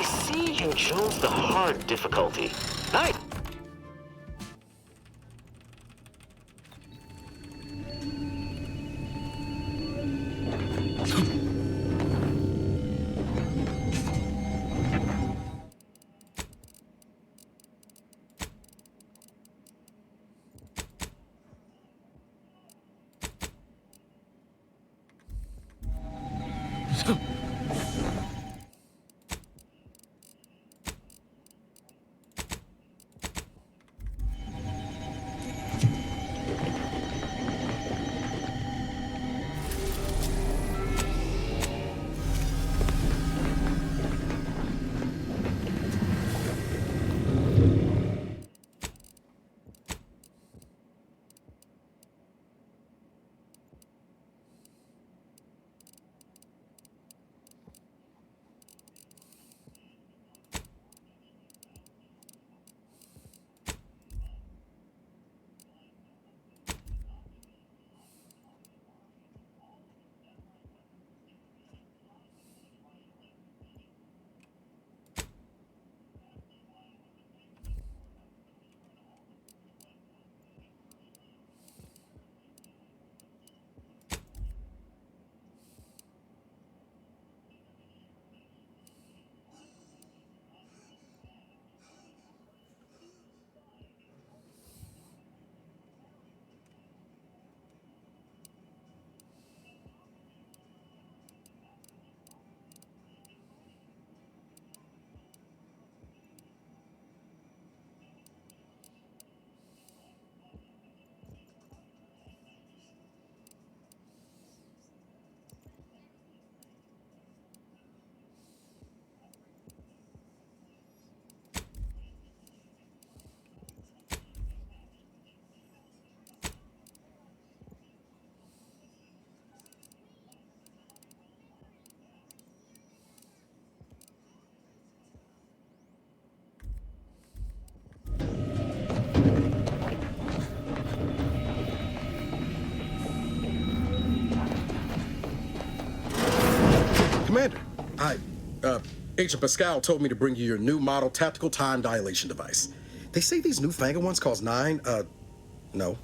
see you chose the hard difficulty. Nice. Commander, Agent Pascal told me to bring you your new model tactical time dilation device. They say these newfangled ones cause no,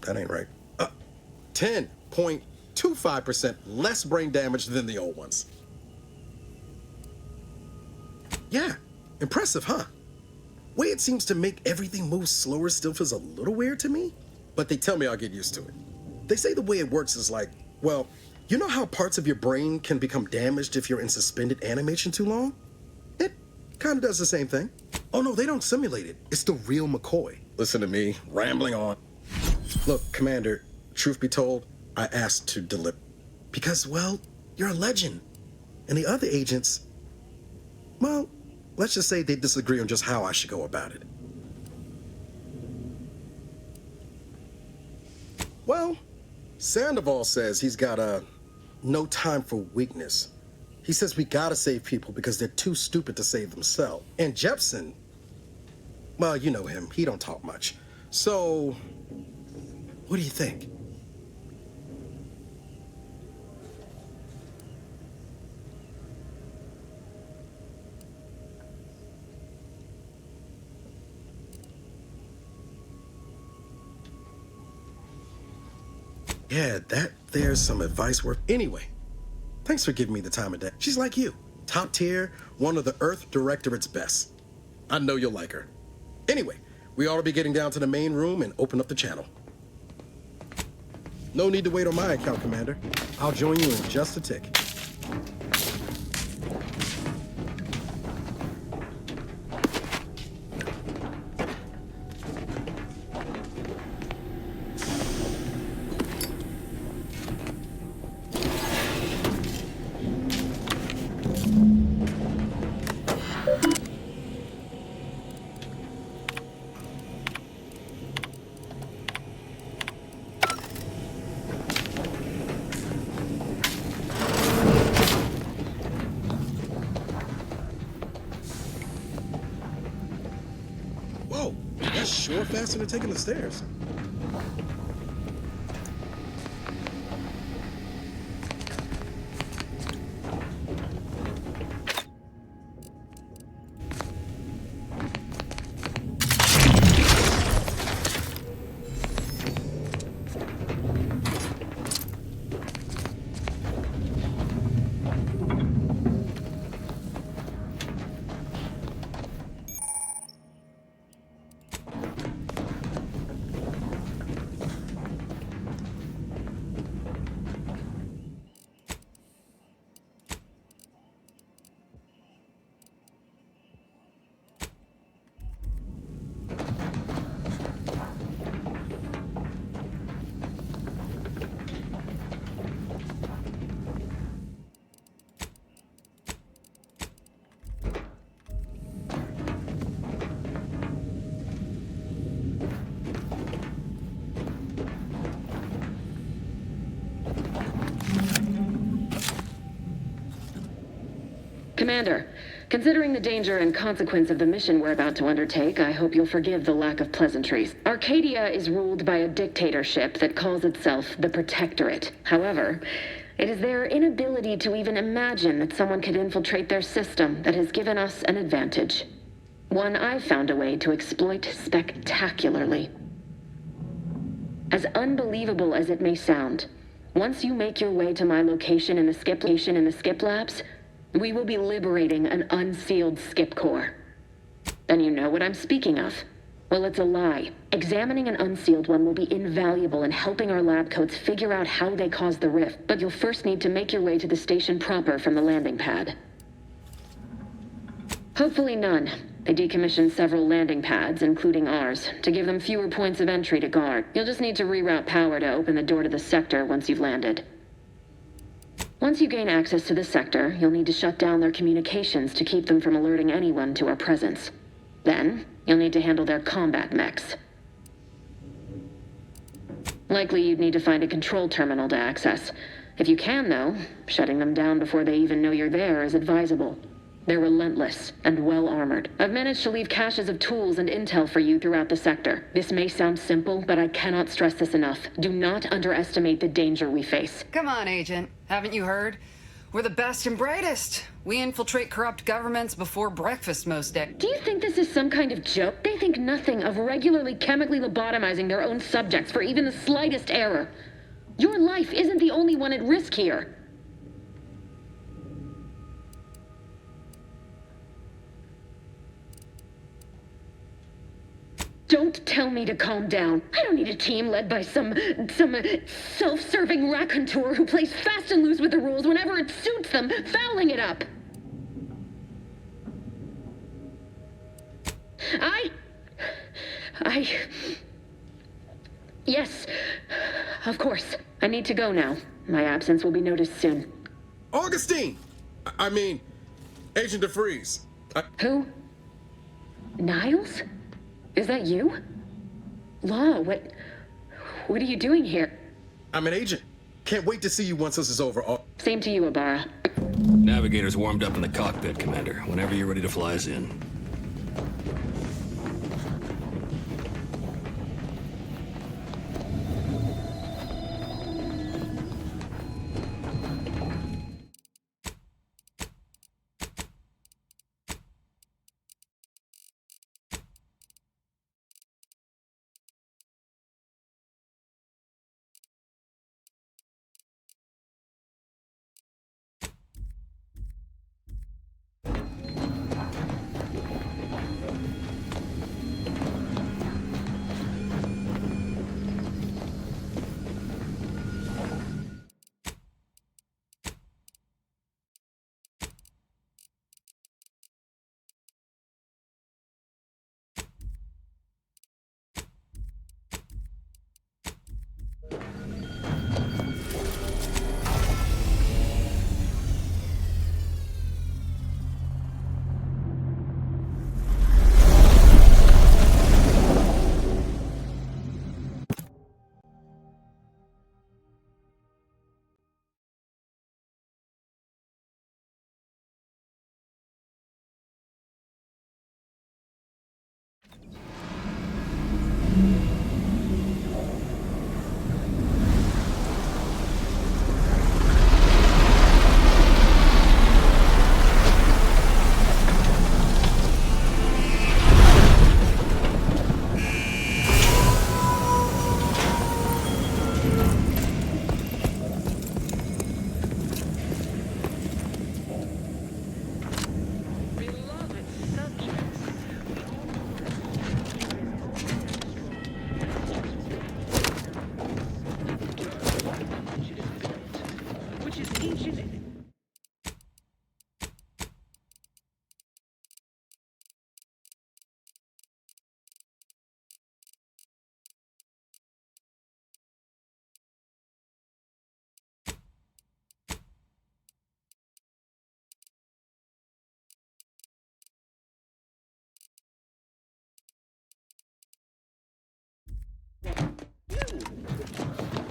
that ain't right. 10.25% less brain damage than the old ones. Yeah, impressive, huh? Way it seems to make everything move slower still feels a little weird to me, but they tell me I'll get used to it. They say the way it works is like, well, you know how parts of your brain can become damaged if you're in suspended animation too long? It kind of does the same thing. Oh no, they don't simulate it. It's the real McCoy. Listen to me, rambling on. Look, Commander, truth be told, I asked to deliver. Because, well, you're a legend. And the other agents, well, let's just say they disagree on just how I should go about it. Well, Sandoval says he's got no time for weakness. He says we gotta save people because they're too stupid to save themselves. And Jepson, well, you know him. He don't talk much. So, what do you think? Yeah, there's some advice worth. Anyway, thanks for giving me the time of day. She's like you, top tier, one of the Earth Directorate's best. I know you'll like her. Anyway, we ought to be getting down to the main room and open up the channel. No need to wait on my account, Commander. I'll join you in just a tick. Whoa, that's sure faster than taking the stairs. Commander, considering the danger and consequence of the mission we're about to undertake, I hope you'll forgive the lack of pleasantries. Arcadia is ruled by a dictatorship that calls itself the Protectorate. However, it is their inability to even imagine that someone could infiltrate their system that has given us an advantage. One I've found a way to exploit spectacularly. As unbelievable as it may sound, once you make your way to my location in the skip labs, we will be liberating an unsealed skip core. Then you know what I'm speaking of. Well, it's a lie. Examining an unsealed one will be invaluable in helping our lab coats figure out how they caused the rift, but you'll first need to make your way to the station proper from the landing pad. Hopefully none. They decommissioned several landing pads, including ours, to give them fewer points of entry to guard. You'll just need to reroute power to open the door to the sector once you've landed. Once you gain access to the sector, you'll need to shut down their communications to keep them from alerting anyone to our presence. Then, you'll need to handle their combat mechs. Likely you'd need to find a control terminal to access. If you can, though, shutting them down before they even know you're there is advisable. They're relentless and well-armored. I've managed to leave caches of tools and intel for you throughout the sector. This may sound simple, but I cannot stress this enough. Do not underestimate the danger we face. Come on, Agent. Haven't you heard? We're the best and brightest. We infiltrate corrupt governments before breakfast most days. Do you think this is some kind of joke? They think nothing of regularly chemically lobotomizing their own subjects for even the slightest error. Your life isn't the only one at risk here. Don't tell me to calm down. I don't need a team led by some self-serving raconteur who plays fast and loose with the rules whenever it suits them, fouling it up. Yes, of course. I need to go now. My absence will be noticed soon. Augustine! I mean, Agent DeFreeze. Who? Niles? Is that you? Law, what are you doing here? I'm an agent. Can't wait to see you once this is over. Same to you, Ibarra. Navigator's warmed up in the cockpit, Commander. Whenever you're ready to fly us in.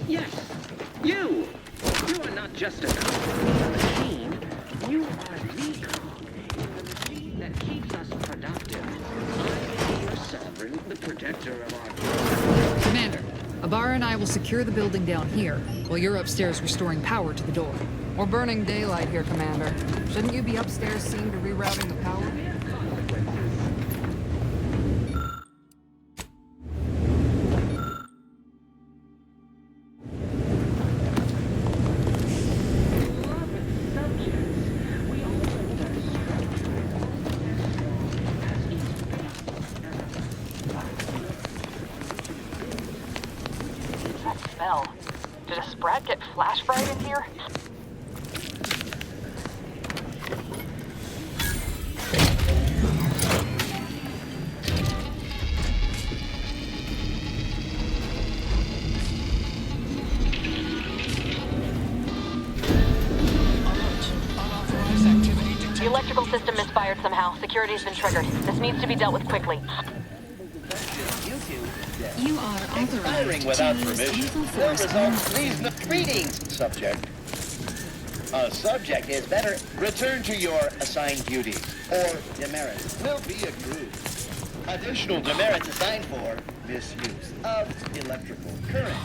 Yes, you! You are not just a cog in the machine. You are the cog The machine that keeps us productive. I am your sovereign, the protector of our... Commander, Abara and I will secure the building down here, while you're upstairs restoring power to the door. We're burning daylight here, Commander. Shouldn't you be upstairs seeing to rerouting the power? Smell. Did a sprat get flash fried in here? The electrical system misfired somehow. Security's been triggered. This needs to be dealt with quickly. You are authorized Firing without to use permission lethal will force result in no greetings, subject. A subject is better. Return to your assigned duties, or demerits will be accrued. Additional demerits assigned for misuse of electrical current.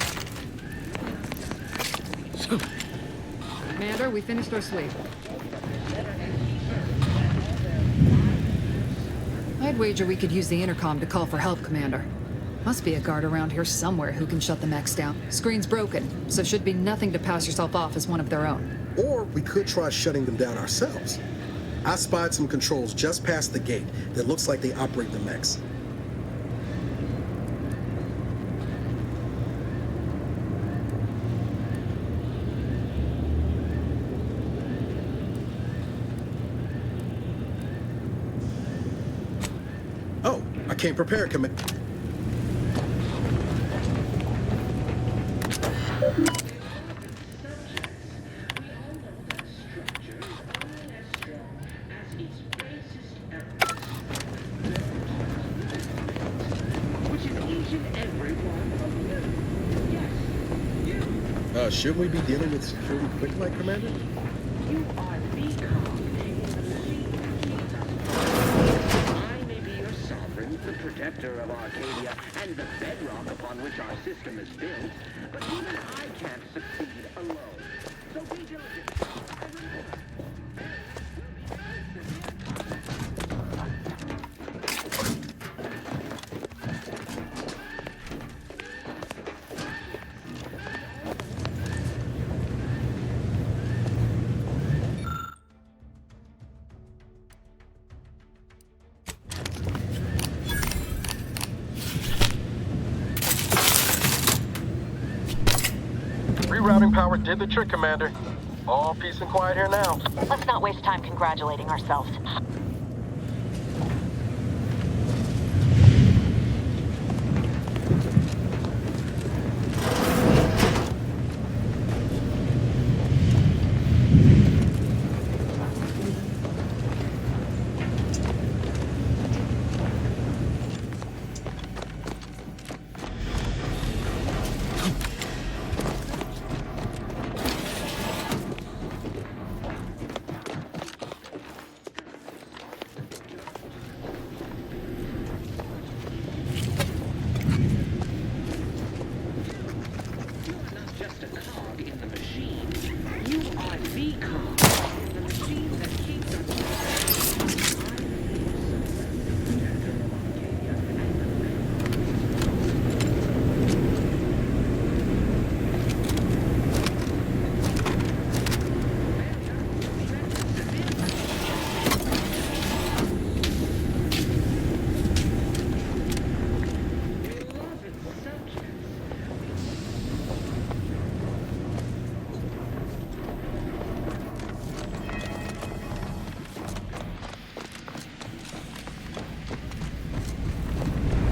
Commander, we finished our sweep. I'd wager we could use the intercom to call for help, Commander. Must be a guard around here somewhere who can shut the mechs down. Screen's broken, so should be nothing to pass yourself off as one of their own. Or we could try shutting them down ourselves. I spied some controls just past the gate that looks like they operate the mechs. Oh, I can't prepare commit. Shouldn't we be dealing with security quick like, Commander? You are the cog in the machine that keeps us. I may be your sovereign, the protector of Arcadia, and the bedrock upon which our system is built, but even I can't succeed alone. So be diligent. Rerouting power did the trick, Commander. All peace and quiet here now. Let's not waste time congratulating ourselves.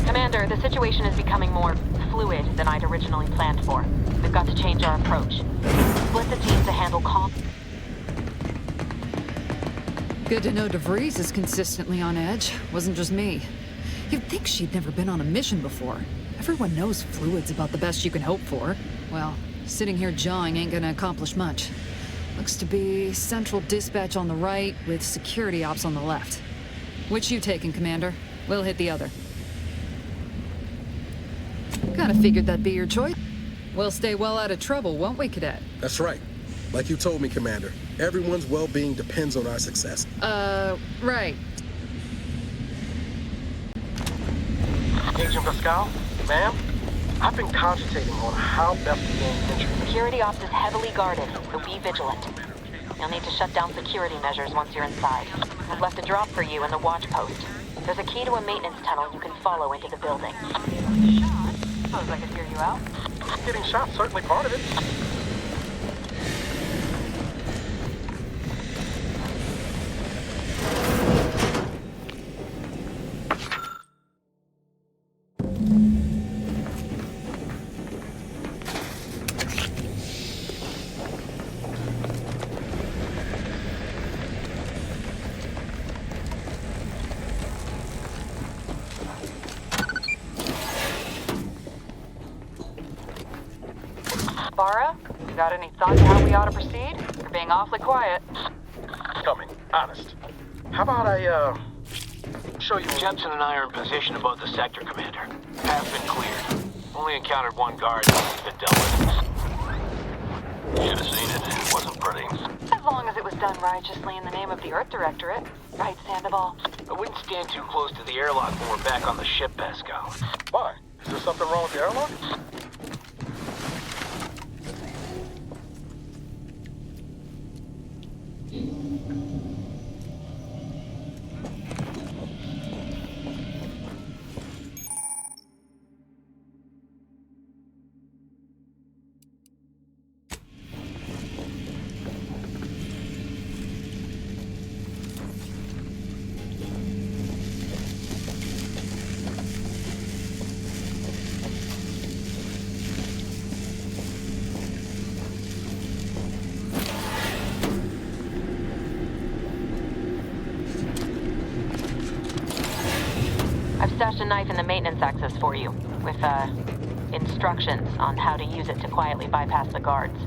Commander, the situation is becoming more fluid than I'd originally planned for. We've got to change our approach. Split the teams to handle Good to know DeVries is consistently on edge. Wasn't just me. You'd think she'd never been on a mission before. Everyone knows fluid's about the best you can hope for. Well, sitting here jawing ain't gonna accomplish much. Looks to be central dispatch on the right with security ops on the left. Which you taking, Commander? We'll hit the other. Kinda figured that'd be your choice. We'll stay well out of trouble, won't we, Cadet? That's right. Like you told me, Commander, everyone's well-being depends on our success. Right. Agent Pascal, ma'am, I've been cogitating on how best to gain entry. Security ops is heavily guarded, so be vigilant. You'll need to shut down security measures once you're inside. I've left a drop for you in the watch post. There's a key to a maintenance tunnel you can follow into the building. Shot? Suppose I could hear you out. Getting shot, certainly part of it. Bara, you got any thoughts how we ought to proceed? You're being awfully quiet. Coming, honest. How about I, show you... Jensen and I are in position above the sector, Commander. Path's been cleared. Only encountered one guard that's been dealt with. Should have seen it. It wasn't pretty. As long as it was done righteously in the name of the Earth Directorate. Right, Sandoval? I wouldn't stand too close to the airlock when we're back on the ship, Pascal. Why? Is there something wrong with the airlock? I've stashed a knife in the maintenance access for you, with, instructions on how to use it to quietly bypass the guards.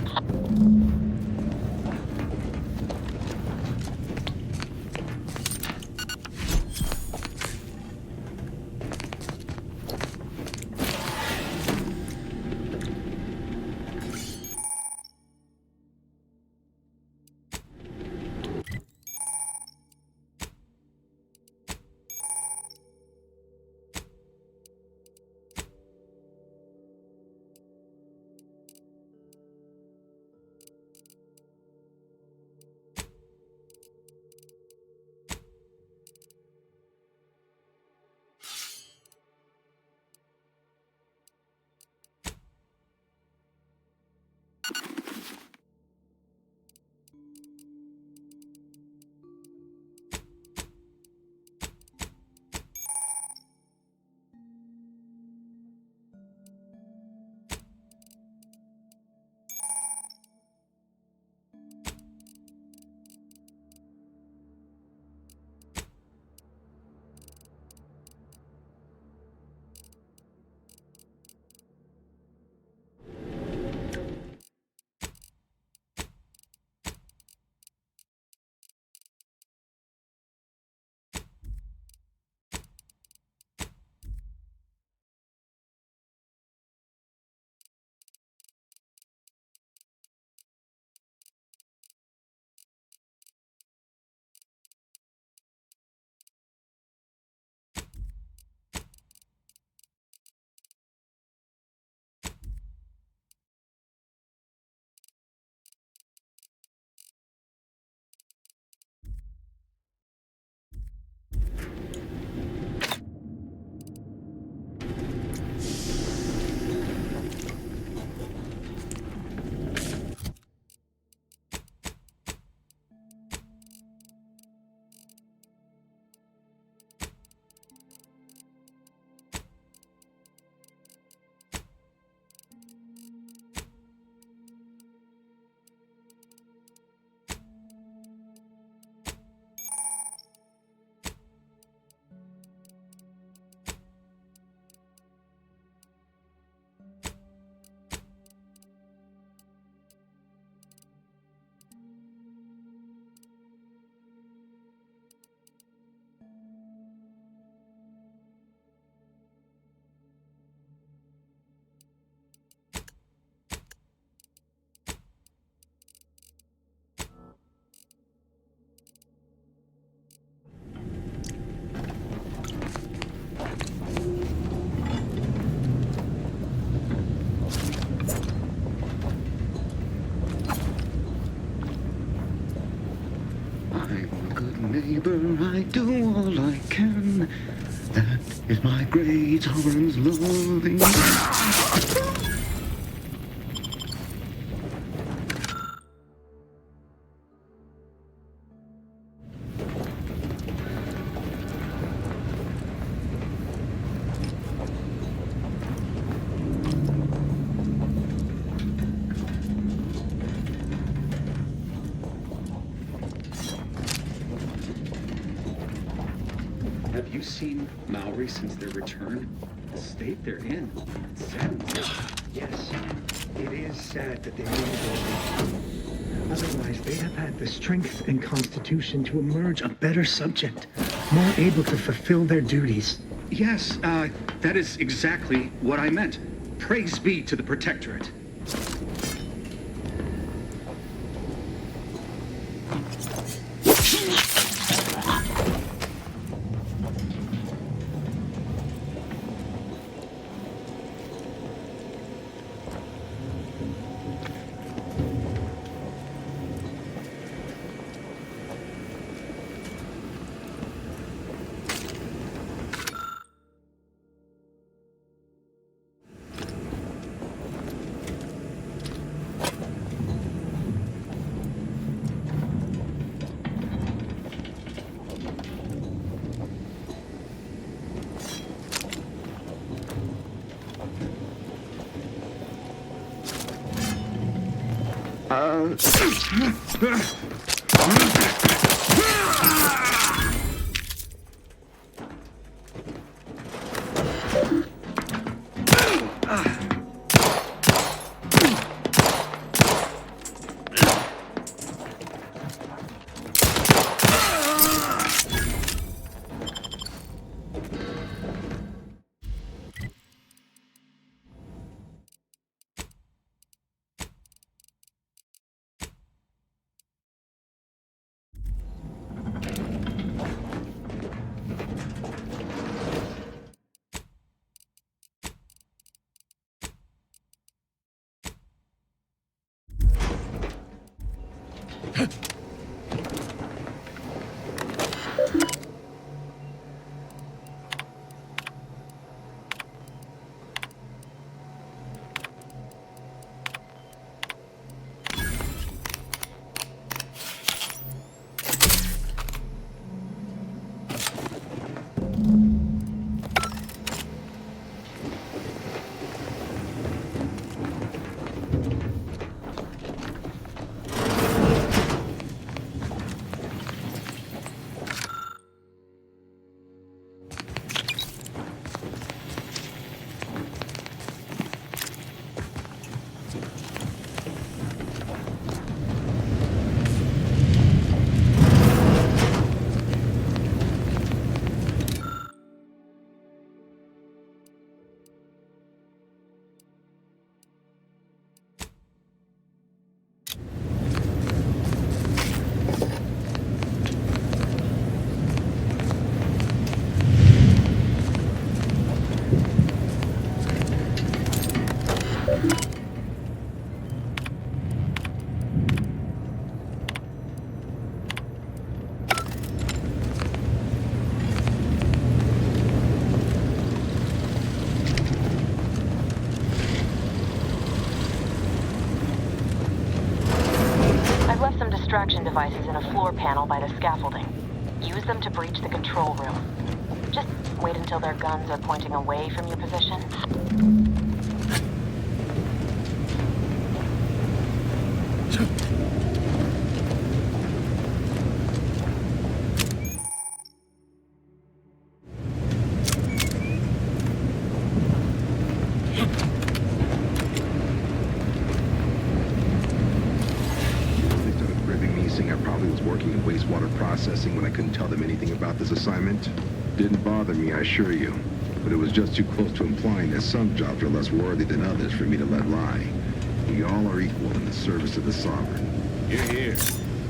great one's loathing. Have you seen Maori since their return? The state they're in. It's sad. Yes, it is sad that they need us. Otherwise, they'd have had the strength and constitution to emerge a better subject, more able to fulfill their duties. Yes, that is exactly what I meant. Praise be to the Protectorate. Distraction devices in a floor panel by the scaffolding. Use them to breach the control room. Just wait until their guns are pointing away from your position. Processing when I couldn't tell them anything about this assignment. Didn't bother me, I assure you. But it was just too close to implying that some jobs are less worthy than others for me to let lie. We all are equal in the service of the Sovereign. Hear, hear.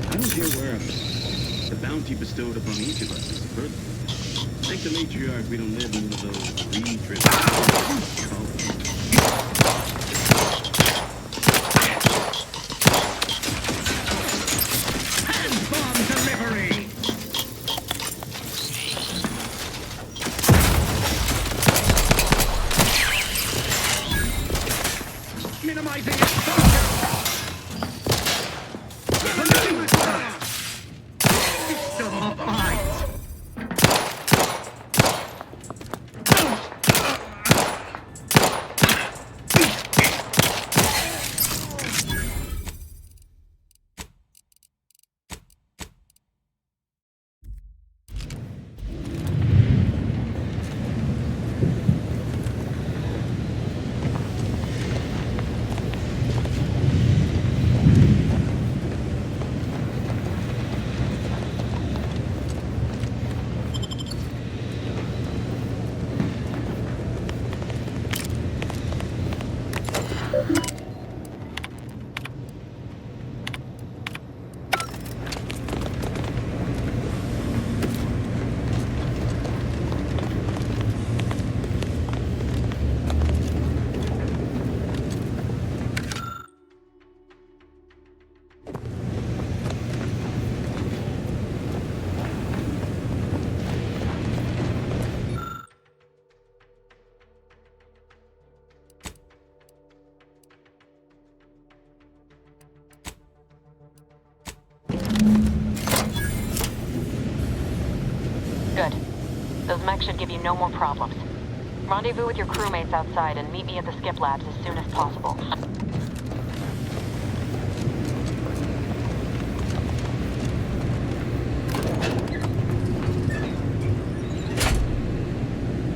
I don't care where the bounty bestowed upon each of us is further. Thank the matriarch we don't live in one of those green-driven colonies. minimizing exposure! System of eyes! Good. Those mechs should give you no more problems. Rendezvous with your crewmates outside and meet me at the skip labs as soon as possible.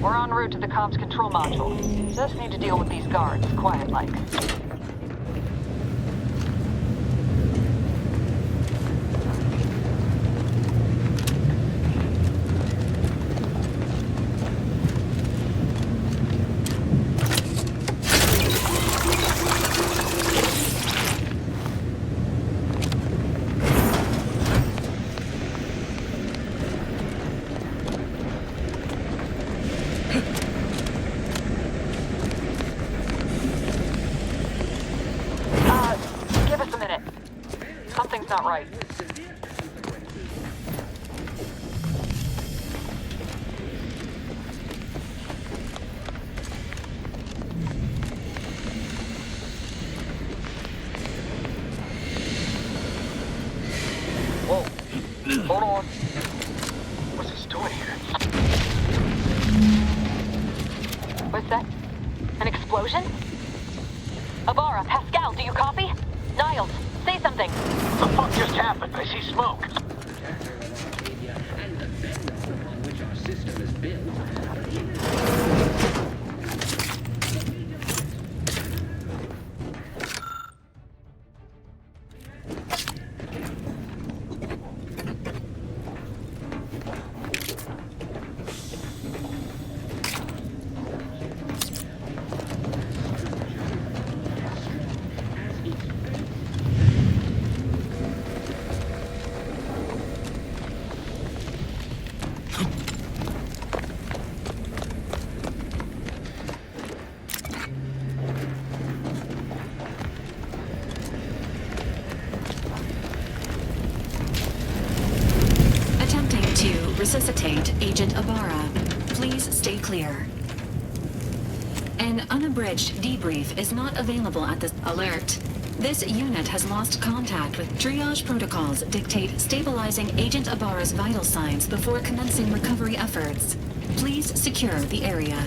We're en route to the comms control module. Just need to deal with these guards, quiet-like. Give us a minute. Something's not right. Whoa. Hold on. What's this doing here? What's that? An explosion? Avara, Pascal, do you copy? Niles, say something. The fuck just happened? I see smoke. And the bedrock upon which our system is built. Resuscitate Agent Avara. Please stay clear. An unabridged debrief is not available at this alert. This unit has lost contact with triage protocols dictate stabilizing Agent Avara's vital signs before commencing recovery efforts. Please secure the area.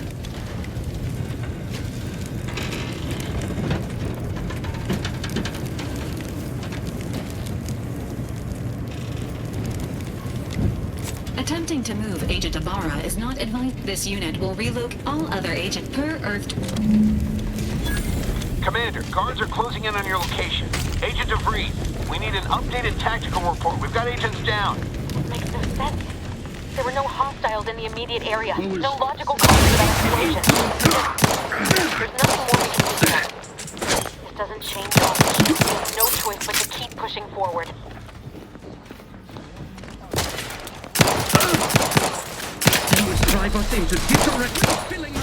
Attempting to move Agent Avara is not advised. This unit will relocate all other agent per Earth. Commander, guards are closing in on your location. Agent DeVries, we need an updated tactical report. We've got agents down. It makes no sense. There were no hostiles in the immediate area. No logical cause for that explosion. There's nothing more we can do now. This doesn't change our mission. We have no choice but to keep pushing forward. Drive us into directly filling.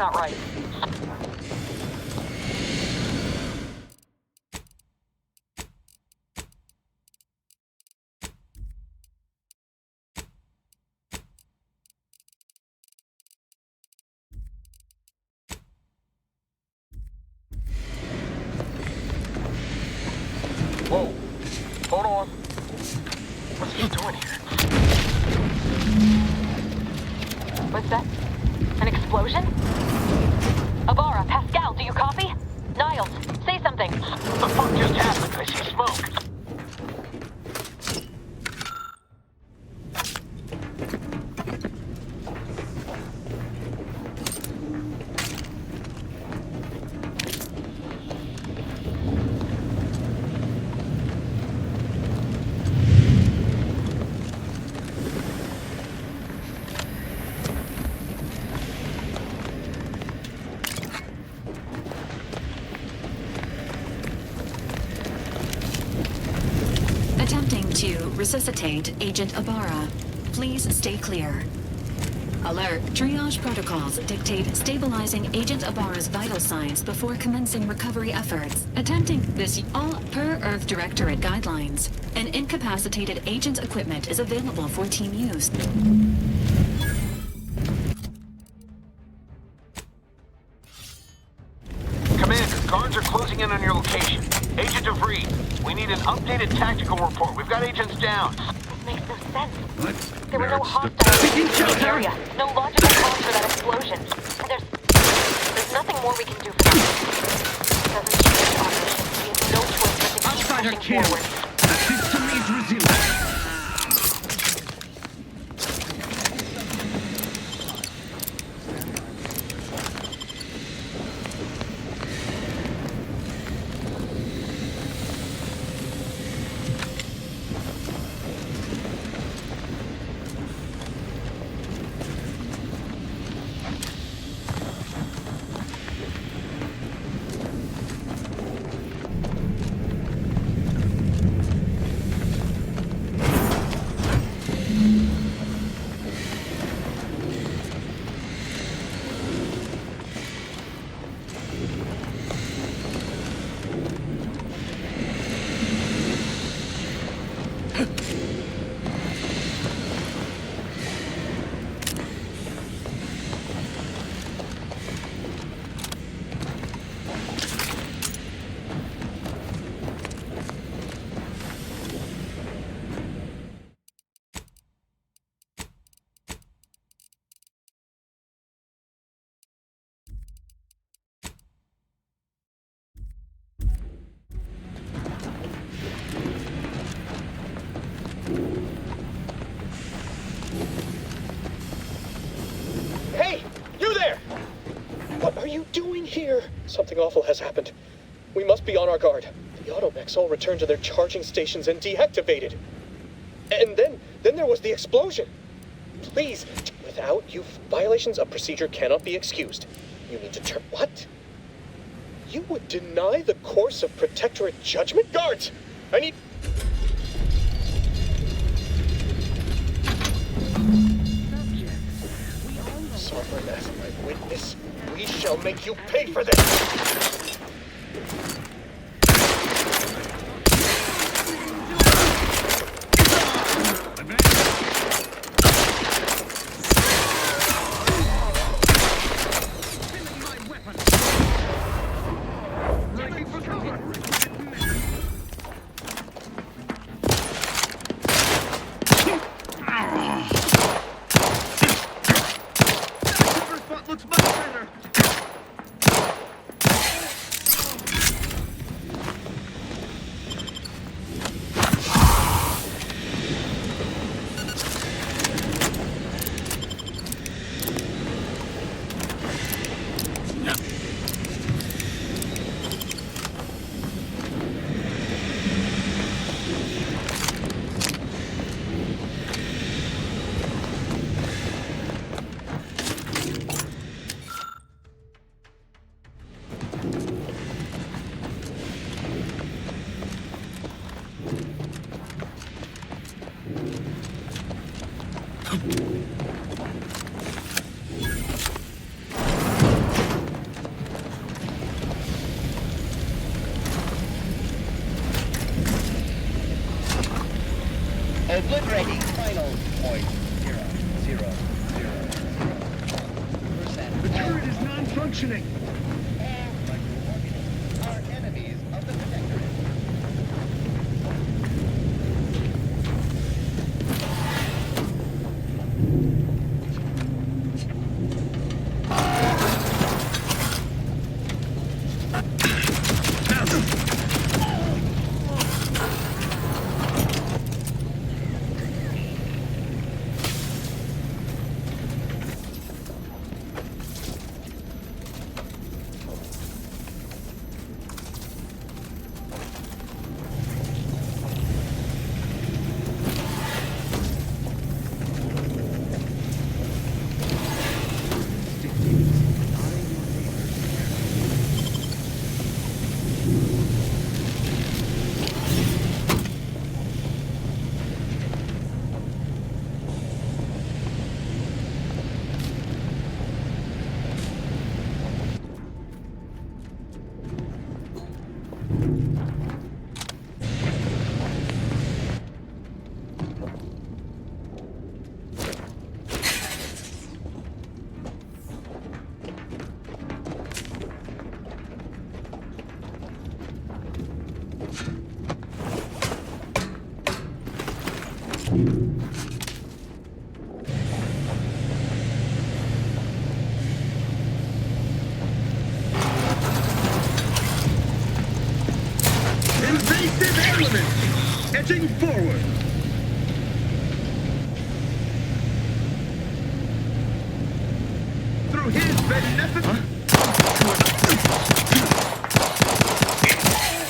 not right. Whoa. Hold on. What's he doing here? What's that? An explosion? Avara, Pascal, do you copy? Niles, say something. What the fuck just happened? I see smoke. Attempting to resuscitate Agent Ibarra. Please stay clear. Alert. Triage protocols dictate stabilizing Agent Ibarra's vital signs before commencing recovery efforts. Attempting this all per Earth Directorate guidelines. An incapacitated agent's equipment is available for team use. Commander, guards are closing in on your location. Agent DeVries, we need an updated tactical report. We've got agents down. This makes no sense. What? There were no Merrick's hostiles in the area. No logical cause for that explosion. There's nothing more we can do for them. It doesn't change our mission. We have no choice but to keep Outsider pushing kill. forward. The system is resilient. Hey! You there! What are you doing here? Something awful has happened. We must be on our guard. The automechs all returned to their charging stations and deactivated. And then there was the explosion. Please, without you, violations of procedure cannot be excused. You need to turn... What? You would deny the course of Protectorate judgment? Guards! I need... Sovereign as my witness, we shall make you pay for this! Looks much better. malfunctioning. All microorganisms are enemies of the Protectorate. Invasive elements! Edging forward! Through his beneficent...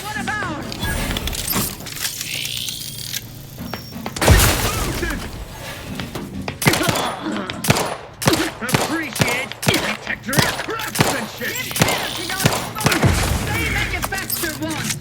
What about? Appreciate Protector craftsmanship! They make it faster once!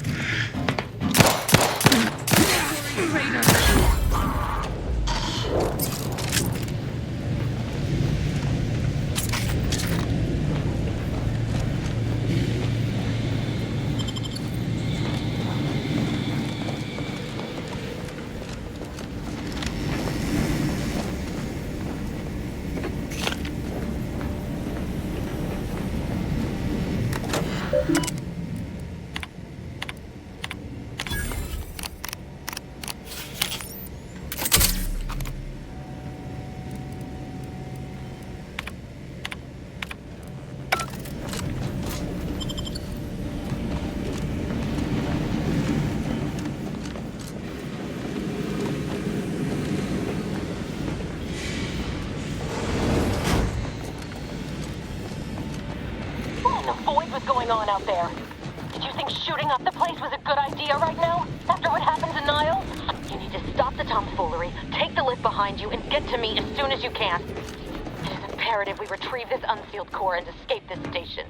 What's going on out there? Did you think shooting up the place was a good idea right now? After what happened to Niles? You need to stop the tomfoolery, take the lift behind you, and get to me as soon as you can. It is imperative we retrieve this unsealed core and escape this station.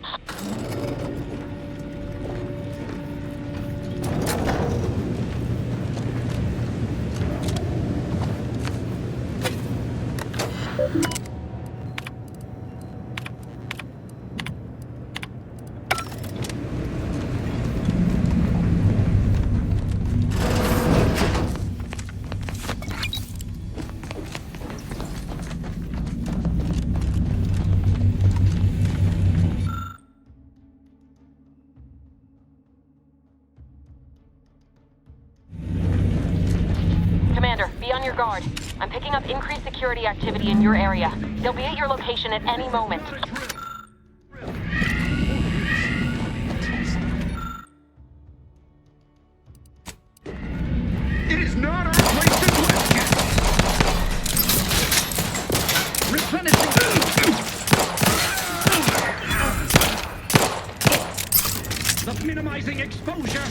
Guard. I'm picking up increased security activity in your area. They'll be at your location at any moment. It is not our place to question! Replenishing! Not minimizing exposure!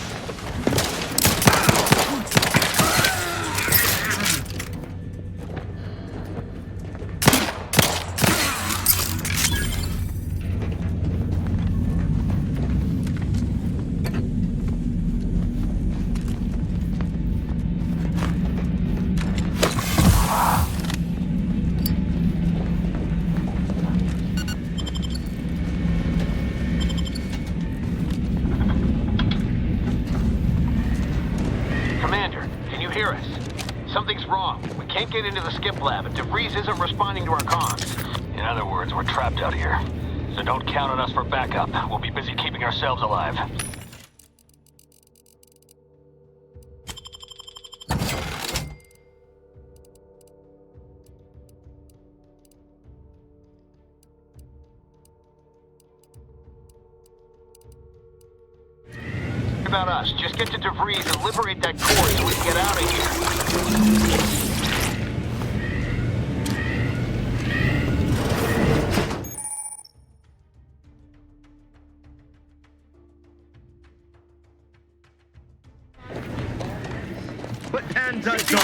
Something's wrong. We can't get into the skip lab, and DeVries isn't responding to our comms. In other words, we're trapped out here. So don't count on us for backup. We'll be busy keeping ourselves alive. About us. Just get to DeVries and liberate that core so we can get out of here. Put hands on Dom.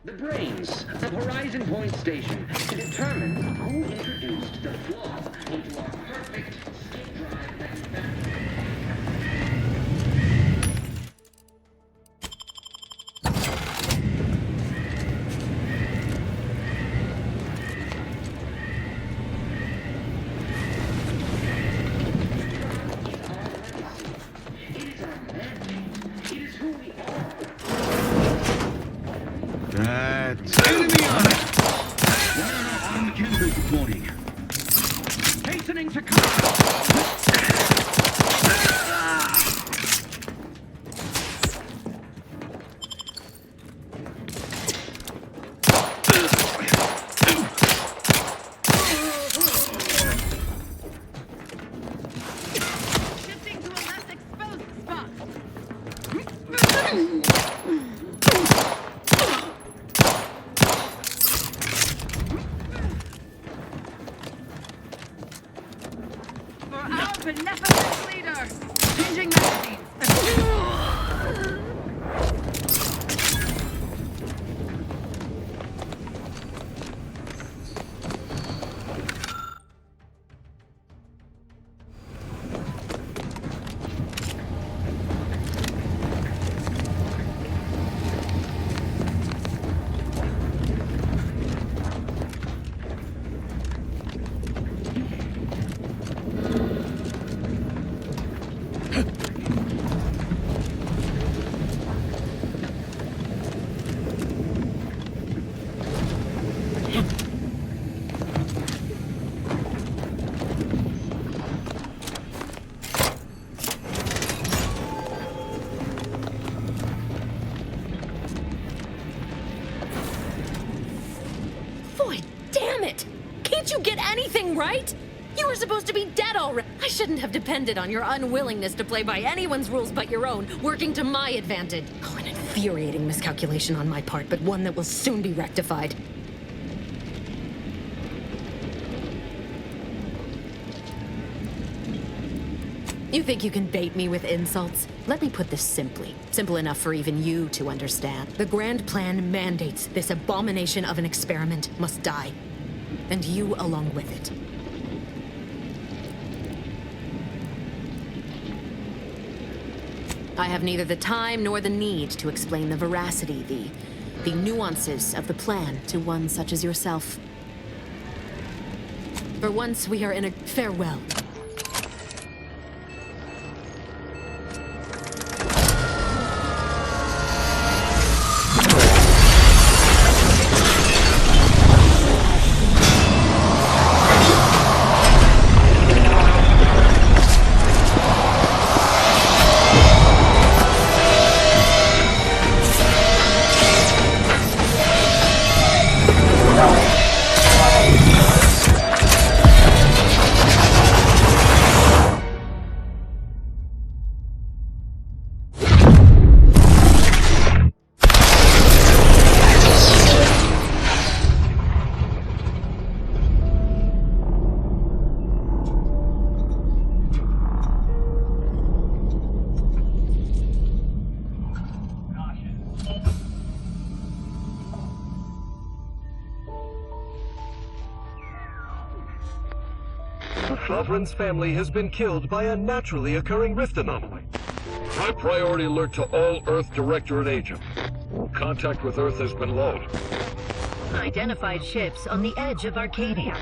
The brains of Horizon Point Station to determine who introduced the flaw into our perfect skip drive manufacturing. Enemy on it! Why are our mechanical deploying? Hastening to shifting to a less exposed spot. Benevolent leader! Changing magazines! Boy, damn it! Can't you get anything right? You were supposed to be dead already. I shouldn't have depended on your unwillingness to play by anyone's rules but your own, working to my advantage. Oh, an infuriating miscalculation on my part, but one that will soon be rectified. You think you can bait me with insults? Let me put this simply. Simple enough for even you to understand. The Grand Plan mandates this abomination of an experiment must die. And you along with it. I have neither the time nor the need to explain the veracity, the nuances of the plan to one such as yourself. For once, we are in a farewell. Sovereign's family has been killed by a naturally occurring rift anomaly. High priority alert to all Earth Directorate agents. Contact with Earth has been low. Identified ships on the edge of Arcadia.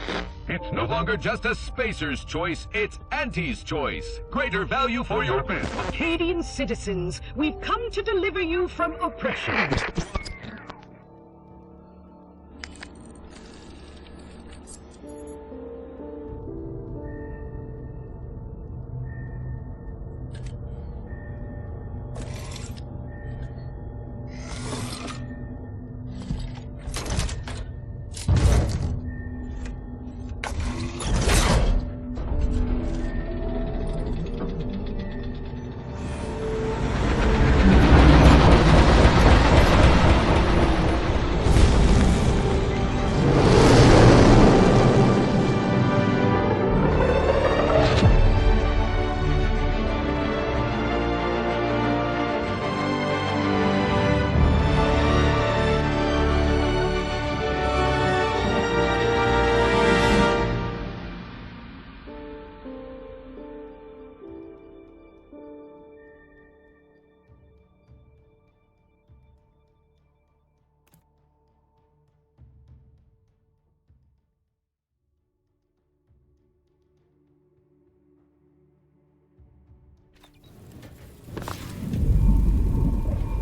It's no longer just a spacer's choice, it's Auntie's choice. Greater value for your men. Arcadian citizens, we've come to deliver you from oppression.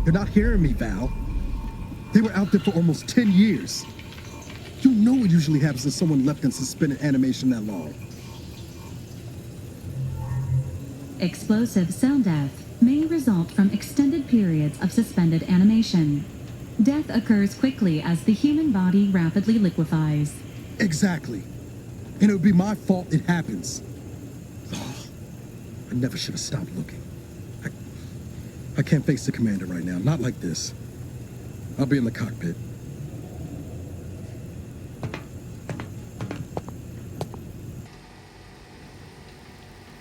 You're not hearing me, Val. They were out there for almost 10 years. You know what usually happens when someone left in suspended animation that long. Explosive cell death may result from extended periods of suspended animation. Death occurs quickly as the human body rapidly liquefies. Exactly. And it would be my fault it happens. Oh, I never should have stopped looking. I can't face the commander right now, not like this. I'll be in the cockpit.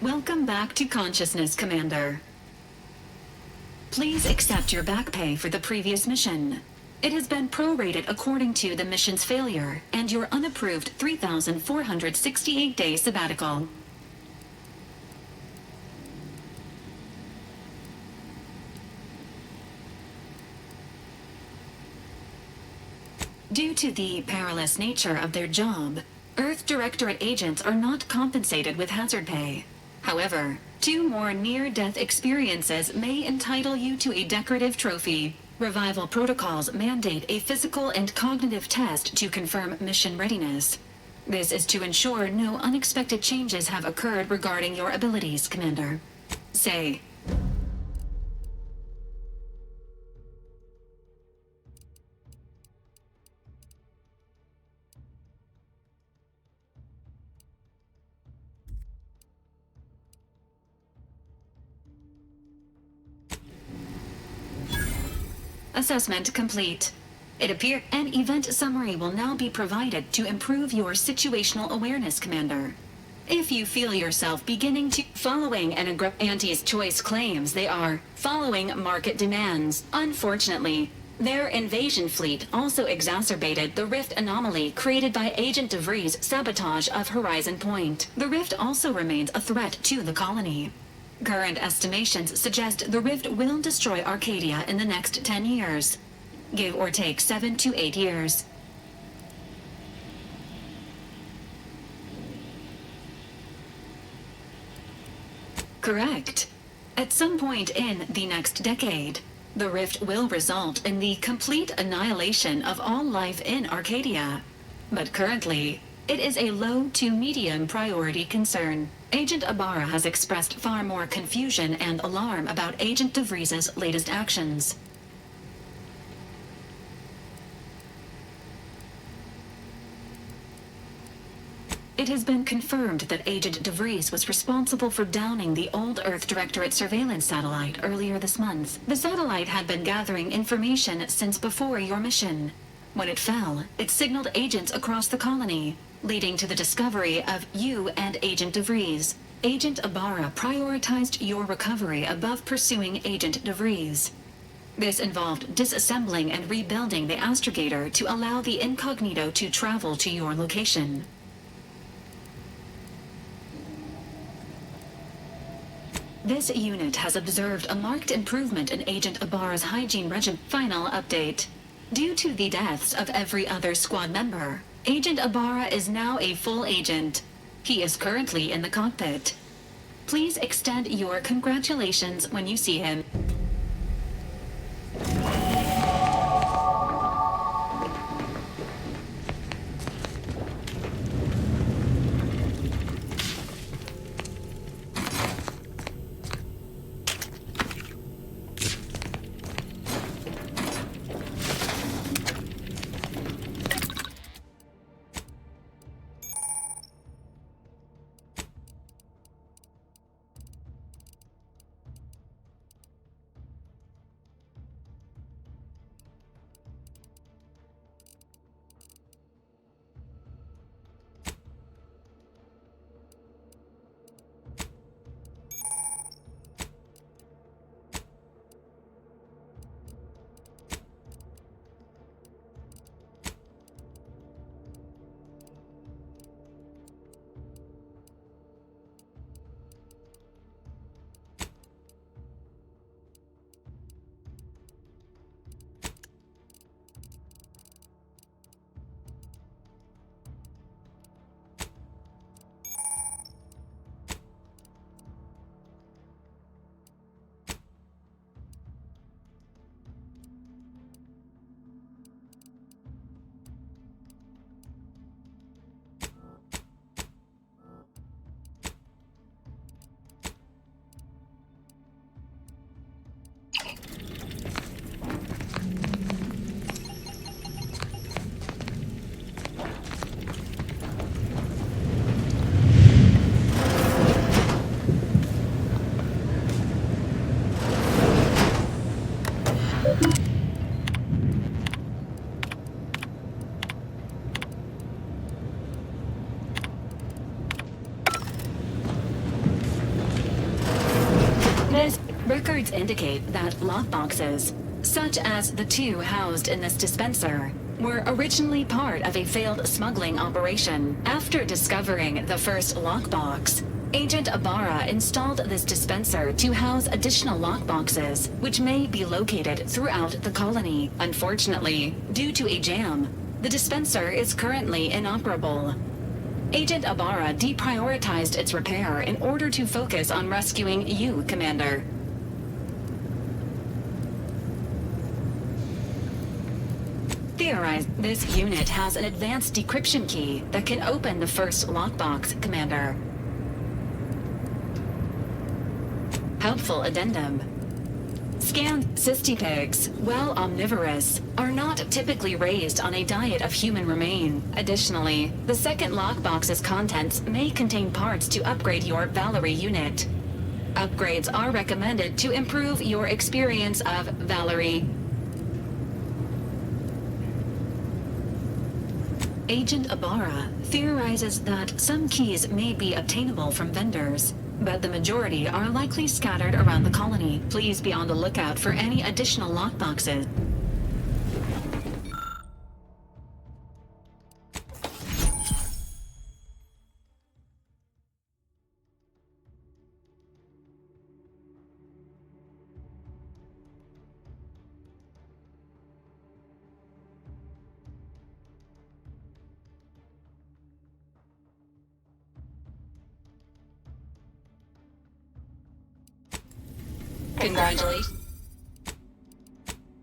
Welcome back to consciousness, Commander. Please accept your back pay for the previous mission. It has been prorated according to the mission's failure and your unapproved 3,468-day sabbatical. Due to the perilous nature of their job, Earth Directorate agents are not compensated with hazard pay. However, 2 more near-death experiences may entitle you to a decorative trophy. Revival protocols mandate a physical and cognitive test to confirm mission readiness. This is to ensure no unexpected changes have occurred regarding your abilities, Commander. Say, assessment complete. It appears an event summary will now be provided to improve your situational awareness, Commander. If you feel yourself beginning to following an Auntie's choice claims they are following market demands. Unfortunately, their invasion fleet also exacerbated the rift anomaly created by Agent DeVries' sabotage of Horizon Point. The rift also remains a threat to the colony. Current estimations suggest the rift will destroy Arcadia in the next 10 years. Give or take 7 to 8 years. Correct. At some point in the next decade, the rift will result in the complete annihilation of all life in Arcadia. But currently, it is a low to medium priority concern. Agent Ibarra has expressed far more confusion and alarm about Agent DeVries' latest actions. It has been confirmed that Agent DeVries was responsible for downing the old Earth Directorate surveillance satellite earlier this month. The satellite had been gathering information since before your mission. When it fell, it signaled agents across the colony, leading to the discovery of you and Agent DeVries. Agent Ibarra prioritized your recovery above pursuing Agent DeVries. This involved disassembling and rebuilding the astrogator to allow the incognito to travel to your location. This unit has observed a marked improvement in Agent Ibarra's hygiene regimen. Final update. Due to the deaths of every other squad member, Agent Ibarra is now a full agent. He is currently in the cockpit. Please extend your congratulations when you see him. Records indicate that lockboxes, such as the two housed in this dispenser, were originally part of a failed smuggling operation. After discovering the first lockbox, Agent Ibarra installed this dispenser to house additional lockboxes, which may be located throughout the colony. Unfortunately, due to a jam, the dispenser is currently inoperable. Agent Ibarra deprioritized its repair in order to focus on rescuing you, Commander. Theorize this unit has an advanced decryption key that can open the first lockbox, Commander. Helpful addendum. Scanned cystipegs, while omnivorous, are not typically raised on a diet of human remain. Additionally, the second lockbox's contents may contain parts to upgrade your Valerie unit. Upgrades are recommended to improve your experience of Valerie. Agent Ibarra theorizes that some keys may be obtainable from vendors, but the majority are likely scattered around the colony. Please be on the lookout for any additional lockboxes.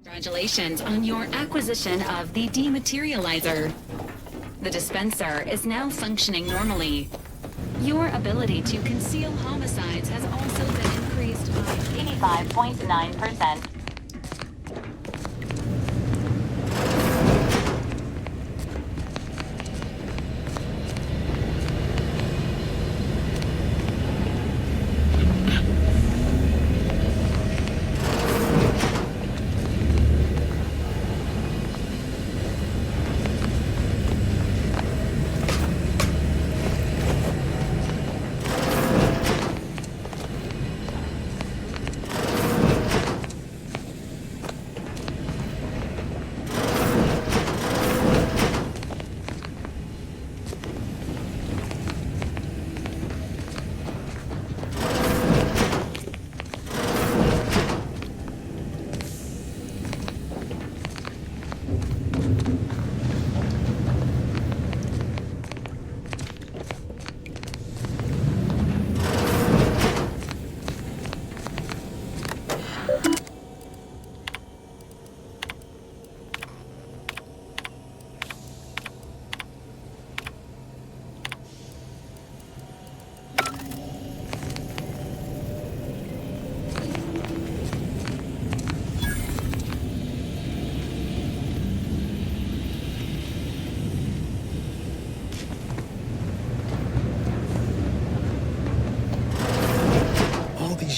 Congratulations on your acquisition of the dematerializer. The dispenser is now functioning normally. Your ability to conceal homicides has also been increased by 85.9%.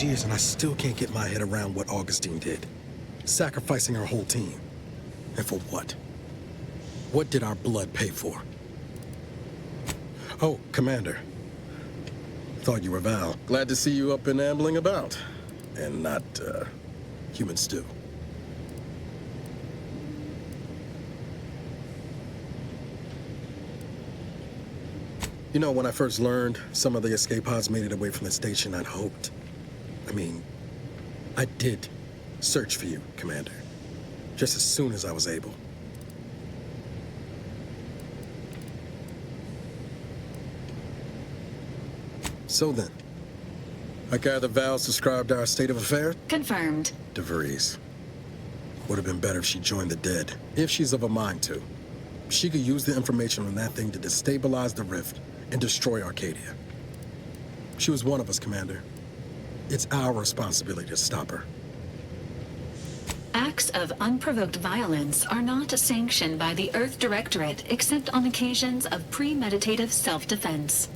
these years and I still can't get my head around what Augustine did. Sacrificing our whole team. And for what? What did our blood pay for? Oh, Commander. Thought you were Val. Glad to see you up and ambling about. And not, human stew. You know, when I first learned some of the escape pods made it away from the station, I'd hoped. I did search for you, Commander. Just as soon as I was able. So then, I gather Val's described our state of affairs? Confirmed. DeVries. Would have been better if she joined the dead, if she's of a mind to. She could use the information on that thing to destabilize the rift and destroy Arcadia. She was one of us, Commander. It's our responsibility to stop her. Acts of unprovoked violence are not sanctioned by the Earth Directorate except on occasions of premeditative self-defense.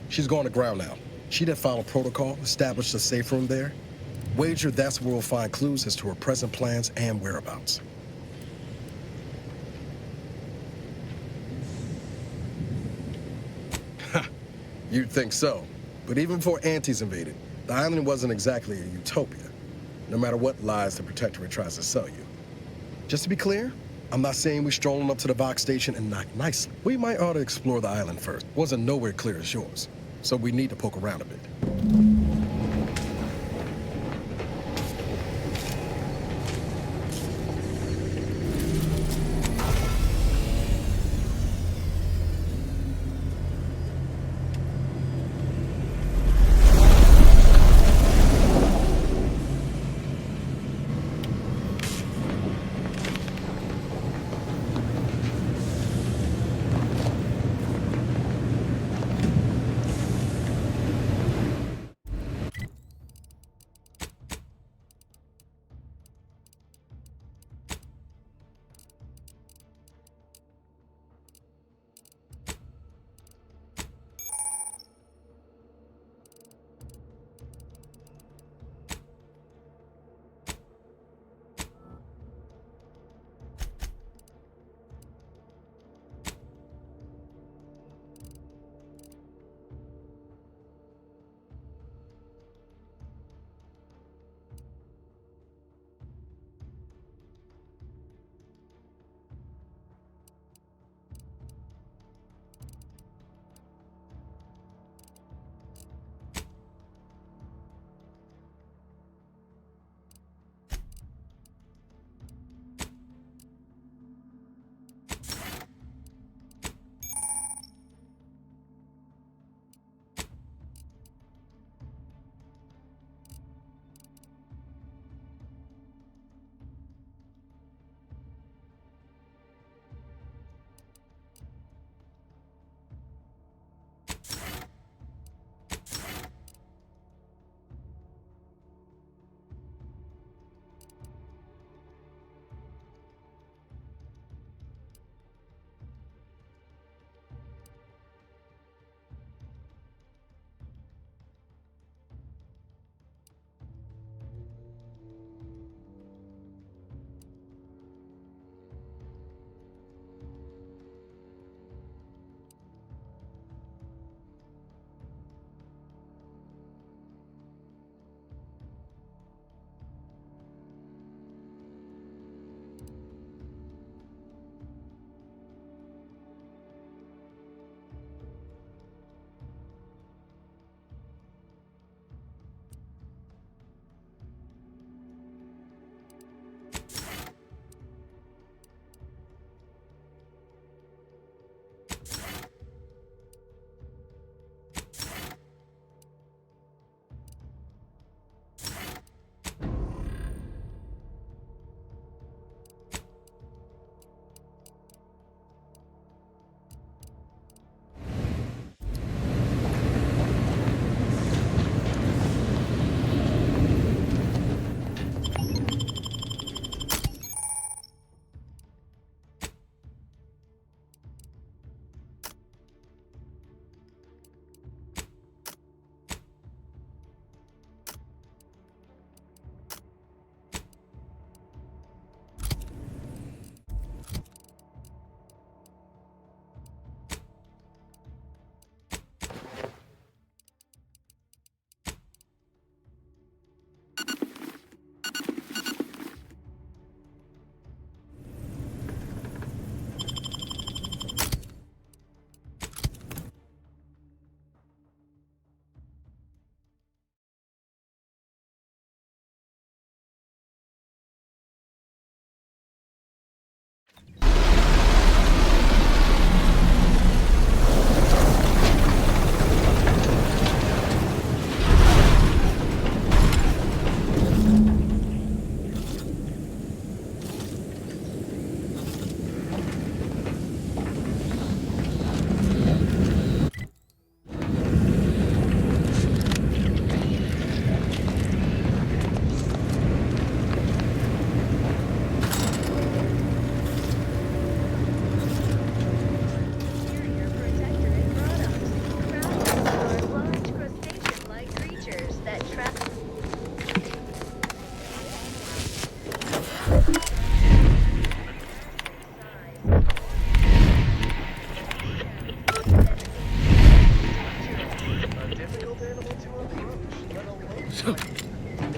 She's going to ground now. She didn't follow protocol, established a safe room there. Wager that's where we'll find clues as to her present plans and whereabouts. You'd think so. But even before Antes invaded, the island wasn't exactly a utopia, no matter what lies the Protectorate tries to sell you. Just to be clear, I'm not saying we're strolling up to the Vox station and knock nicely. We might ought to explore the island first. Wasn't nowhere clear as yours, so we need to poke around a bit.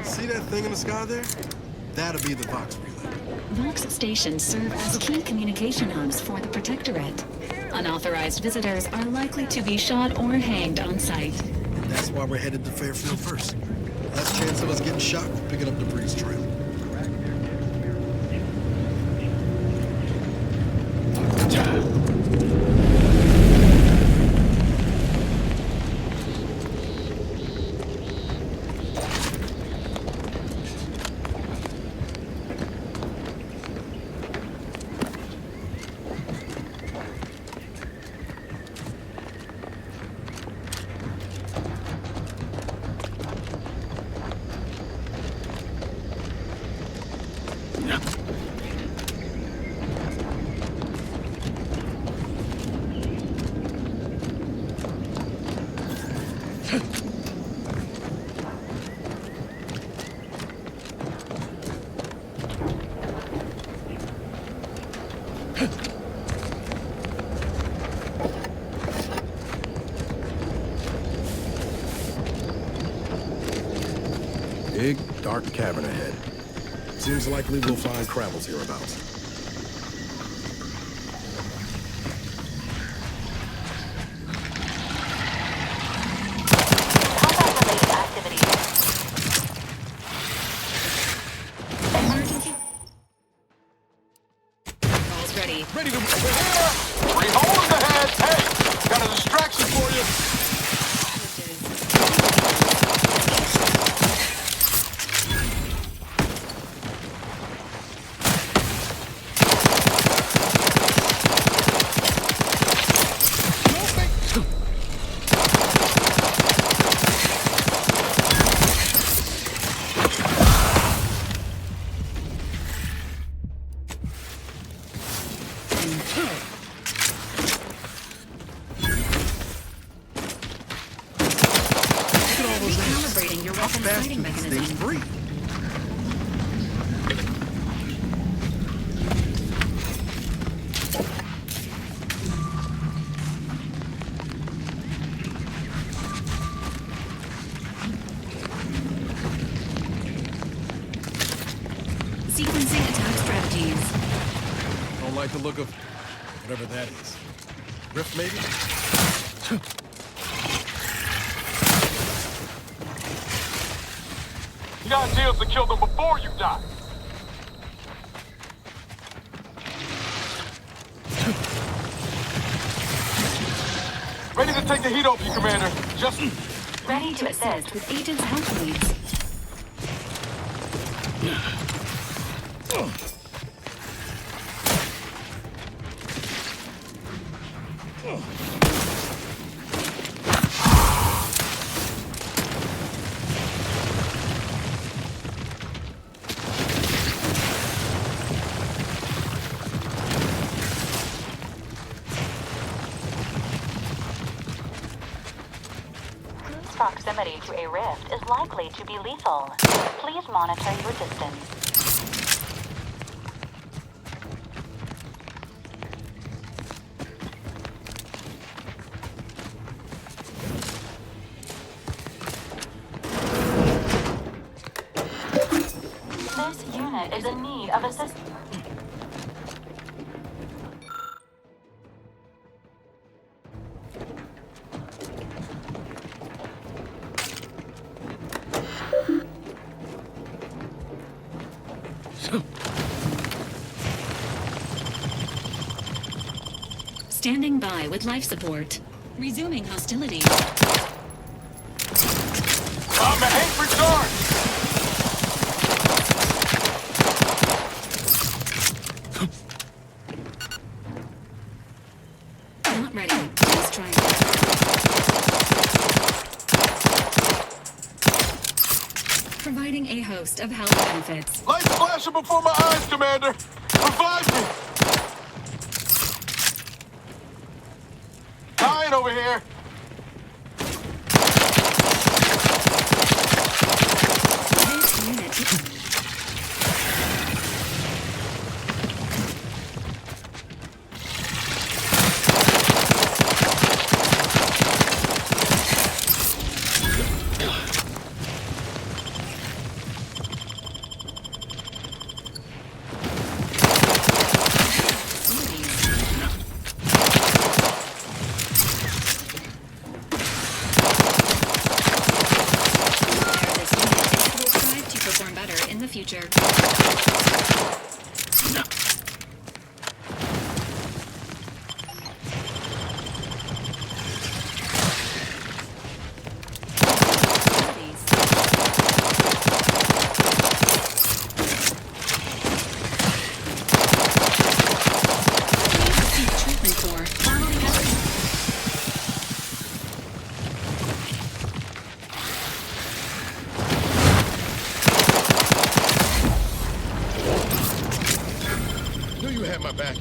See that thing in the sky there? That'll be the Vox relay. Vox stations serve as key communication hubs for the Protectorate. Unauthorized visitors are likely to be shot or hanged on sight. That's why we're headed to Fairfield first. Less chance of us getting shot picking up the Breeze Trail. Big, dark cavern ahead. Seems likely we'll find Kravels hereabouts. All's ready. Ready to move. Three holes ahead. Hey, got a distraction for you. Recalibrating your weapon sighting mechanism. Sequencing attack strategies. Don't like the look of whatever that is. Rift, maybe? You got deals to kill them before you die. Ready to take the heat off you, Commander. Just Ready to assist with agent's health needs. Proximity to a rift is likely to be lethal. Please monitor your distance. This unit is in need of assistance. Standing by with life support. Resuming hostilities. I'm at hate recharge. Not ready. Please try. Providing a host of health benefits. Lights flashing before my eyes, Commander. Revive me. Dying over here. This unit. Major. Knew you had my back.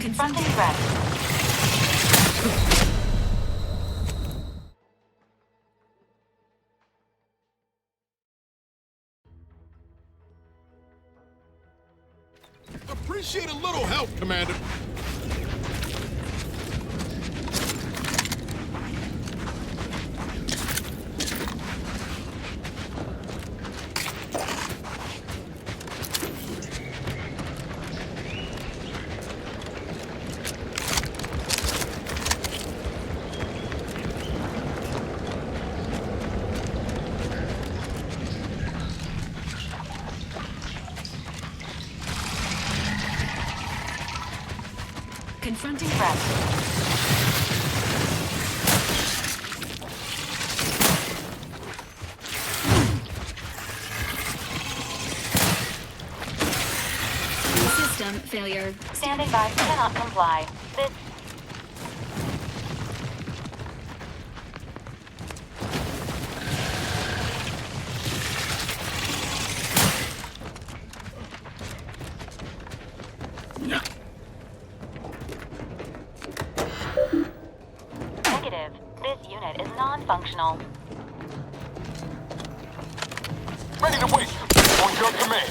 Confronting threat. Appreciate a little help, Commander. Confronting threat. System failure. Standing by. Cannot comply. This. Negative. This unit is non-functional. Ready to wait. On your command.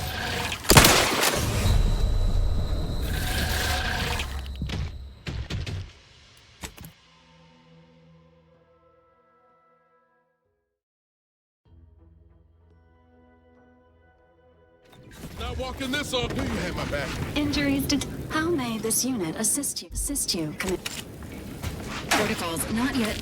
Not walking this off. Knew you had my back. Injuries How may this unit assist you? Protocols not yet.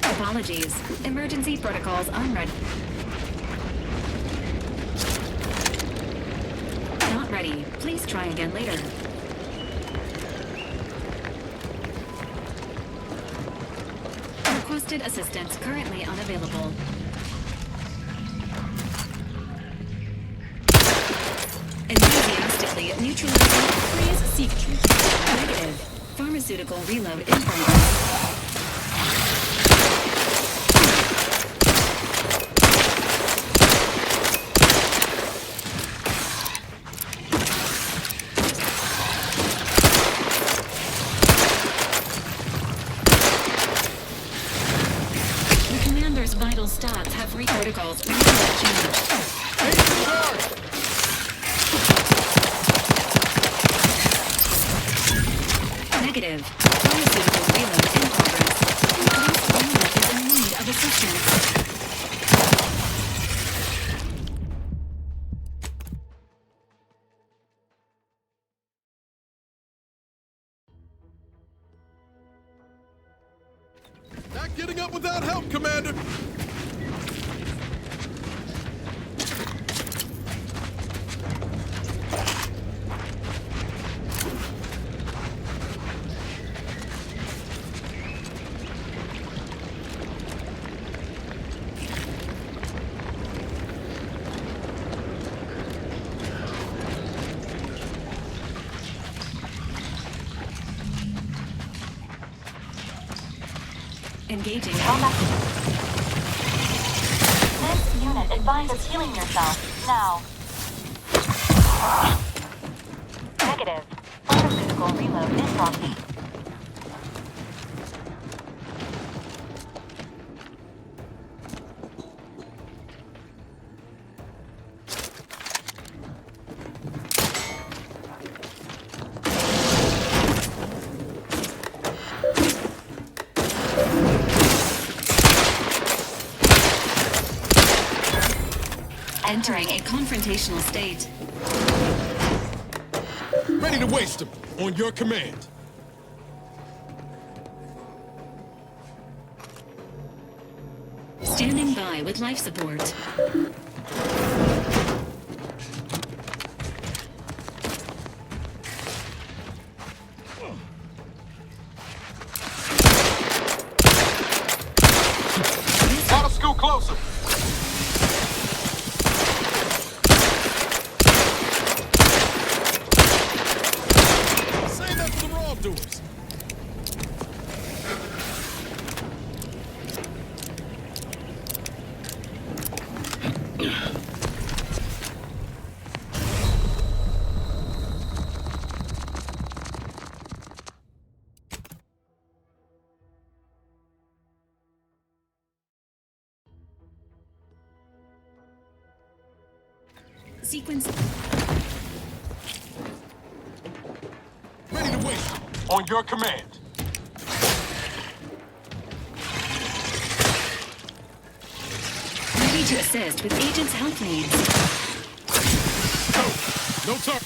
Apologies. Emergency protocols unready. Not ready. Please try again later. Requested assistance currently unavailable. Enthusiastically neutralizing. Please seek treatment. Negative. Pharmaceutical reload in progress. Vital stats have protocols not yet changed. Negative. Pharmaceutical reload in progress. This unit is in need of assistance. Not getting up without help, Commander! Engaging combat. This unit advises healing yourself now. Negative. Pharmaceutical reload in progress. Entering a confrontational state. Ready to waste them. On your command. Standing by with life support. Gotta scoot closer. Save that for the wrongdoers. Sequence. Ready to wait. On your command. Ready to assist with agent's health needs. No talk.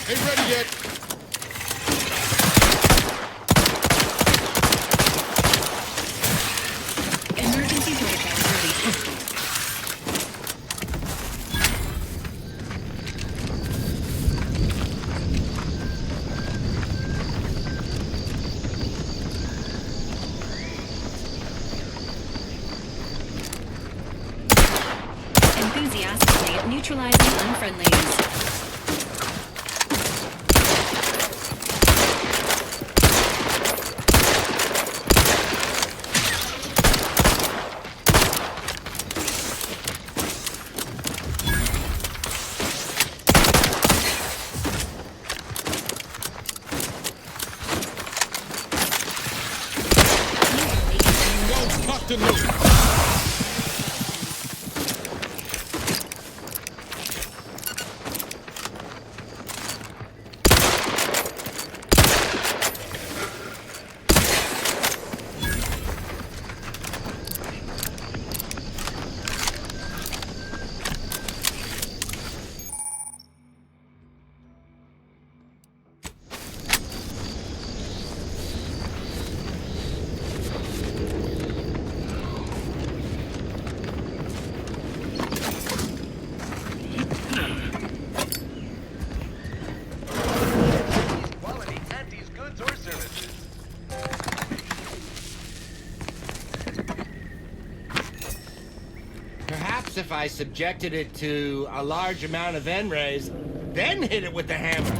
Ain't ready yet. Emergency protocol ready. Enthusiastically neutralizing unfriendlies. Captain Luke. Quality Auntie's goods or services. Perhaps if I subjected it to a large amount of N-rays, then hit it with the hammer.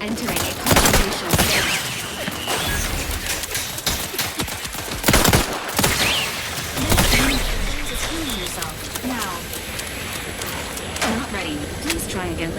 Entering a confrontational state. Just healing yourself. Now. Not ready. Please try again.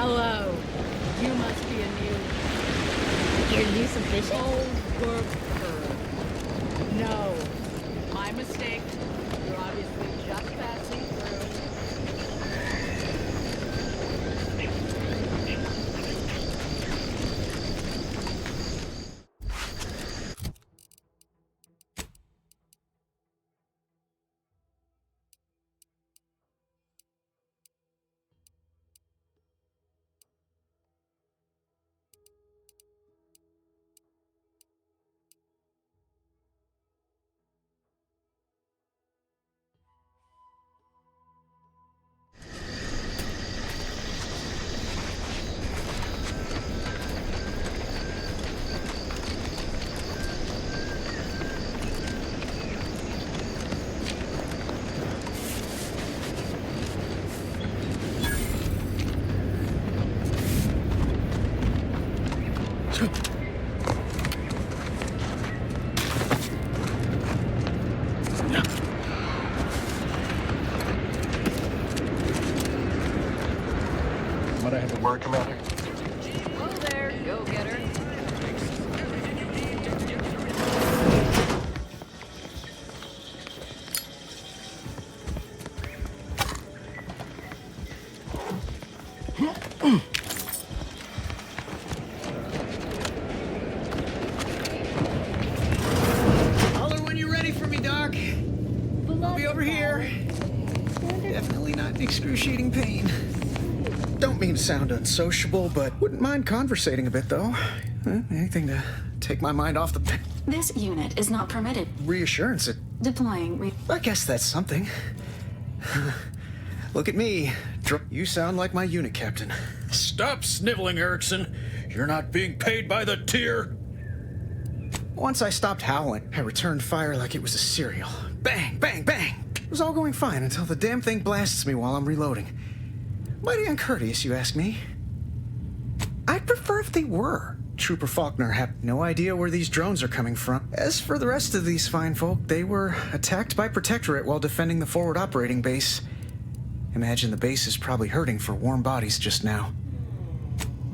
Hello. You must be a new... Your new submission? Oh, worker. No. My mistake. You're obviously just passing through. Might I have the word, Commander? Whoa there, go-getter. Holler when you're ready for me, Doc. I'll be over here. Definitely not in excruciating pain. Don't mean to sound unsociable, but wouldn't mind conversating a bit, though. Anything to take my mind off the... This unit is not permitted. Reassurance. Deploying. I guess that's something. Look at me. You sound like my unit captain. Stop sniveling, Erickson. You're not being paid by the tier. Once I stopped howling, I returned fire like it was a cereal. Bang, bang, bang. It was all going fine until the damn thing blasts me while I'm reloading. Mighty uncourteous, you ask me? I'd prefer if they were. Trooper Faulkner had no idea where these drones are coming from. As for the rest of these fine folk, they were attacked by Protectorate while defending the forward operating base. Imagine the base is probably hurting for warm bodies just now.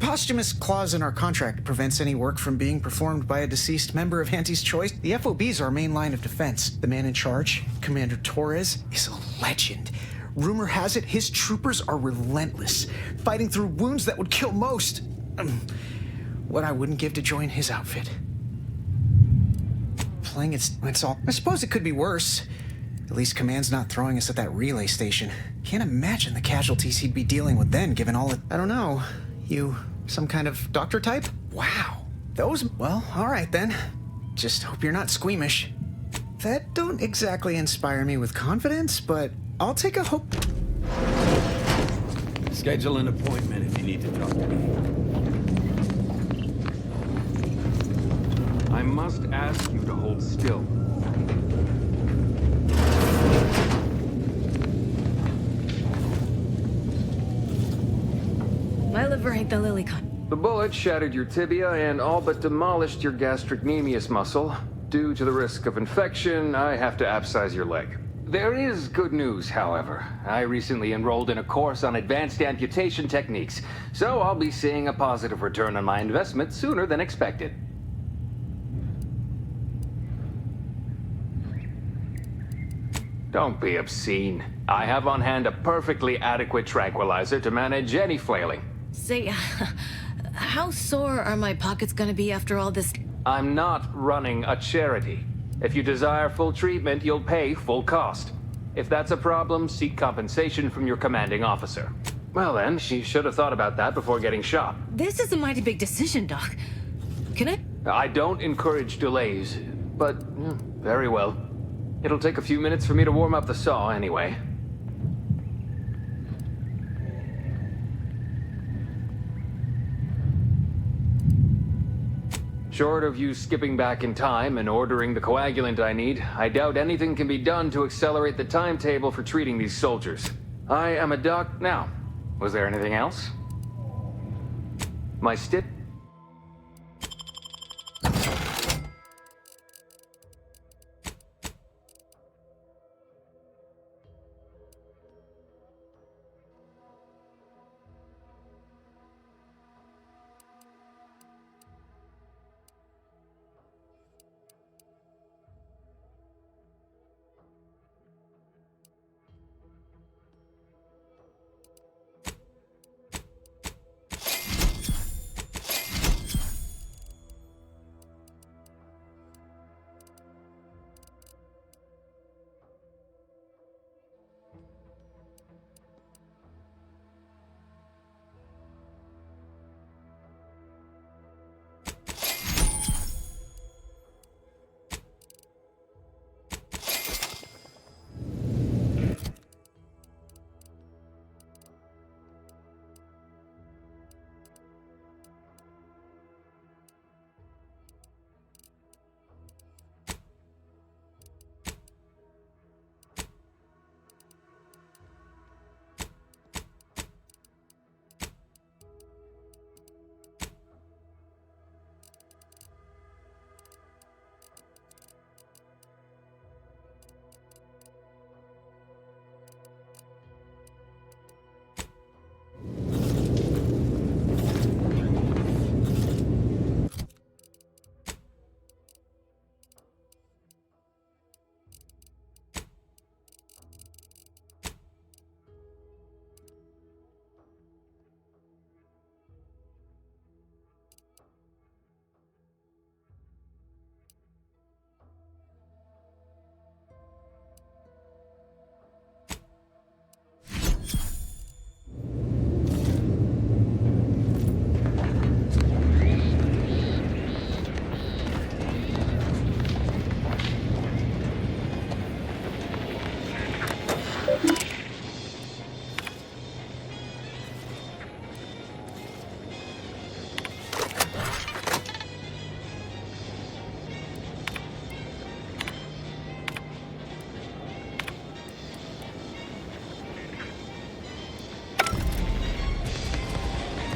Posthumous clause in our contract prevents any work from being performed by a deceased member of Hanti's choice. The FOB's our main line of defense. The man in charge, Commander Torres, is a legend. Rumor has it his troopers are relentless, fighting through wounds that would kill most. What I wouldn't give to join his outfit. Playing it's all. I suppose it could be worse. At least Command's not throwing us at that relay station. Can't imagine the casualties he'd be dealing with then, given all it. I don't know. You some kind of doctor type? Wow. Those. Well, all right then. Just hope you're not squeamish. That don't exactly inspire me with confidence, but I'll take a hope. Schedule an appointment if you need to talk to me. I must ask you to hold still. My liver ain't the Lilycon. The bullet shattered your tibia and all but demolished your gastrocnemius muscle. Due to the risk of infection, I have to abscise your leg. There is good news, however. I recently enrolled in a course on advanced amputation techniques, so I'll be seeing a positive return on my investment sooner than expected. Don't be obscene. I have on hand a perfectly adequate tranquilizer to manage any flailing. Say, how sore are my pockets gonna be after all this? I'm not running a charity. If you desire full treatment, you'll pay full cost. If that's a problem, seek compensation from your commanding officer. Well then, she should have thought about that before getting shot. This is a mighty big decision, Doc. Can I? I don't encourage delays, but very well. It'll take a few minutes for me to warm up the saw anyway. Short of you skipping back in time and ordering the coagulant I need, I doubt anything can be done to accelerate the timetable for treating these soldiers. I am a doc now. Was there anything else? My stip?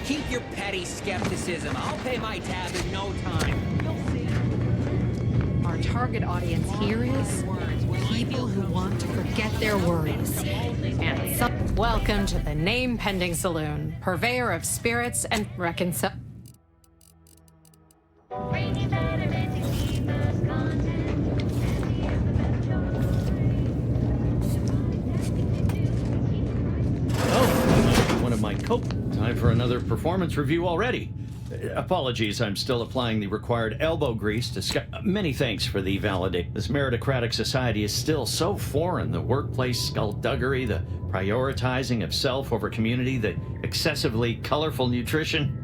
Keep your petty skepticism. I'll pay my tab in no time. You'll see. Our target audience here is people who want to forget their worries. And welcome to the Name Pending Saloon, purveyor of spirits and reconcile. One of my time for another performance review already. Apologies, I'm still applying the required elbow grease to many thanks for the validate. This meritocratic society is still so foreign. The workplace skullduggery, the prioritizing of self over community, the excessively colorful nutrition.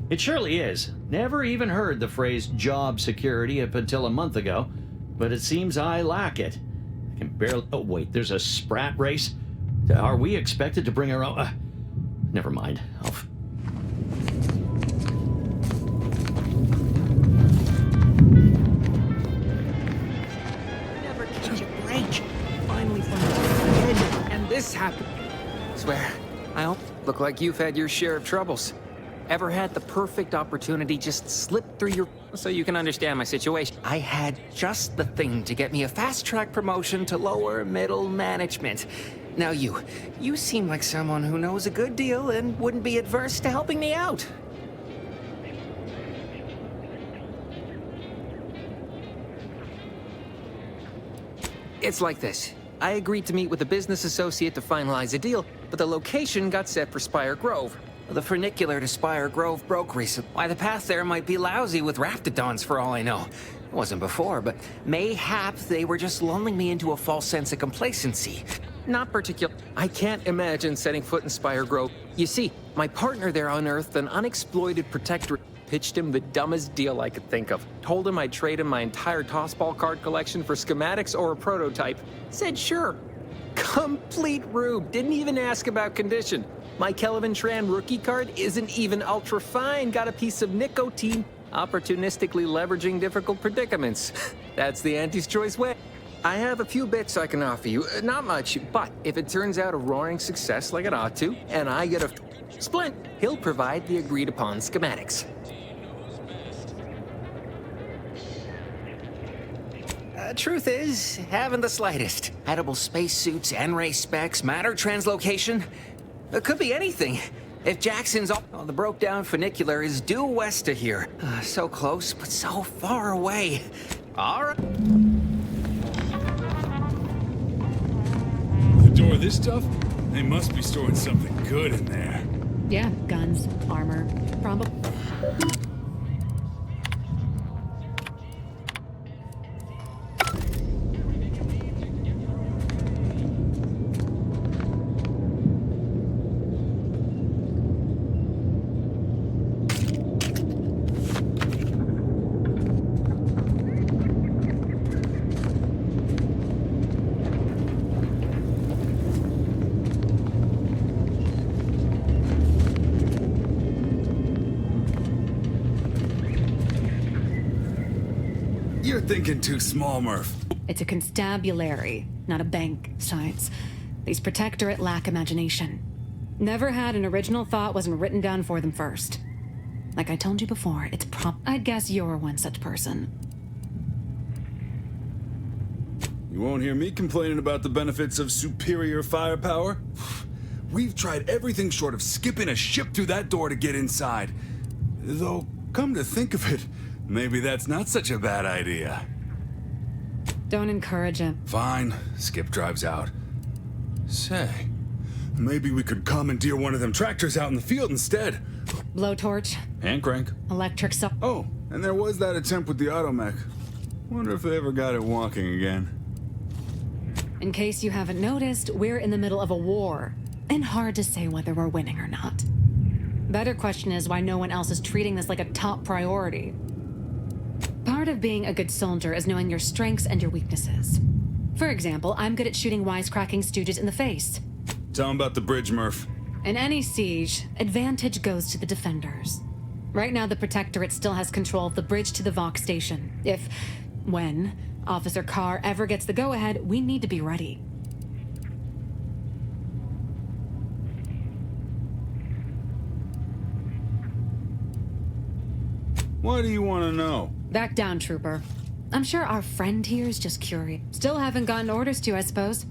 It surely is. Never even heard the phrase job security up until a month ago, but it seems I lack it. I can barely... Oh, wait, there's a sprat race? Are we expected to bring our own... never mind. Never catch a break. Finally found a head, and this happened. Swear, I don't look like you've had your share of troubles. Ever had the perfect opportunity just slip through your... So you can understand my situation. I had just the thing to get me a fast-track promotion to lower middle management. Now you seem like someone who knows a good deal and wouldn't be adverse to helping me out. It's like this. I agreed to meet with a business associate to finalize a deal, but the location got set for Spire Grove. The funicular to Spire Grove broke recently. Why, the path there might be lousy with raptidons for all I know. It wasn't before, but mayhap they were just lulling me into a false sense of complacency. Not particular. I can't imagine setting foot in Spire Grove. You see, my partner there unearthed an unexploited protectorate. Pitched him the dumbest deal I could think of. Told him I'd trade him my entire tossball card collection for schematics or a prototype. Said sure. Complete rube. Didn't even ask about condition. My Kelvin Tran rookie card isn't even ultra fine. Got a piece of nicotine. Opportunistically leveraging difficult predicaments. That's the Anti's choice way. I have a few bits I can offer you. Not much, but if it turns out a roaring success like it ought to, and I get a splint, he'll provide the agreed upon schematics. Truth is, haven't the slightest. Edible spacesuits, N-ray specs, matter translocation. It could be anything. If Jackson's the broke-down funicular is due west of here. So close, but so far away. All right. The door of this stuff? They must be storing something good in there. Yeah, guns, armor, probably. You're thinking too small, Murph. It's a constabulary, not a bank, besides. These Protectorate lack imagination. Never had an original thought wasn't written down for them first. Like I told you before, it's I'd guess you're one such person. You won't hear me complaining about the benefits of superior firepower. We've tried everything short of skipping a ship through that door to get inside. Though, come to think of it, maybe that's not such a bad idea. Don't encourage him. Fine. Skip drives out. Say, maybe we could commandeer one of them tractors out in the field instead. Blowtorch. Hand crank. Electric saw. Oh, and there was that attempt with the automech. Wonder if they ever got it walking again. In case you haven't noticed, we're in the middle of a war. And hard to say whether we're winning or not. Better question is why no one else is treating this like a top priority. Part of being a good soldier is knowing your strengths and your weaknesses. For example, I'm good at shooting wisecracking stooges in the face. Tell them about the bridge, Murph. In any siege, advantage goes to the defenders. Right now, the Protectorate still has control of the bridge to the Vox station. When Officer Carr ever gets the go-ahead, we need to be ready. Why do you want to know? Back down, Trooper. I'm sure our friend here is just curious. Still haven't gotten orders to, I suppose.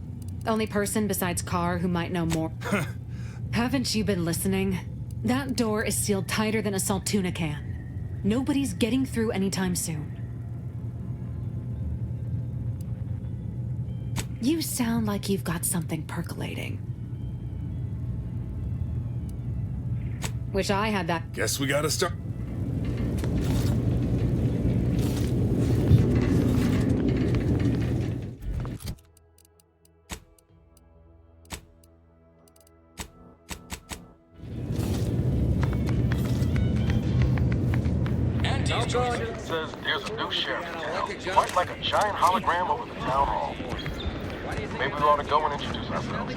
Only person besides Carr who might know more. Haven't you been listening? That door is sealed tighter than a Saltuna can. Nobody's getting through anytime soon. You sound like you've got something percolating. Wish I had that. Guess we gotta start. Says there's a new sheriff in town. Quite like a giant hologram over the town hall. Maybe we ought to go and introduce ourselves.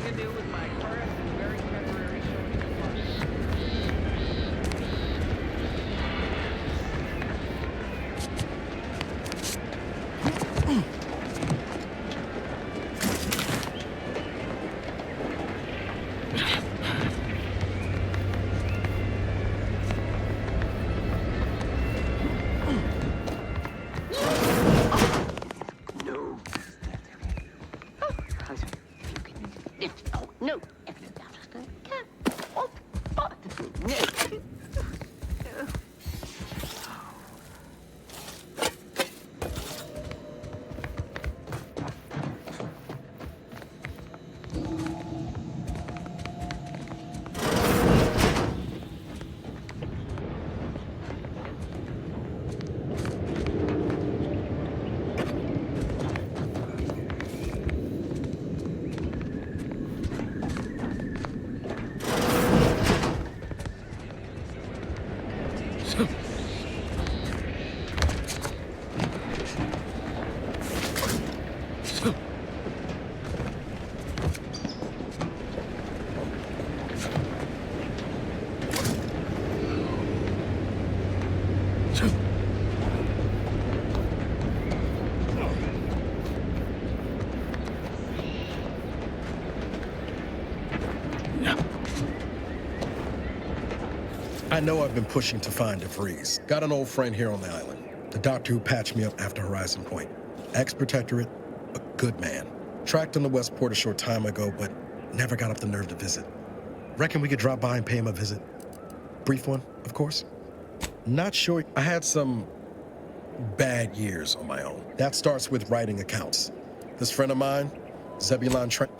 I know I've been pushing to find DeVries. Got an old friend here on the island. The doctor who patched me up after Horizon Point. Ex-protectorate, a good man. Tracked him to Westport a short time ago, but never got up the nerve to visit. Reckon we could drop by and pay him a visit? Brief one, of course. Not sure. I had some bad years on my own. That starts with writing accounts. This friend of mine, Zebulon Trent,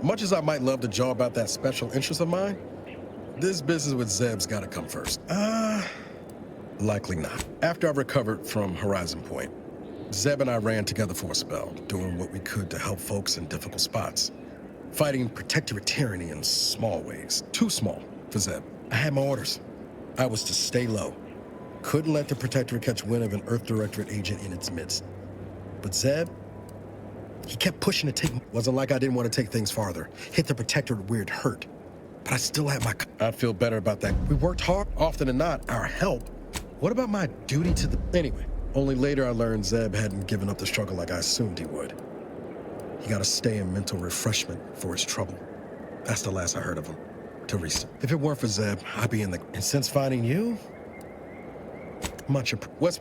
much as I might love to jaw about that special interest of mine, this business with Zeb's gotta come first. Likely not. After I recovered from Horizon Point, Zeb and I ran together for a spell, doing what we could to help folks in difficult spots. Fighting protectorate tyranny in small ways. Too small for Zeb. I had my orders. I was to stay low. Couldn't let the protectorate catch wind of an Earth Directorate agent in its midst. But Zeb, he kept pushing to take... Wasn't like I didn't want to take things farther. Hit the protectorate where it hurt. But I still had my... I'd feel better about that. We worked hard, often than not, our help. What about my duty to the... Anyway, only later I learned Zeb hadn't given up the struggle like I assumed he would. He got to stay in mental refreshment for his trouble. That's the last I heard of him. Teresa. If it weren't for Zeb, I'd be in the... And since finding you... Much... What's...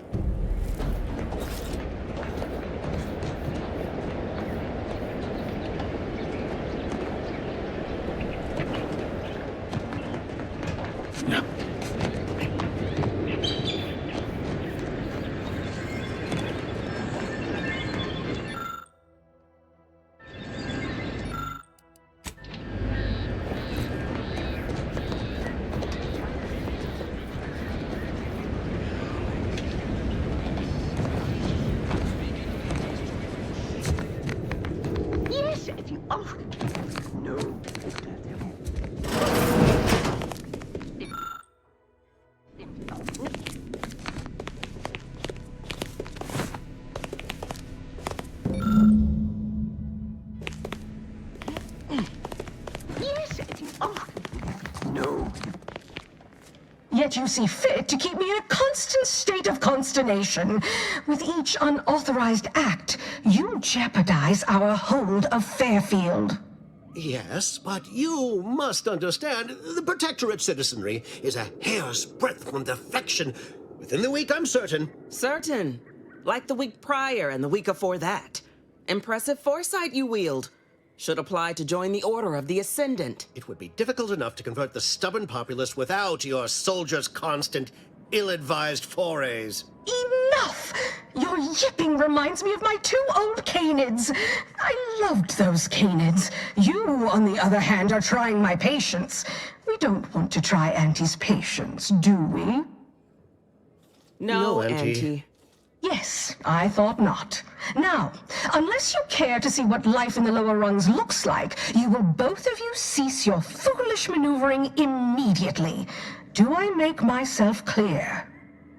Yet you see fit to keep me in a constant state of consternation. With each unauthorized act, you jeopardize our hold of Fairfield. Yes, but you must understand, the Protectorate citizenry is a hair's breadth from defection. Within the week, I'm certain. Certain. Like the week prior and the week before that. Impressive foresight you wield. Should apply to join the Order of the Ascendant. It would be difficult enough to convert the stubborn populace without your soldiers' constant, ill-advised forays. Enough! Your yipping reminds me of my 2 old canids. I loved those canids. You, on the other hand, are trying my patience. We don't want to try Auntie's patience, do we? No, Auntie. Auntie. Yes, I thought not. Now, unless you care to see what life in the lower rungs looks like, you will both of you cease your foolish maneuvering immediately. Do I make myself clear?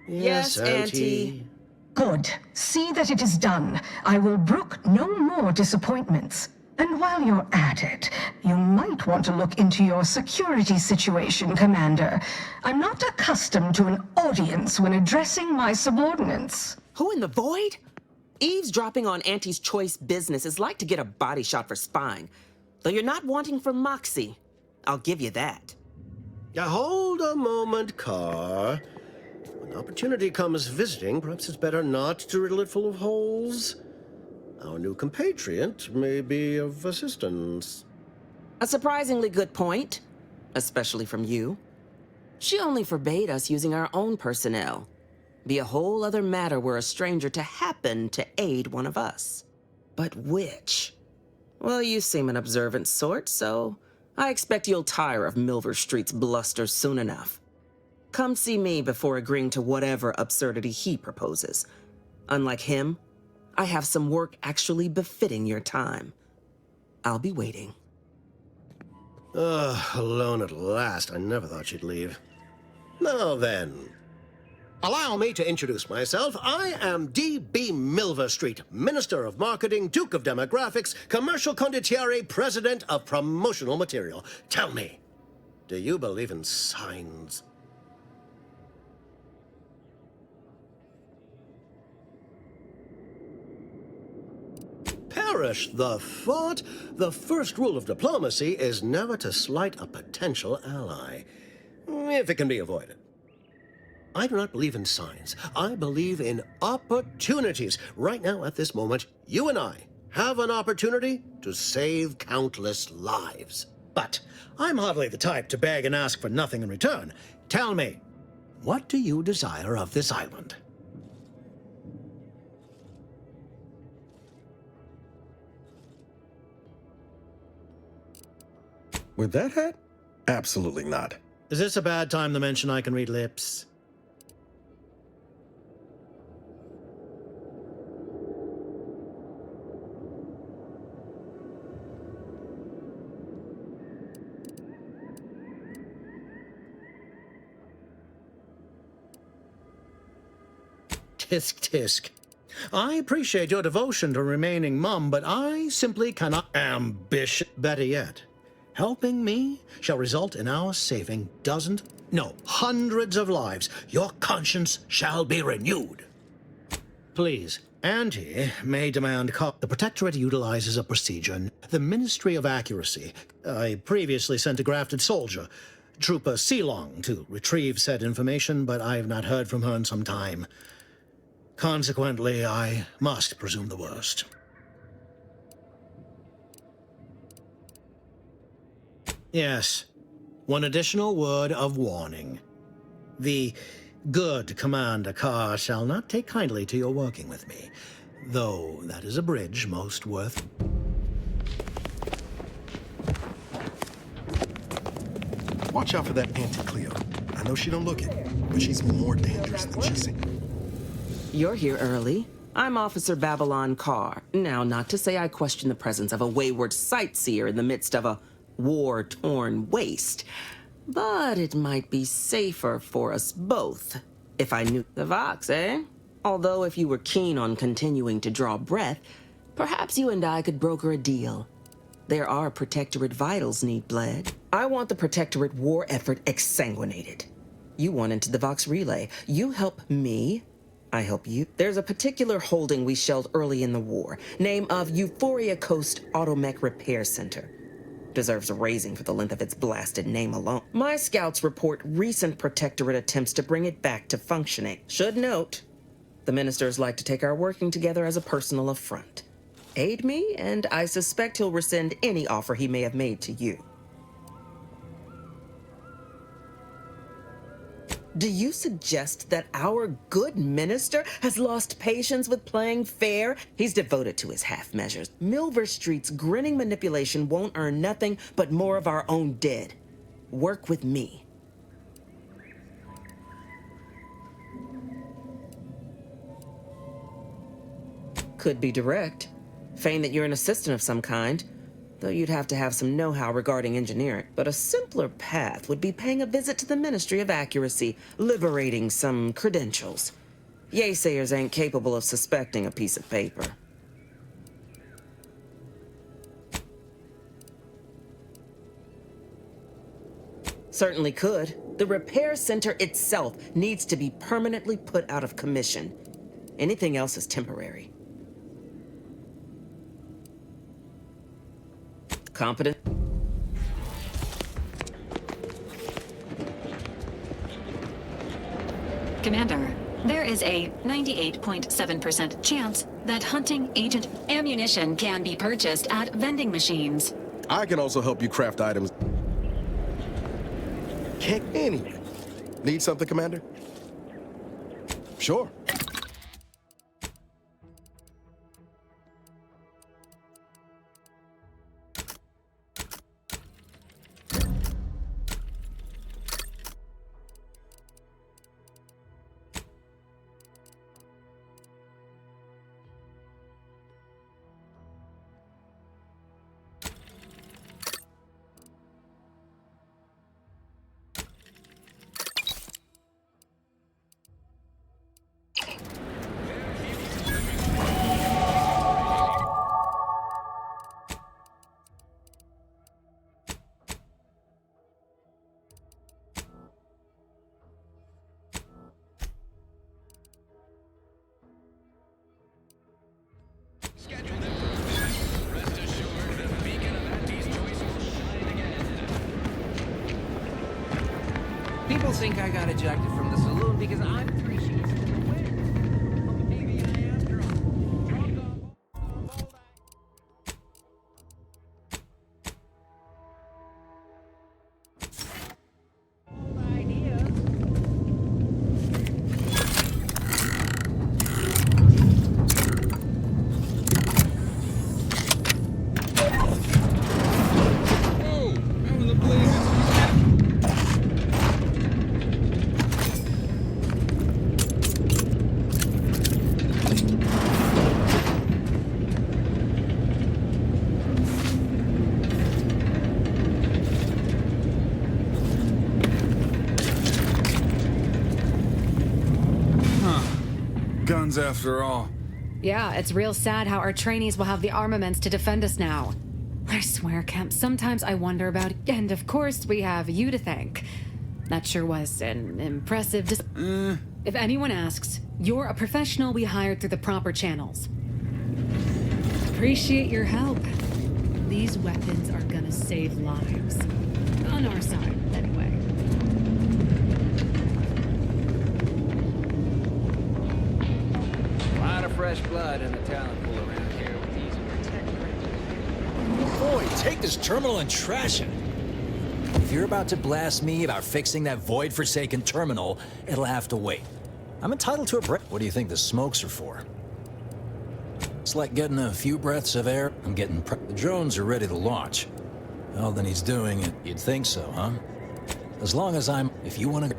Yes, Auntie. Good. See that it is done. I will brook no more disappointments. And while you're at it, you might want to look into your security situation, Commander. I'm not accustomed to an audience when addressing my subordinates. Who in the void? Eavesdropping on Auntie's choice business is like to get a body shot for spying. Though you're not wanting for moxie. I'll give you that. Now, hold a moment, Carr. When opportunity comes visiting, perhaps it's better not to riddle it full of holes. Our new compatriot may be of assistance. A surprisingly good point. Especially from you. She only forbade us using our own personnel. Be a whole other matter were a stranger to happen to aid one of us. But which? Well, you seem an observant sort, so I expect you'll tire of Milver Street's bluster soon enough. Come see me before agreeing to whatever absurdity he proposes. Unlike him, I have some work actually befitting your time. I'll be waiting. Alone at last. I never thought she'd leave. Now then, allow me to introduce myself. I am D.B. Milver Street, Minister of Marketing, Duke of Demographics, Commercial Condottiere, President of Promotional Material. Tell me, do you believe in signs? Perish the thought. The first rule of diplomacy is never to slight a potential ally, if it can be avoided. I do not believe in signs. I believe in opportunities. Right now, at this moment, you and I have an opportunity to save countless lives. But I'm hardly the type to beg and ask for nothing in return. Tell me, what do you desire of this island? With that hat? Absolutely not. Is this a bad time to mention I can read lips? Tisk tisk. I appreciate your devotion to remaining mum, but I simply cannot ambition. Better yet, helping me shall result in our saving dozens, no, hundreds of lives. Your conscience shall be renewed. Please, Auntie may demand the Protectorate utilizes a procedure. The Ministry of Accuracy. I previously sent a grafted soldier, Trooper Sealong, to retrieve said information, but I have not heard from her in some time. Consequently, I must presume the worst. Yes, one additional word of warning. The good Commander Carr shall not take kindly to your working with me, though that is a bridge most worth. Watch out for that Auntie Cleo. I know she don't look it, but she's more dangerous than she seems. You're here early. I'm Officer Babylon Carr. Now, not to say I question the presence of a wayward sightseer in the midst of a war-torn waste, but it might be safer for us both if I knew the Vox, eh? Although if you were keen on continuing to draw breath, perhaps you and I could broker a deal. There are Protectorate vitals need bled. I want the Protectorate war effort exsanguinated. You want into the Vox relay. You help me, I help you. There's a particular holding we shelled early in the war, name of Euphoria Coast Automech Repair Center. deserves a raising for the length of its blasted name alone. My scouts report recent Protectorate attempts to bring it back to functioning. Should note, the ministers like to take our working together as a personal affront. Aid me, and I suspect he'll rescind any offer he may have made to you. Do you suggest that our good minister has lost patience with playing fair? He's devoted to his half measures. Milver Street's grinning manipulation won't earn nothing but more of our own dead. Work with me. Could be direct. Feign that you're an assistant of some kind, though you'd have to have some know-how regarding engineering. But a simpler path would be paying a visit to the Ministry of Accuracy, liberating some credentials. Yaysayers ain't capable of suspecting a piece of paper. Certainly could. The repair center itself needs to be permanently put out of commission. Anything else is temporary. Competent? Commander, there is a 98.7% chance that hunting agent ammunition can be purchased at vending machines. I can also help you craft items. Can't anyway. Need something, Commander? Sure. People think I got ejected from the saloon because I'm 3 sheets to the wind. Maybe I am drunk off old ideas. Whoa! How in the blazes? Guns after all. Yeah, it's real sad how our trainees will have the armaments to defend us now. I swear, Kemp, sometimes I wonder about it. And of course, we have you to thank. That sure was an impressive If anyone asks, you're a professional we hired through the proper channels. Appreciate your help. These weapons are gonna save lives. On our side, anyway. A lot of fresh blood in the talent pool around here with these Boy, take this terminal and trash it. If you're about to blast me about fixing that void-forsaken terminal, it'll have to wait. I'm entitled to a break. What do you think the smokes are for? It's like getting a few breaths of air. I'm getting the drones are ready to launch. Well, then he's doing it. You'd think so, huh? As long as I'm... If you want to...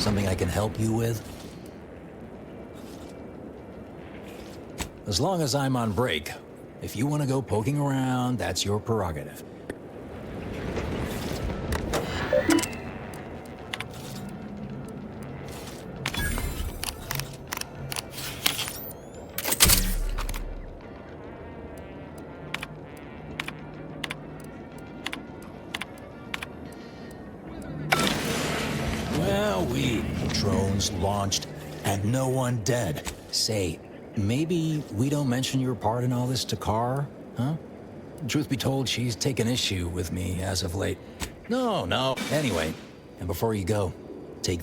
Something I can help you with? As long as I'm on break. If you want to go poking around, that's your prerogative. Drones launched and no one dead. Say, maybe we don't mention your part in all this to Carr, huh? Truth be told, she's taken issue with me as of late. No. Anyway, and before you go, take...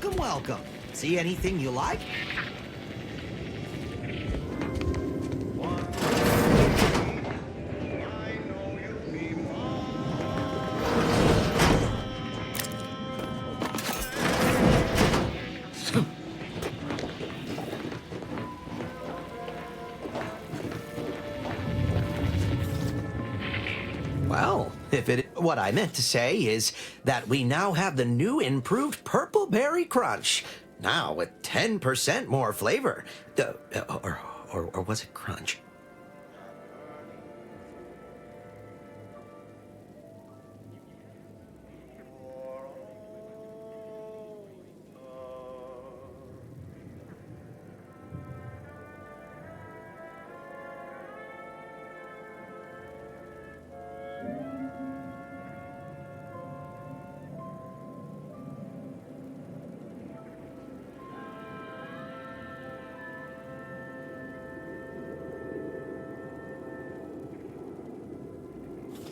Welcome, welcome. See anything you like? Well, what I meant to say is that we now have the new improved Purple Berry Crunch. Now with 10% more flavor. Or was it crunch?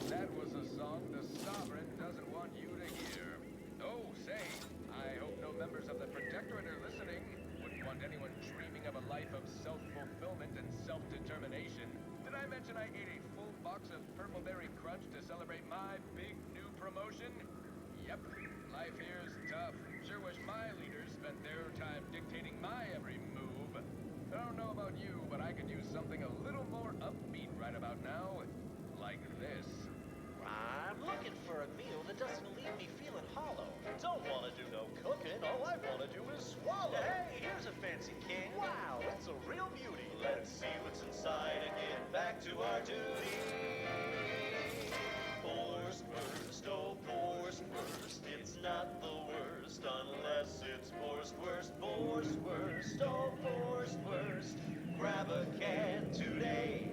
That was a song the Sovereign doesn't want you to hear. Oh, say, I hope no members of the Protectorate are listening. Wouldn't want anyone dreaming of a life of self-fulfillment and self-determination. Did I mention I ate a full box of Purple Berry Crunch to celebrate my big new promotion? Yep, life here's tough. Sure wish my leaders spent their time dictating my every move. I don't know about you, but I could use something a little more upbeat right about now. Like this. I'm looking for a meal that doesn't leave me feeling hollow. Don't want to do no cooking. All I want to do is swallow. Hey, here's a fancy king. Wow, it's a real beauty. Let's see what's inside and get back to our duty. Force first, oh force first. It's not the worst unless it's forced worst. Force first, oh force first. Grab a can today.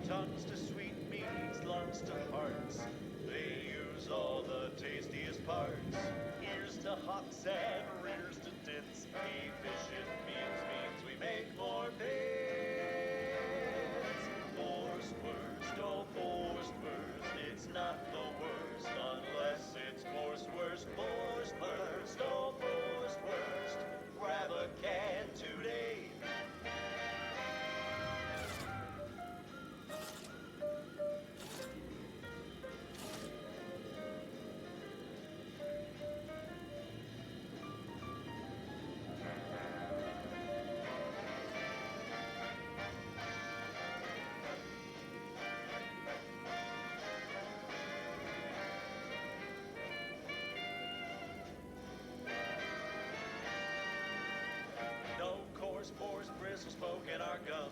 Tongues to sweet meats, lungs to hearts. They use all the tastiest parts. Ears to hocks and rears to tits. Efficient means we make more bits. Force first, oh force first. It's not the worst unless it's forced worst. Force first, oh force first. Grab a can today. Pores, bristles, smoke in our gum.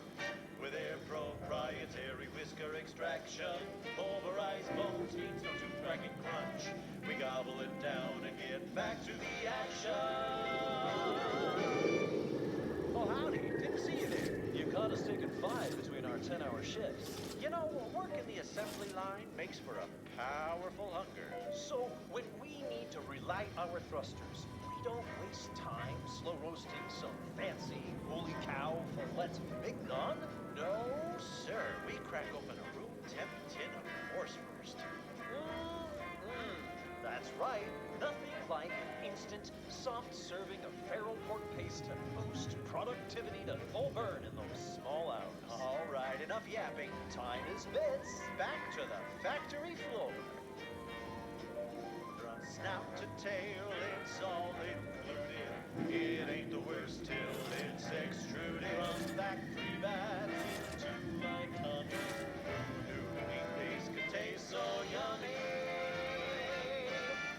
With their proprietary whisker extraction. Pulverized bones needs no tooth cracking crunch. We gobble it down and get back to the action. Oh, howdy. Didn't see you there. You caught us taking 5 between our 10-hour shifts. You know, working the assembly line makes for a powerful hunger. So when we need to relight our thrusters, we don't waste time slow roasting some fancy holy cow fillet big gun. No, sir. We crack open a room temp tin of force first. That's right. Nothing like an instant, soft serving of feral pork paste to boost productivity to full burn in those small hours. All right, enough yapping. Time is bits. Back to the factory floor. From snout to tail, it's all included. It ain't the worst till it's extruded. From factory bats into iconic. New meat base can taste so yummy.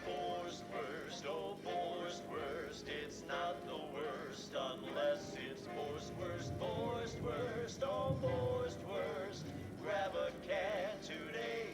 Forced first, oh forced first. It's not the worst unless it's forced worst. Forced worst, oh forced worst. Grab a can today.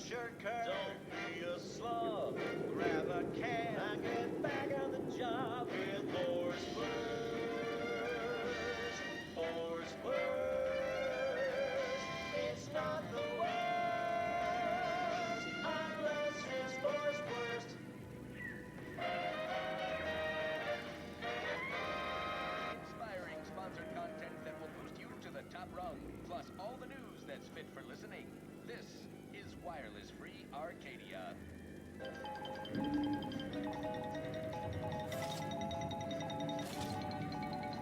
Shirker, don't be a slug. Grab a can and get back on the job with This is Wireless Free Arcadia.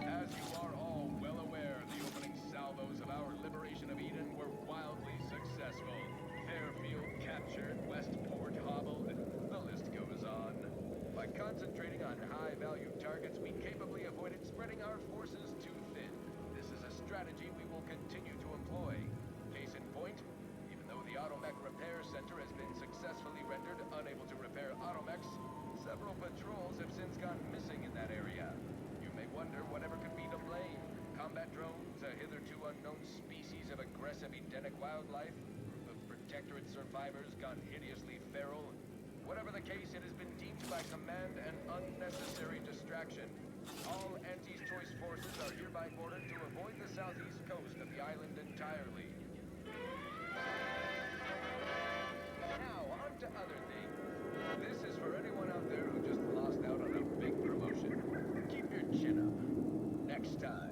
As you are all well aware, the opening salvos of our liberation of Eden were wildly successful. Fairfield captured, Westport hobbled, the list goes on. By concentrating on high-value targets, we capably avoided spreading our forces too thin. This is a strategy we will continue to employ. Case in point, even though the Automech Repair Center has been successfully rendered unable to repair automechs, several patrols have since gone missing in that area. You may wonder whatever could be to blame. Combat drones, a hitherto unknown species of aggressive Edenic wildlife, group of Protectorate survivors gone hideously feral. Whatever the case, it has been deemed by Command an unnecessary distraction. All Anti's Choice forces are hereby ordered to avoid the southeast coast of the island entirely. Now, on to other things. This is for anyone out there who just lost out on a big promotion. Keep your chin up. Next time.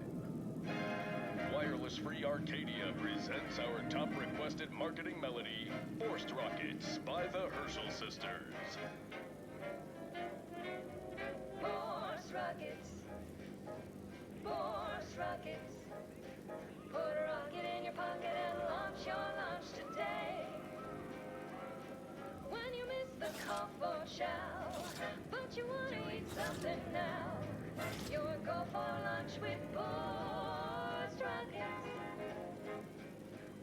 Wireless Free Arcadia presents our top requested marketing melody, Forced Rockets by the Herschel Sisters. Force rockets, force rockets. Put a rocket in your pocket and launch your launch today. When you miss the call for chow, but you want to eat something now, you'll go for lunch with force rockets.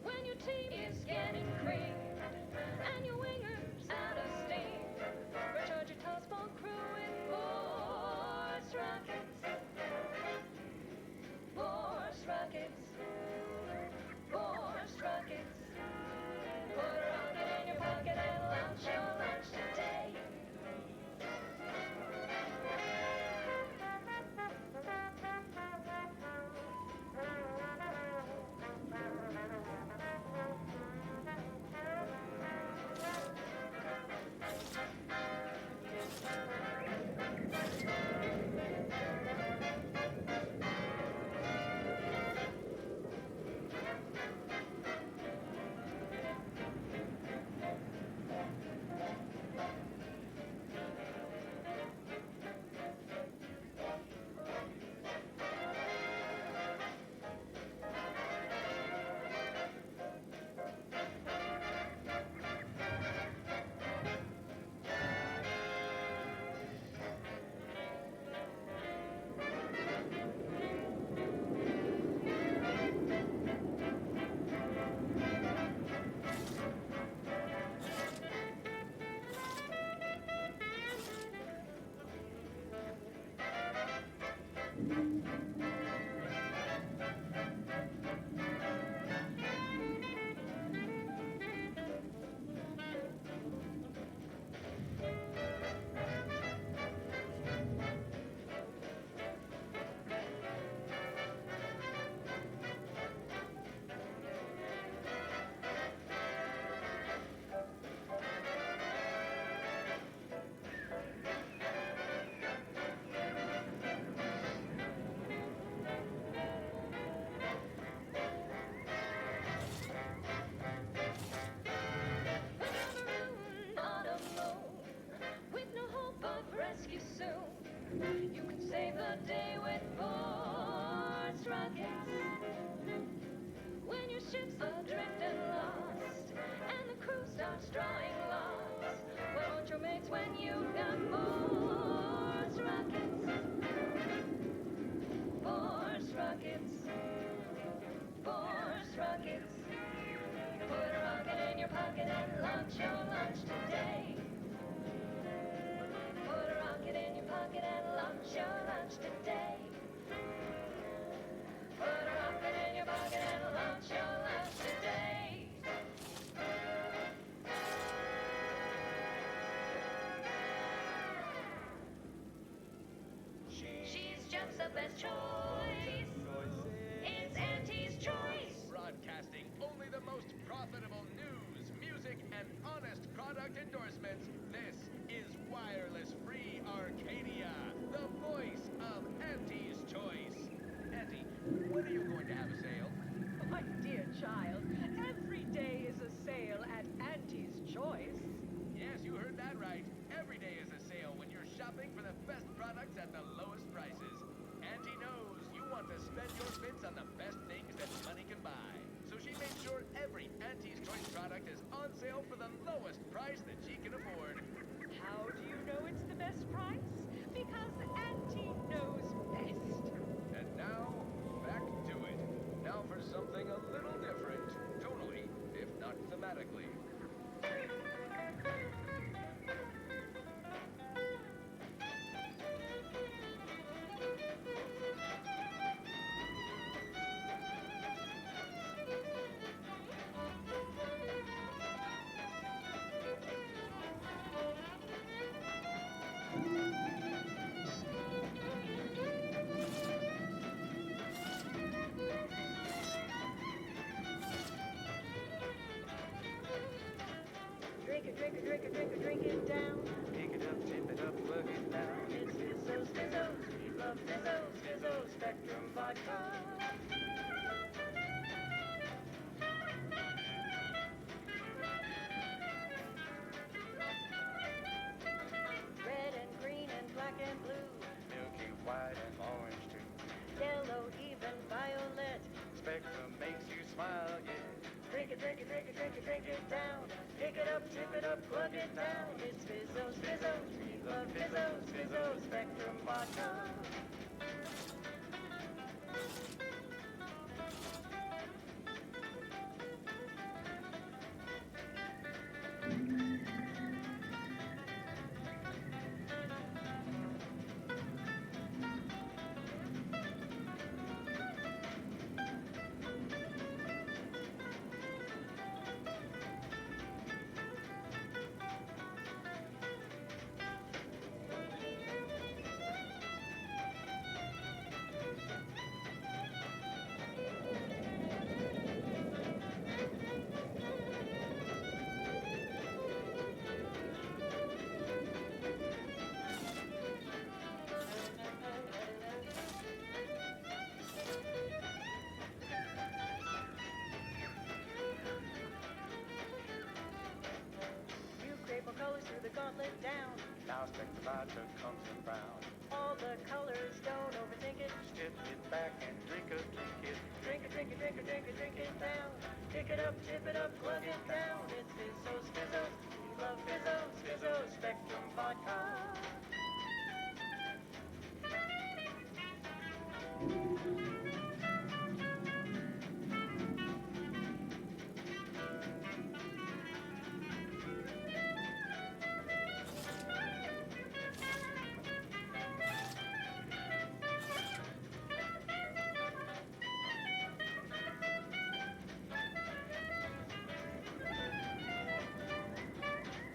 When your team is getting creamed and your winger's out of steam, recharge your tossball crew with force rockets. Force rockets. Force rockets. Put a rocket in your pocket and launch your lunch today. You can save the day with force rockets. When your ship's adrift and lost, and the crew starts drawing lots, where won't your mates when you've got force rockets? Force rockets. Force rockets. Put a rocket in your pocket and launch your lunch today. Put a rocket in your pocket and launch your lunch today. Put a rocket in your pocket and launch your lunch today. She's just the best choice. It's Auntie's Choice. Broadcasting only the most profitable news, music, and honest product endorsements. This is Wireless Free Arcadia, the voice of Auntie's Choice. Auntie, when are you going to have a sale? My dear child, every day is a sale. Auntie's Choice. Yes, you heard that right. Every day is a sale when you're shopping for the best products at the lowest prices. Auntie knows you want to spend your bits on the best things that money can buy. So she made sure every Auntie's Choice product is on sale for the lowest price that she can afford. How do you know it's the best price? Because Auntie knows best. And now, back to it. Now for something a little different. Tonally, if not thematically. Drink it, drink it, drink it, drink it, drink it down. Pick it up, tip it up, plug it down. It's Fizzos, Fizzos, we love Fizzos, Fizzos, Spectrum Vodka. Red and green and black and blue. Milky white and orange too. Yellow, even violet. Spectrum makes you smile, yeah. Drink it, drink it, drink it, drink it, drink it down. Pick it up, tip it up, plug it down. It's Fizzos, Fizzos, we love Fizzos, Fizzos, Spectrum Vodka. Rainbow colors through the gauntlet down. Now Spectrum Vodka comes in brown. All the colors, don't overthink it. Step it back and drink it. Drink it, drink it, drink it, drink it, drink it down. Pick it up, tip it up, plug it down. It's Fizzos, Fizzos, we love Fizzos, Fizzos, Spectrum Vodka.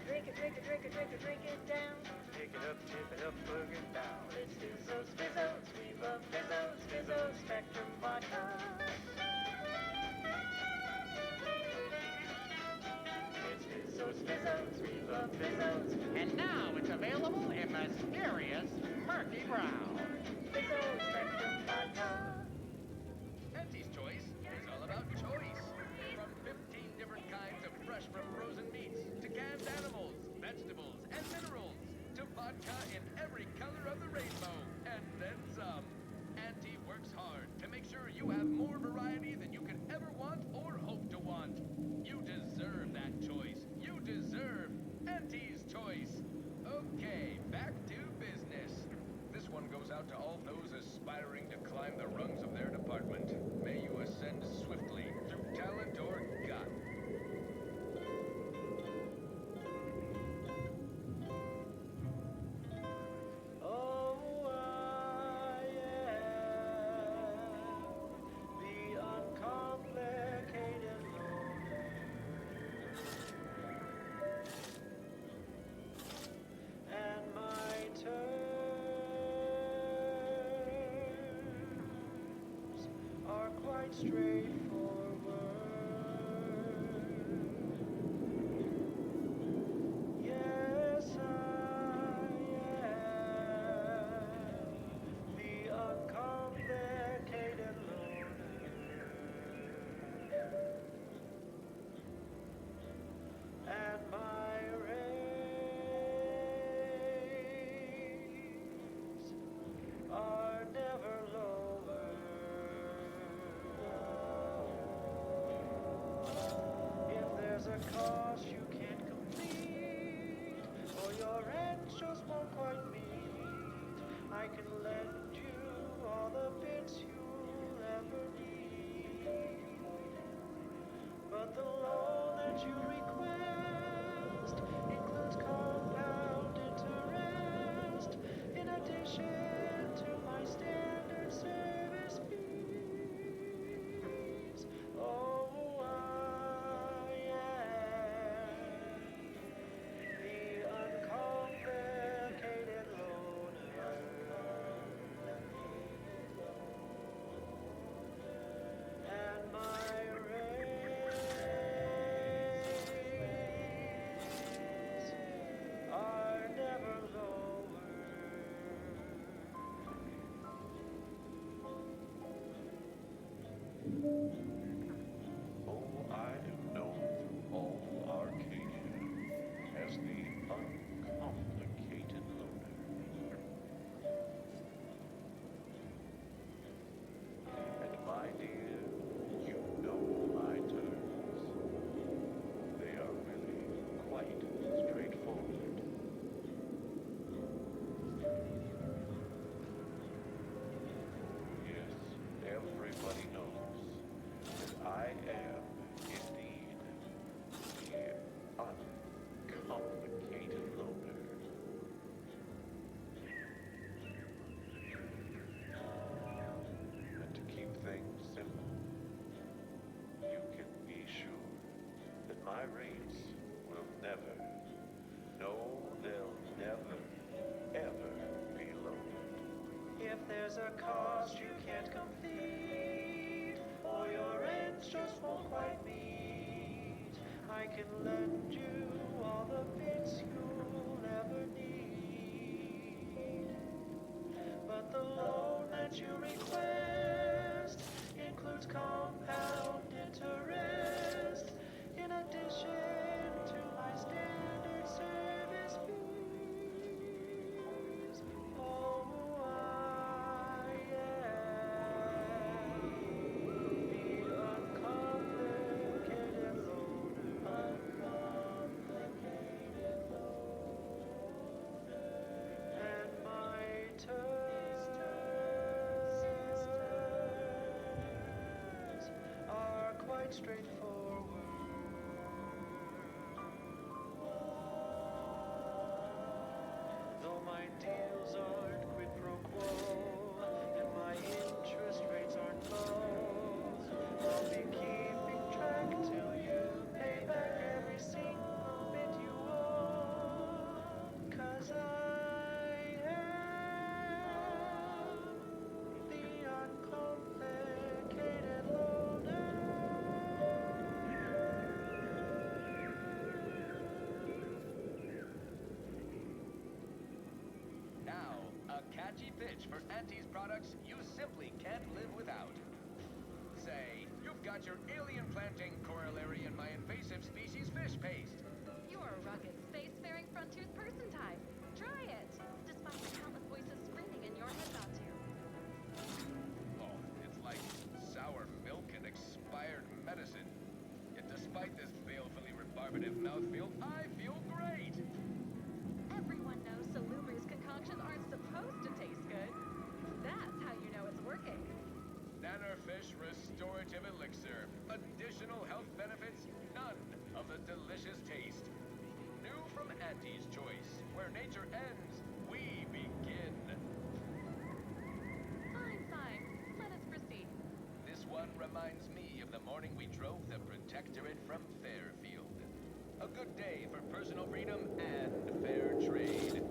Drink it, drink it, drink it, drink it, drink it down. Pick it up, tip it up, plug it down. It's Fizzos, Fizzos, we love Fizzos, Fizzos, Spectrum Vodka. It's Fizzos, Fizzos, we love Fizzos. And now it's available in mysterious murky brown. Fizzos, Spectrum Vodka. Auntie's Choice is all about choice. From 15 different kinds of fresh from frozen meats, to canned animals, vegetables, and minerals, to vodka in every color of the rainbow, and then some. Auntie works hard to make sure you have more variety than you could ever want or hope to want. You deserve that choice. You deserve Auntie's Choice. Okay, back to business. This one goes out to all those aspiring to climb the rungs of their department. May you ascend swiftly through talent or gut. Oh, I am the uncomplicated loner, and my terms are quite straightforward. Yes, I am the uncomplicated loner, and can lend you all the bits you'll ever need. But the loan that you request includes compound interest in addition to my standard service fees. Oh, I am the uncomplicated loaner. And my rates are never lower. Oh, I am known through all Arcadia as the uncomplicated loner. And my dear, you know my terms. They are really quite straightforward. Yes, everybody knows that I am indeed the uncomplicated loner. And to keep things simple, you can be sure that my rates will never, no, they'll never, ever be lowered. If there's a cost you can't complete, or your ends just won't quite meet, I can lend you all the bits you'll ever need. But the loan that you request includes compound interest in addition to my standard service fees. Oh, I am the uncomplicated loaner. And my terms are quite straightforward. Though my deals aren't quid pro quo, and my interest rates aren't low, I'll be keeping track till you pay back every single bit you owe. 'Cause I am the uncomplicated loaner. Now, a catchy pitch for Auntie's products you simply can't live without. Say, you've got your alien planting corollary in my invasive species fish paste. You're a rugged, spacefaring frontiers person type. Try it, despite the countless voices screaming in your head not to. Oh, it's like sour milk and expired medicine. Yet despite this balefully rebarbative mouthfeel, I feel great. Everyone knows Salubrious concoctions aren't supposed to taste good. That's how you know it's working. Nannerfish Restorative Elixir. Additional health benefits, none of the delicious taste. New from Auntie's Choice. Where nature ends, we begin. Fine, fine. Let us proceed. This one reminds me of the morning we drove the Protectorate from Fairfield. A good day for personal freedom and fair trade.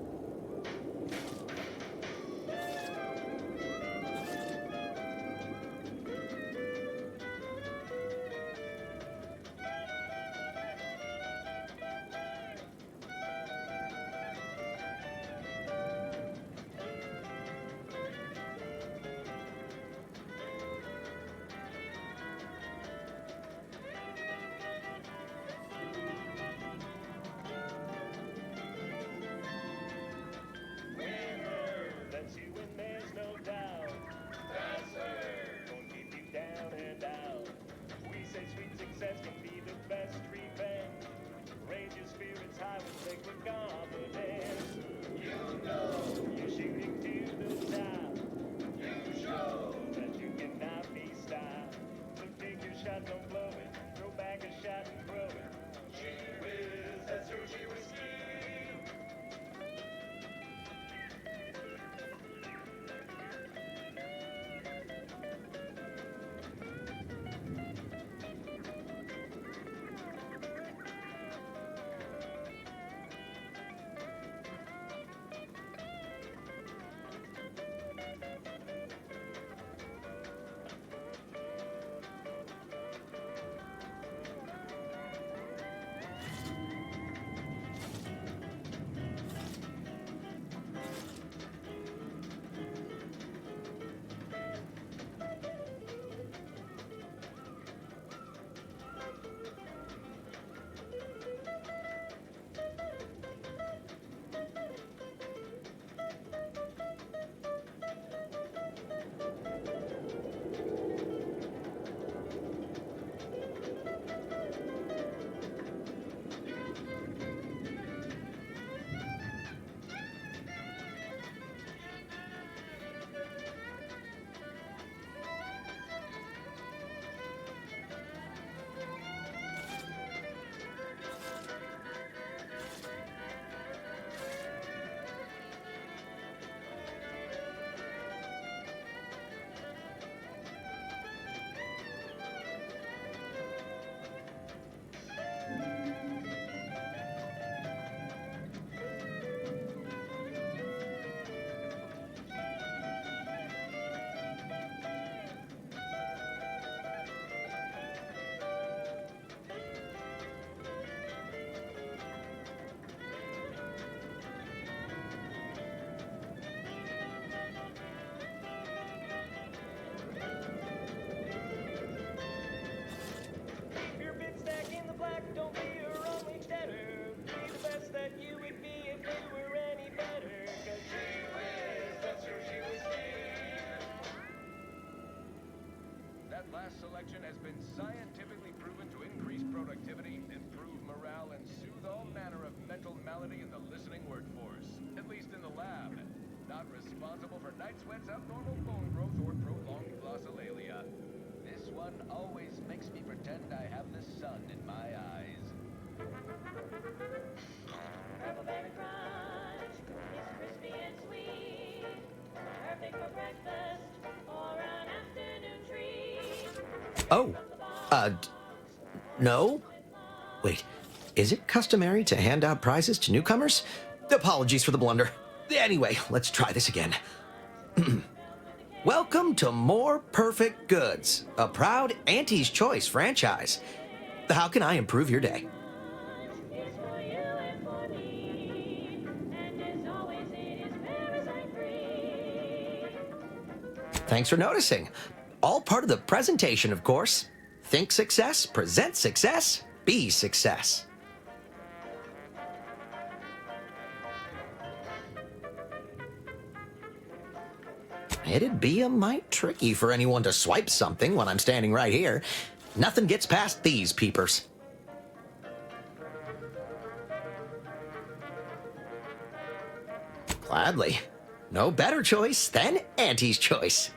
We're shot, don't blow it. Throw back a shot and throw it. Gee whiz, that's Hershey whiskey. Last selection has been scientifically proven to increase productivity, improve morale, and soothe all manner of mental malady in the listening workforce. At least in the lab. Not responsible for night sweats, abnormal bone growth, or prolonged glossolalia. This one always makes me pretend I have the sun in my eyes. Purple-berry crunch is crispy and sweet, perfect for breakfast or an afternoon treat. Oh, no? Wait, is it customary to hand out prizes to newcomers? Apologies for the blunder. Anyway, let's try this again. Welcome to More Perfect Goods, a proud Auntie's Choice franchise. How can I improve your day? Thanks for noticing. All part of the presentation, of course. Think success, present success, be success. It'd be a mite tricky for anyone to swipe something when I'm standing right here. Nothing gets past these peepers. Gladly. No better choice than Auntie's Choice.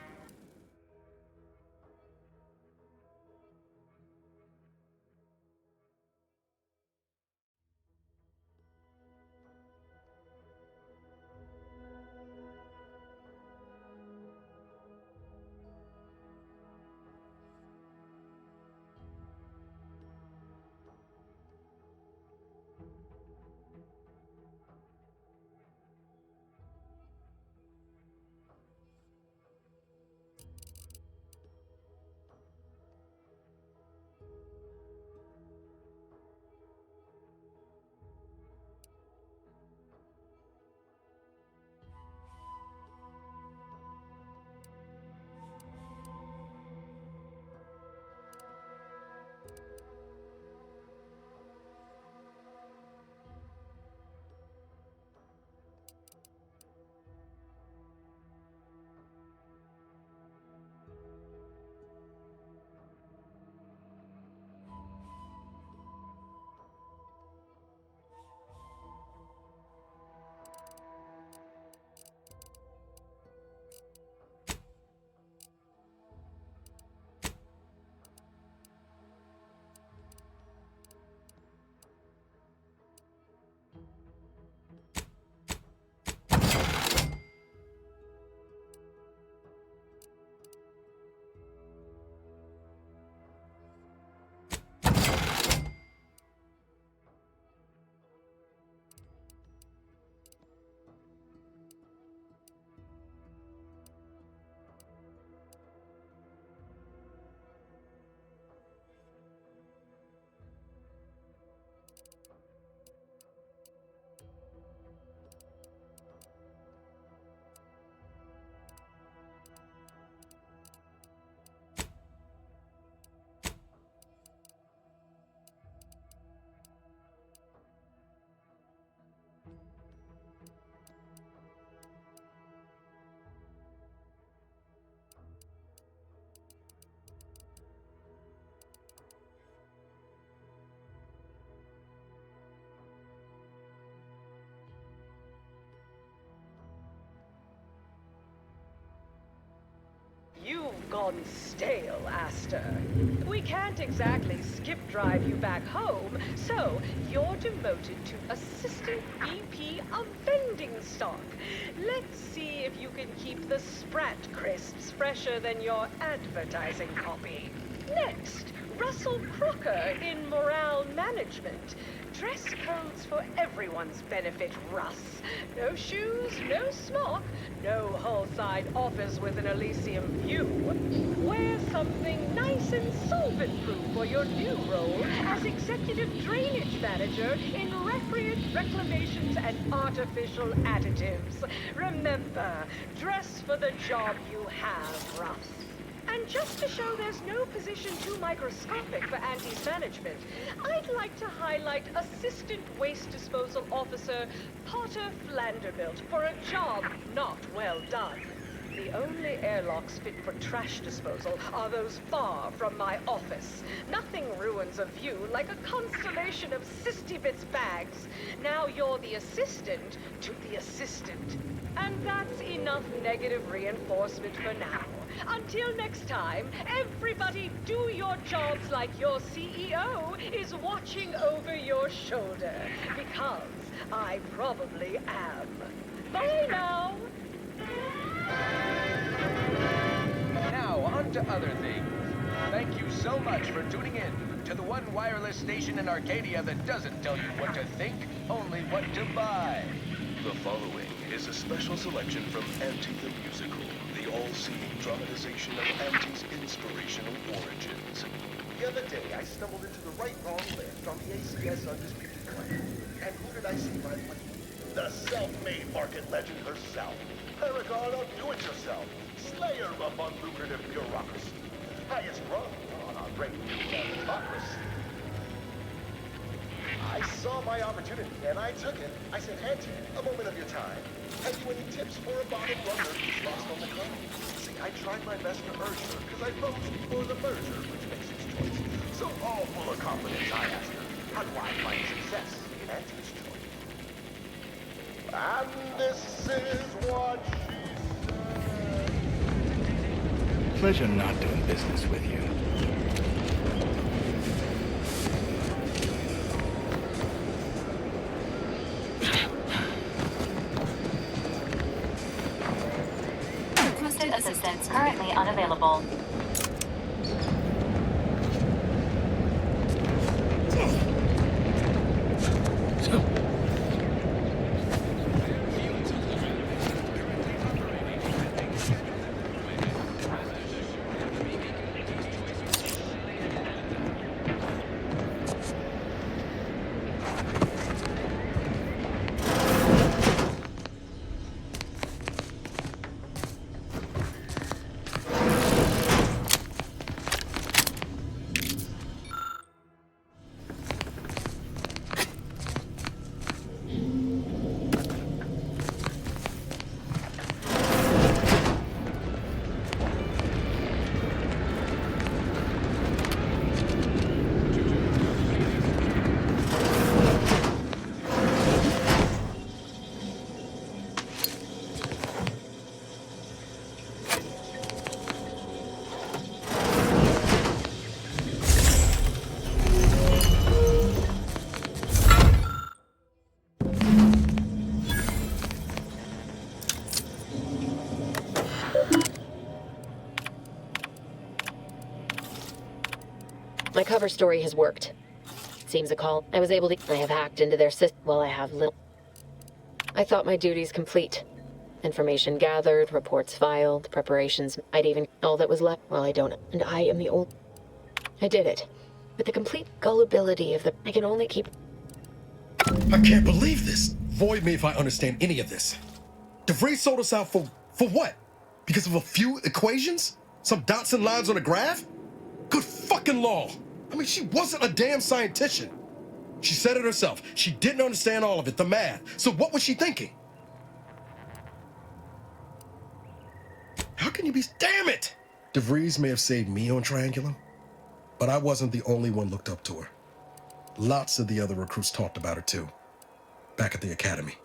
gone stale, Aster. We can't exactly skip drive you back home, so you're demoted to Assistant VP of Vending Stock. Let's see if you can keep the Sprat crisps fresher than your advertising copy. Next, Russell Crocker in Morale Management. Dress codes for everyone's benefit, Russ. No shoes, no smock, no hull-side office with an Elysium view. Wear something nice and solvent-proof for your new role as Executive Drainage Manager in Refriant Reclamations and Artificial Additives. Remember, dress for the job you have, Russ. And just to show there's no position too microscopic for Auntie's management, I'd like to highlight Assistant Waste Disposal Officer Potter Flanderbilt for a job not well done. The only airlocks fit for trash disposal are those far from my office. Nothing ruins a view like a constellation of Sistybits bags. Now you're the assistant to the assistant. And that's enough negative reinforcement for now. Until next time, everybody do your jobs like your CEO is watching over your shoulder. Because I probably am. Bye now! Now, on to other things. Thank you so much for tuning in to the one wireless station in Arcadia that doesn't tell you what to think, only what to buy. The following is a special selection from Auntie the Musical, the all-seeing dramatization of Auntie's inspirational origins. The other day, I stumbled into the right-wrong lift on the ACS Undisputed Claim. And who did I see by the way? The self-made market legend herself. Paragon of do-it-yourself. Slayer of unlucrative bureaucracy. Highest rung on our great new democracy. I saw my opportunity, and I took it. I said, Auntie, a moment of your time. Have you any tips for a bottom runner who's lost on the climb? See, I tried my best to urge her, because I voted for the merger, which makes its choice. So all full of confidence, I asked her, how do I find success in Auntie's choice? And this is what she Pleasure not doing business with you. Requested assistance currently unavailable. My cover story has worked. Seems a call. I was able to... I have hacked into their system. Well, I have little... I thought my duties complete. Information gathered, reports filed, preparations... I'd even... All that was left... Well, I don't... And I am the old... I did it. With the complete gullibility of the... I can only keep... I can't believe this. Void me if I understand any of this. DeVries sold us out for what? Because of a few equations? Some dots and lines on a graph? Good fucking law. I mean, she wasn't a damn scientician. She said it herself. She didn't understand all of it, the math. So what was she thinking? How can you be... Damn it! DeVries may have saved me on Triangulum, but I wasn't the only one looked up to her. Lots of the other recruits talked about her too, back at the academy.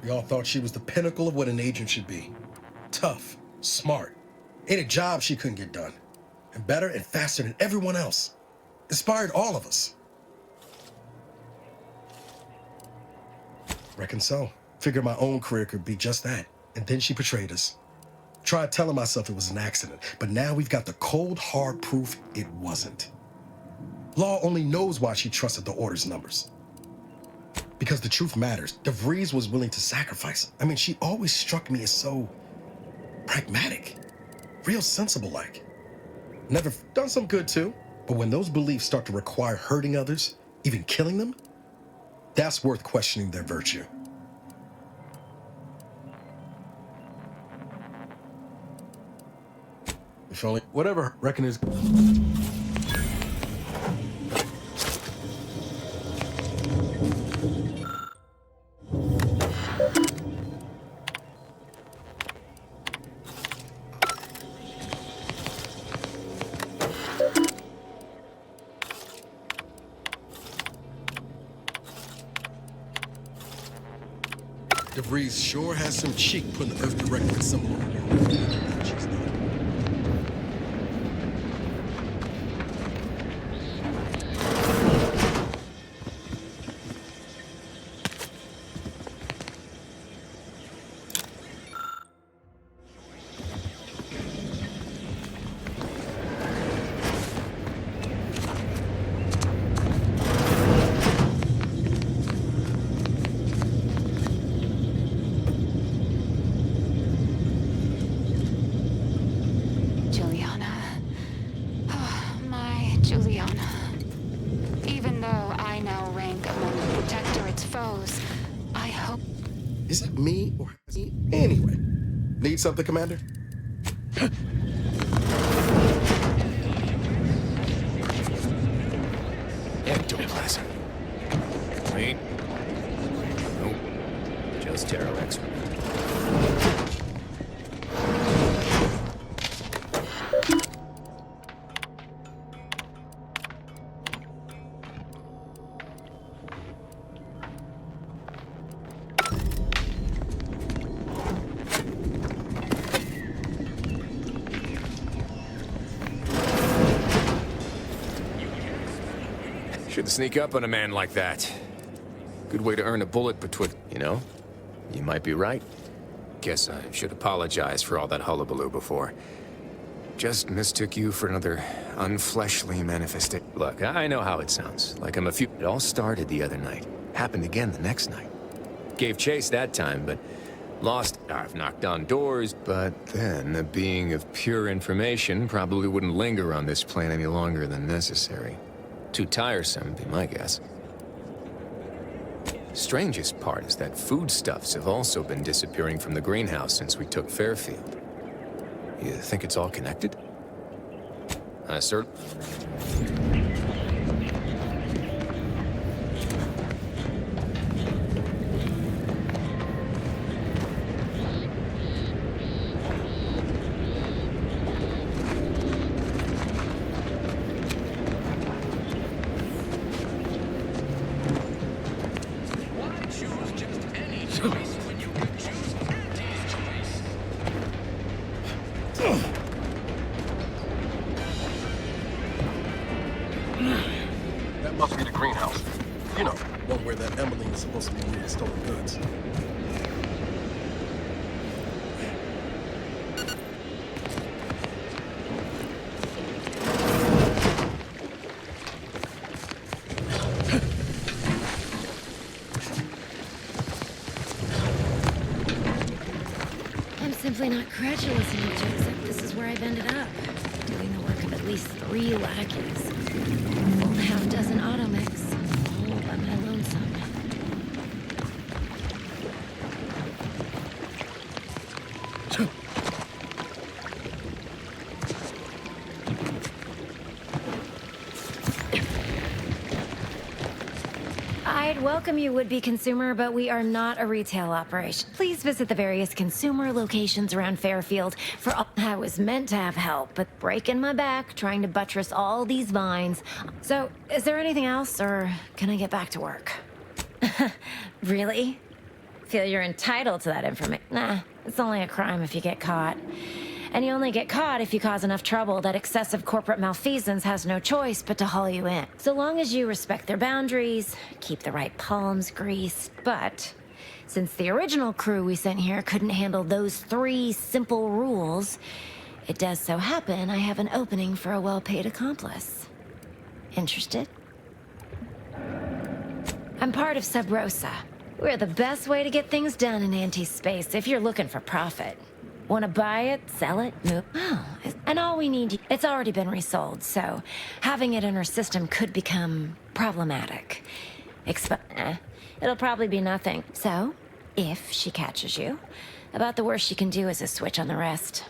We all thought she was the pinnacle of what an agent should be. Tough, smart, ain't a job she couldn't get done. And better and faster than everyone else. Inspired all of us. Reckon so. Figured my own career could be just that. And then she betrayed us. Tried telling myself it was an accident, but now we've got the cold, hard proof it wasn't. Law only knows why she trusted the order's numbers. Because the truth matters. DeVries was willing to sacrifice. I mean, she always struck me as so pragmatic, real sensible-like. Never done some good too, but when those beliefs start to require hurting others, even killing them, that's worth questioning their virtue. If only whatever reckon is. DeVries sure has some cheek putting the Earth directly in some of she's not. Is it me or he? Anyway, need something, Commander? Ectoplasm. Wait. Nope. Just Terra X. Shouldn't sneak up on a man like that. Good way to earn a bullet between, you know? You might be right. Guess I should apologize for all that hullabaloo before. Just mistook you for another unfleshly manifestation. Look, I know how it sounds. Like I'm a few... It all started the other night. Happened again the next night. Gave chase that time, but lost. I've knocked on doors, but then a being of pure information probably wouldn't linger on this plane any longer than necessary. Too tiresome, be my guess. Strangest part is that foodstuffs have also been disappearing from the greenhouse since we took Fairfield. You think it's all connected? Sir. That must be the greenhouse. You know, one where that Emmeline is supposed to be moving stolen goods. I'm simply not credulous enough to accept this is where I've ended up. Doing the work of at least 3 lackeys. A full half-dozen automechs, all by my lonesome. I'd welcome you, would-be consumer, but we are not a retail operation. Please visit the various consumer locations around Fairfield for all. I was meant to have help, but breaking my back trying to buttress all these vines. So, is there anything else, or can I get back to work? Really? Feel you're entitled to that information. Nah, it's only a crime if you get caught. And you only get caught if you cause enough trouble that excessive corporate malfeasance has no choice but to haul you in. So long as you respect their boundaries, keep the right palms greased. But since the original crew we sent here couldn't handle those 3 simple rules, it does so happen I have an opening for a well-paid accomplice. Interested? I'm part of Sub Rosa. We're the best way to get things done in anti-space if you're looking for profit. Want to buy it, sell it, move? Oh, and all we need, it's already been resold, so having it in our system could become problematic. It'll probably be nothing. So, if she catches you, about the worst she can do is a switch on the rest.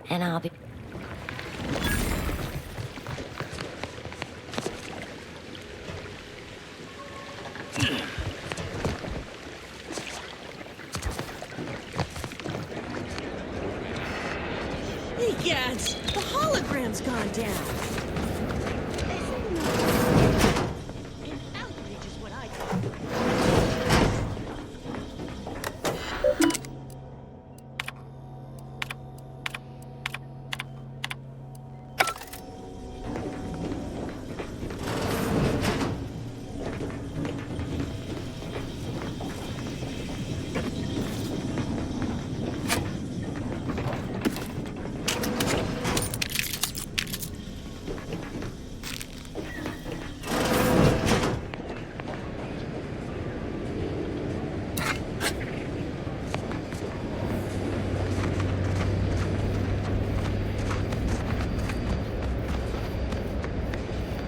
And I'll be... Egads! The hologram's gone down! An outrage is what I call it.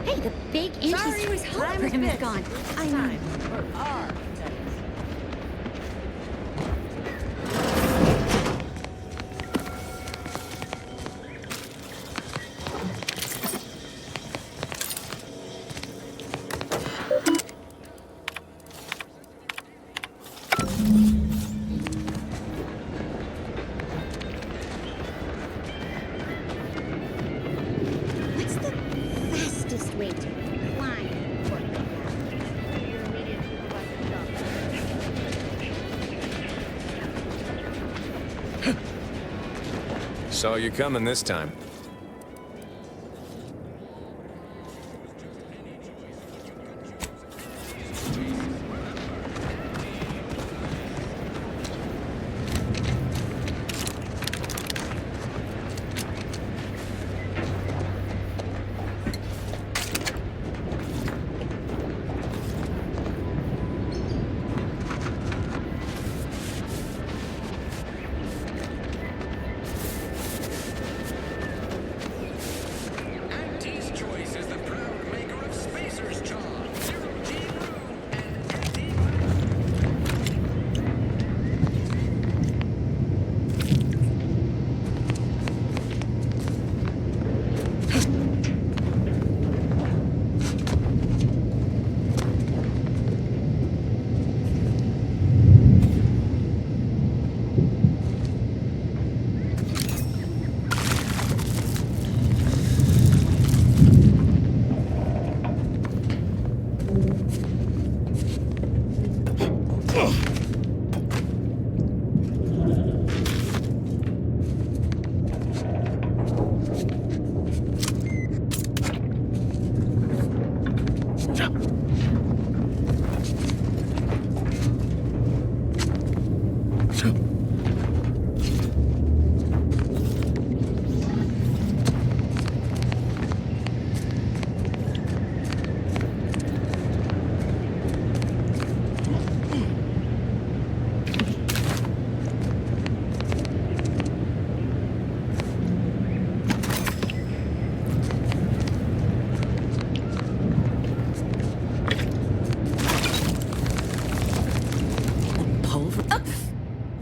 Hey, the big anti-space hologram is gone. I mean, For our, that is. what's the fastest way to climb corporate ladders? Your immediate supervisor job. Saw you coming this time. Auntie's Choice is the proud maker of Spacer's Jaw, Zero G Brew, and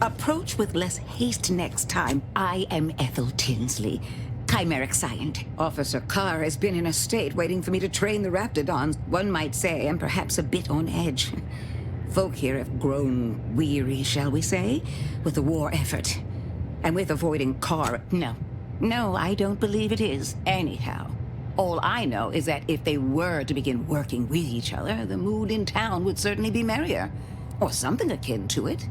Approach with less haste next time. I am Ethel Tinsley, chimeric scientist. Officer Carr has been in a state waiting for me to train the Raptidons. One might say I'm perhaps a bit on edge. Folk here have grown weary, shall we say, with the war effort. And with avoiding Carr. No, No, I don't believe it is. Anyhow, all I know is that if they were to begin working with each other, the mood in town would certainly be merrier. Or something akin to it.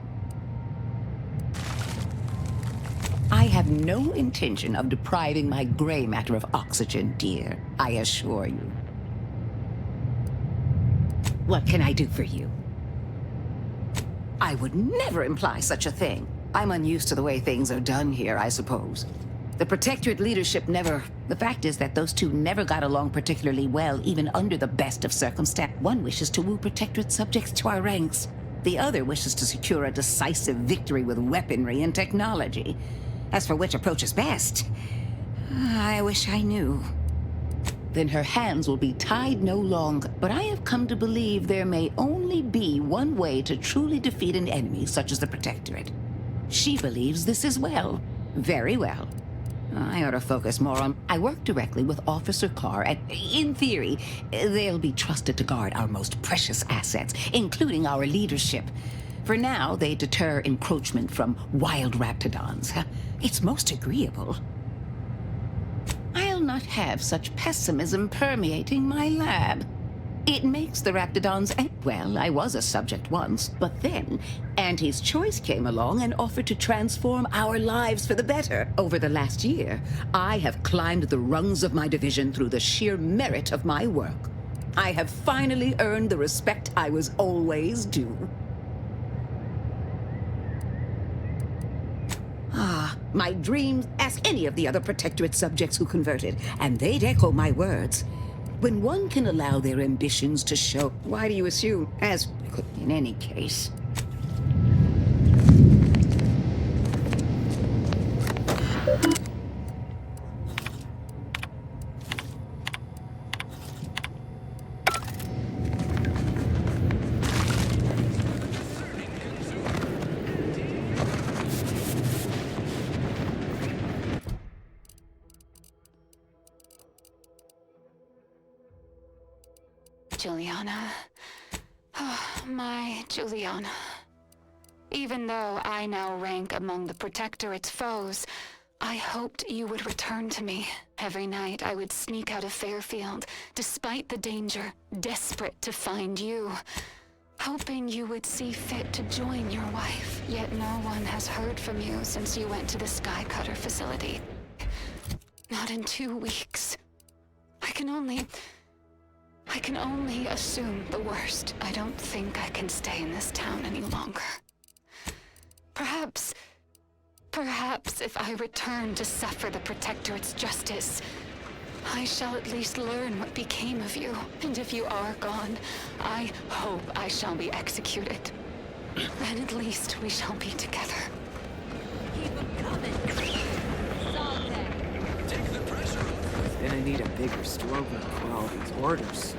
I have no intention of depriving my gray matter of oxygen, dear. I assure you. What can I do for you? I would never imply such a thing. I'm unused to the way things are done here, I suppose. The Protectorate leadership never... The fact is that those two never got along particularly well, even under the best of circumstance. One wishes to woo Protectorate subjects to our ranks. The other wishes to secure a decisive victory with weaponry and technology. As for which approach is best, I wish I knew. Then her hands will be tied no longer. But I have come to believe there may only be one way to truly defeat an enemy such as the Protectorate. She believes this as well. Very well. I ought to focus more on... I work directly with Officer Carr, and in theory, they'll be trusted to guard our most precious assets, including our leadership. For now, they deter encroachment from wild raptidons. It's most agreeable. I'll not have such pessimism permeating my lab. It makes the raptidons... Well, I was a subject once, but then Auntie's Choice came along and offered to transform our lives for the better. Over the last year, I have climbed the rungs of my division through the sheer merit of my work. I have finally earned the respect I was always due. My dreams, ask any of the other Protectorate subjects who converted, and they'd echo my words. When one can allow their ambitions to show, why do you assume? As in any case. Juliana. Oh, my Juliana. Even though I now rank among the Protectorate's foes, I hoped you would return to me. Every night I would sneak out of Fairfield, despite the danger, desperate to find you. Hoping you would see fit to join your wife. Yet no one has heard from you since you went to the Skycutter facility. Not in 2 weeks. I can only assume the worst. I don't think I can stay in this town any longer. Perhaps if I return to suffer the Protectorate's justice, I shall at least learn what became of you. And if you are gone, I hope I shall be executed. Then at least we shall be together. Keep them coming. Take the pressure off. Gonna need a bigger stroke with all these orders.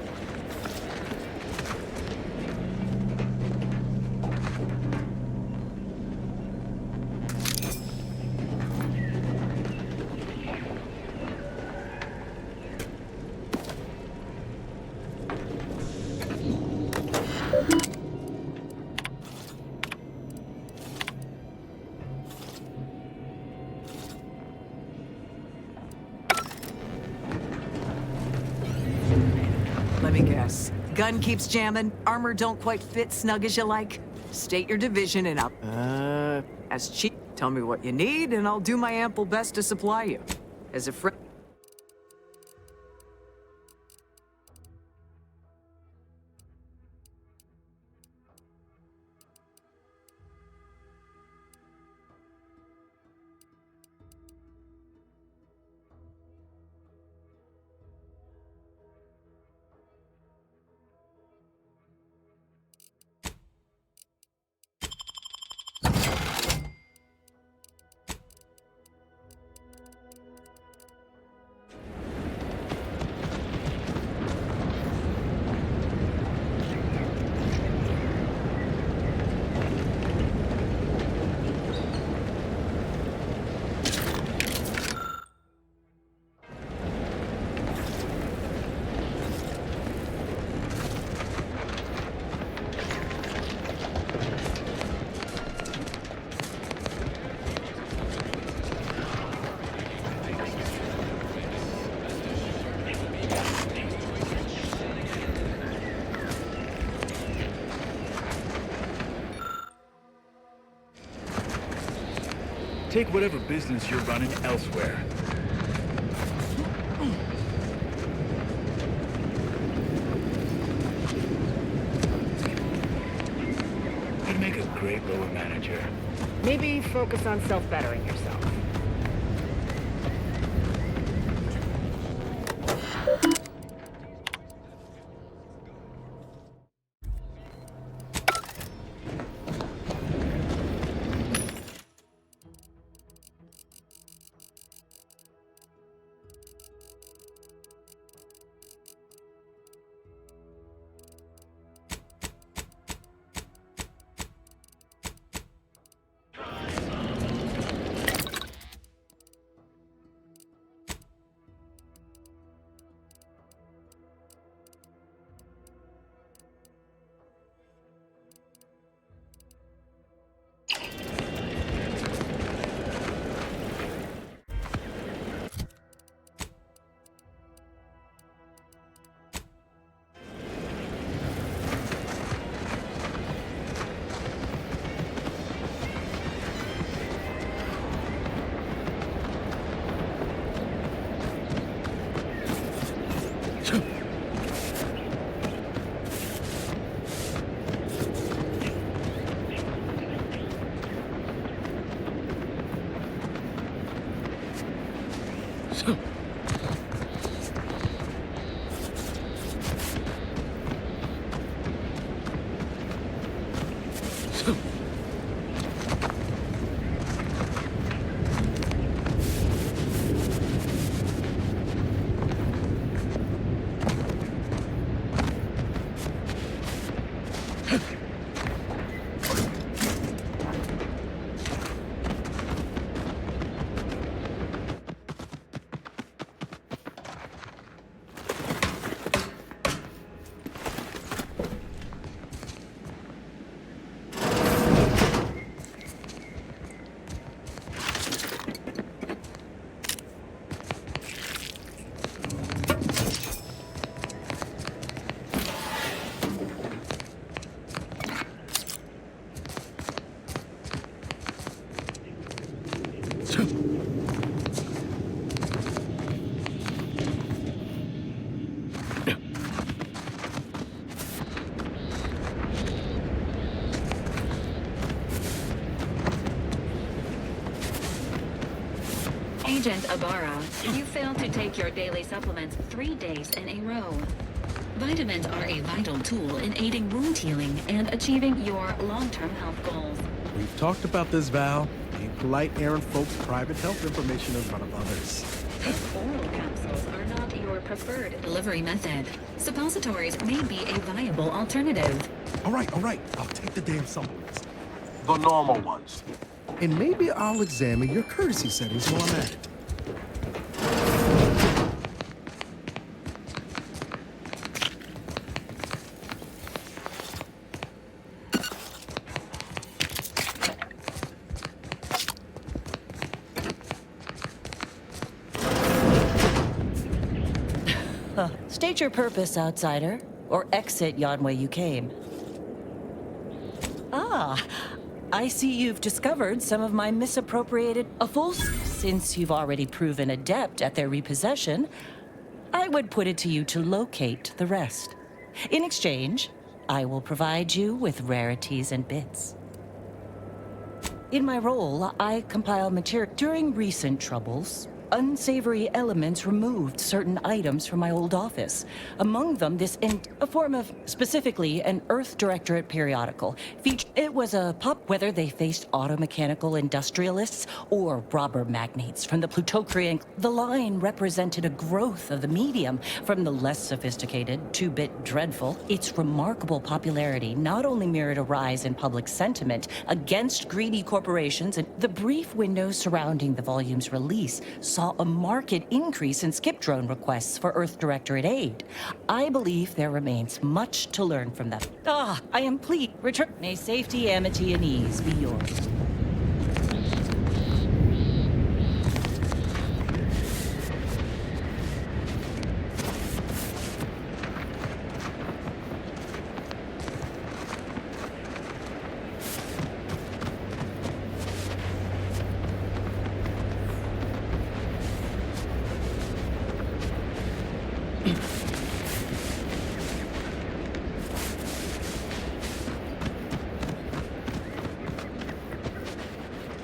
Let me guess. Gun keeps jamming, armor don't quite fit snug as you like. State your division and I'll... as chief, tell me what you need and I'll do my ample best to supply you. As a friend... Take whatever business you're running elsewhere. You'd make a great lower manager. Maybe focus on self-bettering yourself. Agent Ibarra, you failed to take your daily supplements 3 days in a row. Vitamins are a vital tool in aiding wound healing and achieving your long-term health goals. We've talked about this, Val. Ain't polite airing folks' private health information in front of others. If oral capsules are not your preferred delivery method, suppositories may be a viable alternative. All right. I'll take the damn supplements. The normal ones. And maybe I'll examine your courtesy settings while I'm at it. State your purpose, outsider, or exit yon way you came. Ah, I see you've discovered some of my misappropriated offals. Since you've already proven adept at their repossession, I would put it to you to locate the rest. In exchange, I will provide you with rarities and bits. In my role, I compile material. During recent troubles, unsavory elements removed certain items from my old office. Among them, a form of, specifically, an Earth Directorate periodical. It was a pop, whether they faced automechanical industrialists or robber magnates from the Plutocrian. The line represented a growth of the medium from the less sophisticated, two-bit dreadful. Its remarkable popularity not only mirrored a rise in public sentiment against greedy corporations, and the brief window surrounding the volume's release saw a marked increase in skip drone requests for Earth Directorate aid. I believe there remains much to learn from them. I am pleased. Return. May safety, amity, and ease be yours.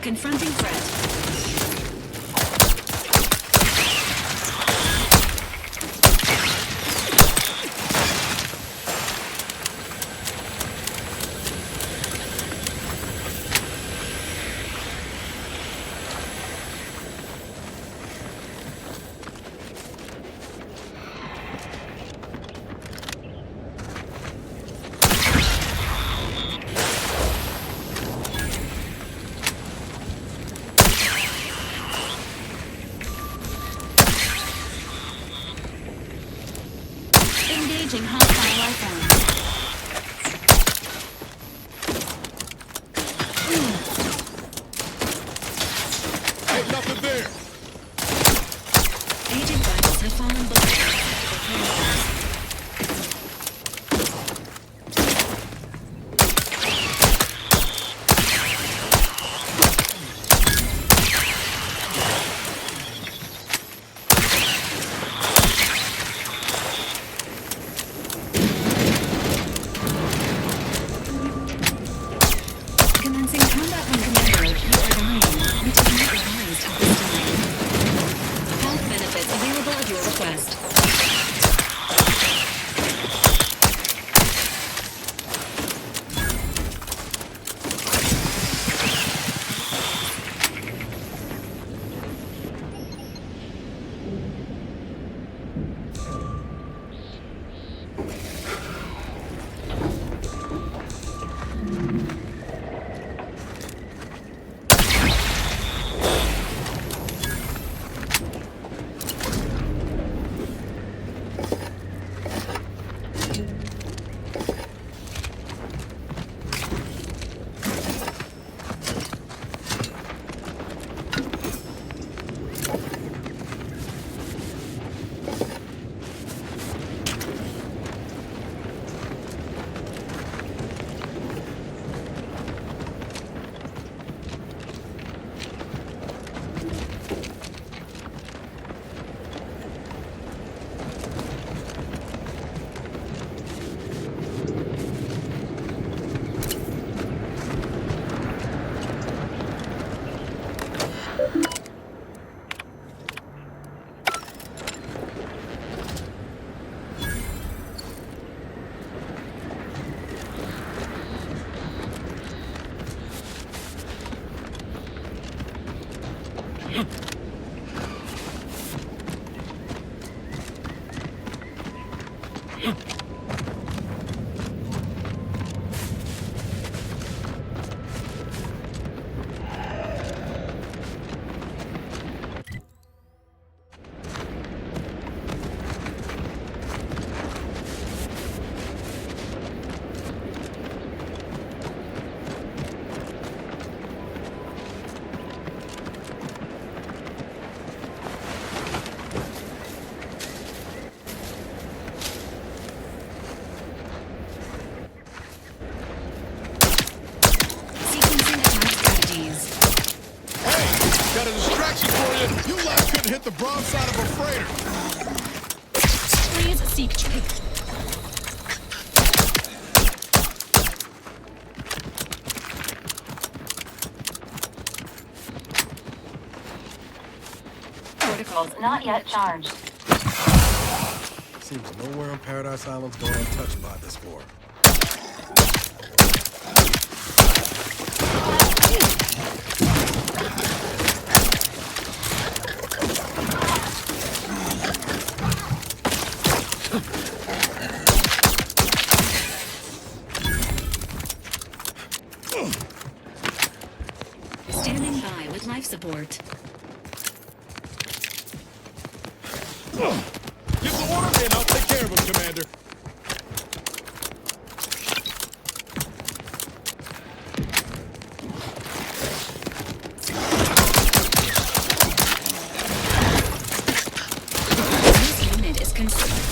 Confronting threat. Engaging hostile life forms. Ain't nothing there. Agent vitals have fallen below. Commencing combat when commander, you are dying, which is not advised at this time. Health benefits available at your request. Got a distraction for you. You last couldn't hit the broadside of a freighter. Please seek treatment. Protocols not yet charged. Seems nowhere on Paradise Island's going untouched by this war. Standing by with life support. Get the water in. I'll take care of him, Commander. This unit is considered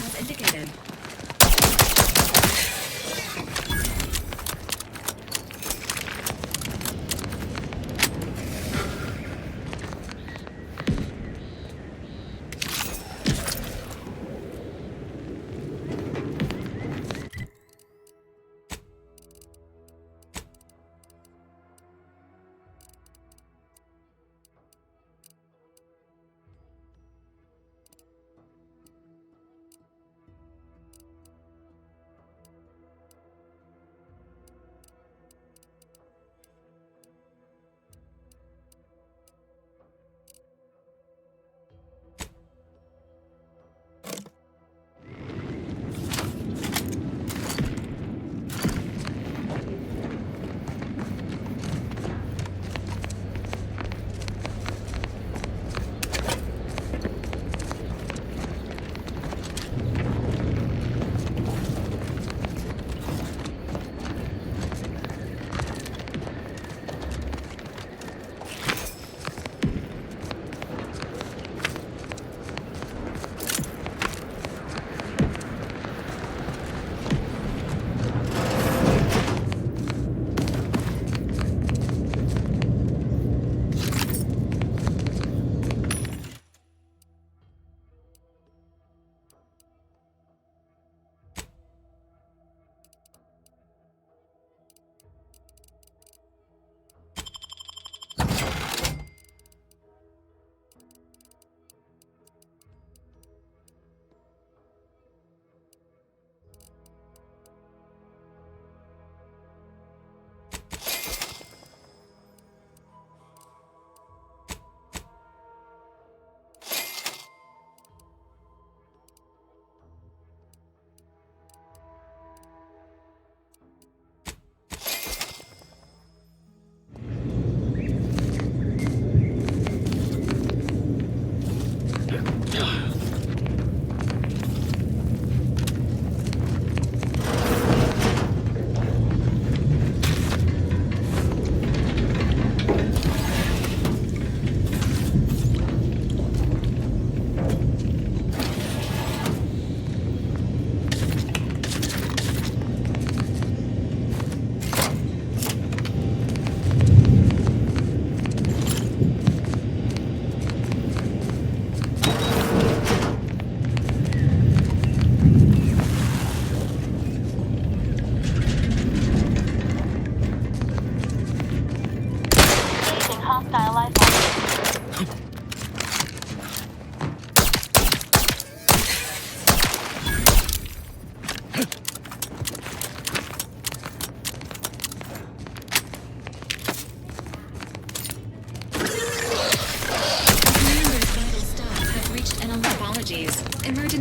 as indicated.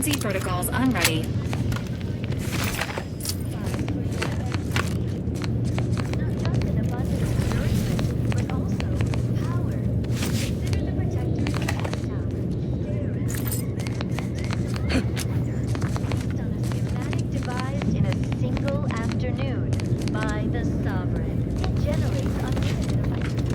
Emergency protocols on ready. Devised in a single afternoon by the Sovereign. It generates unlimited electricity.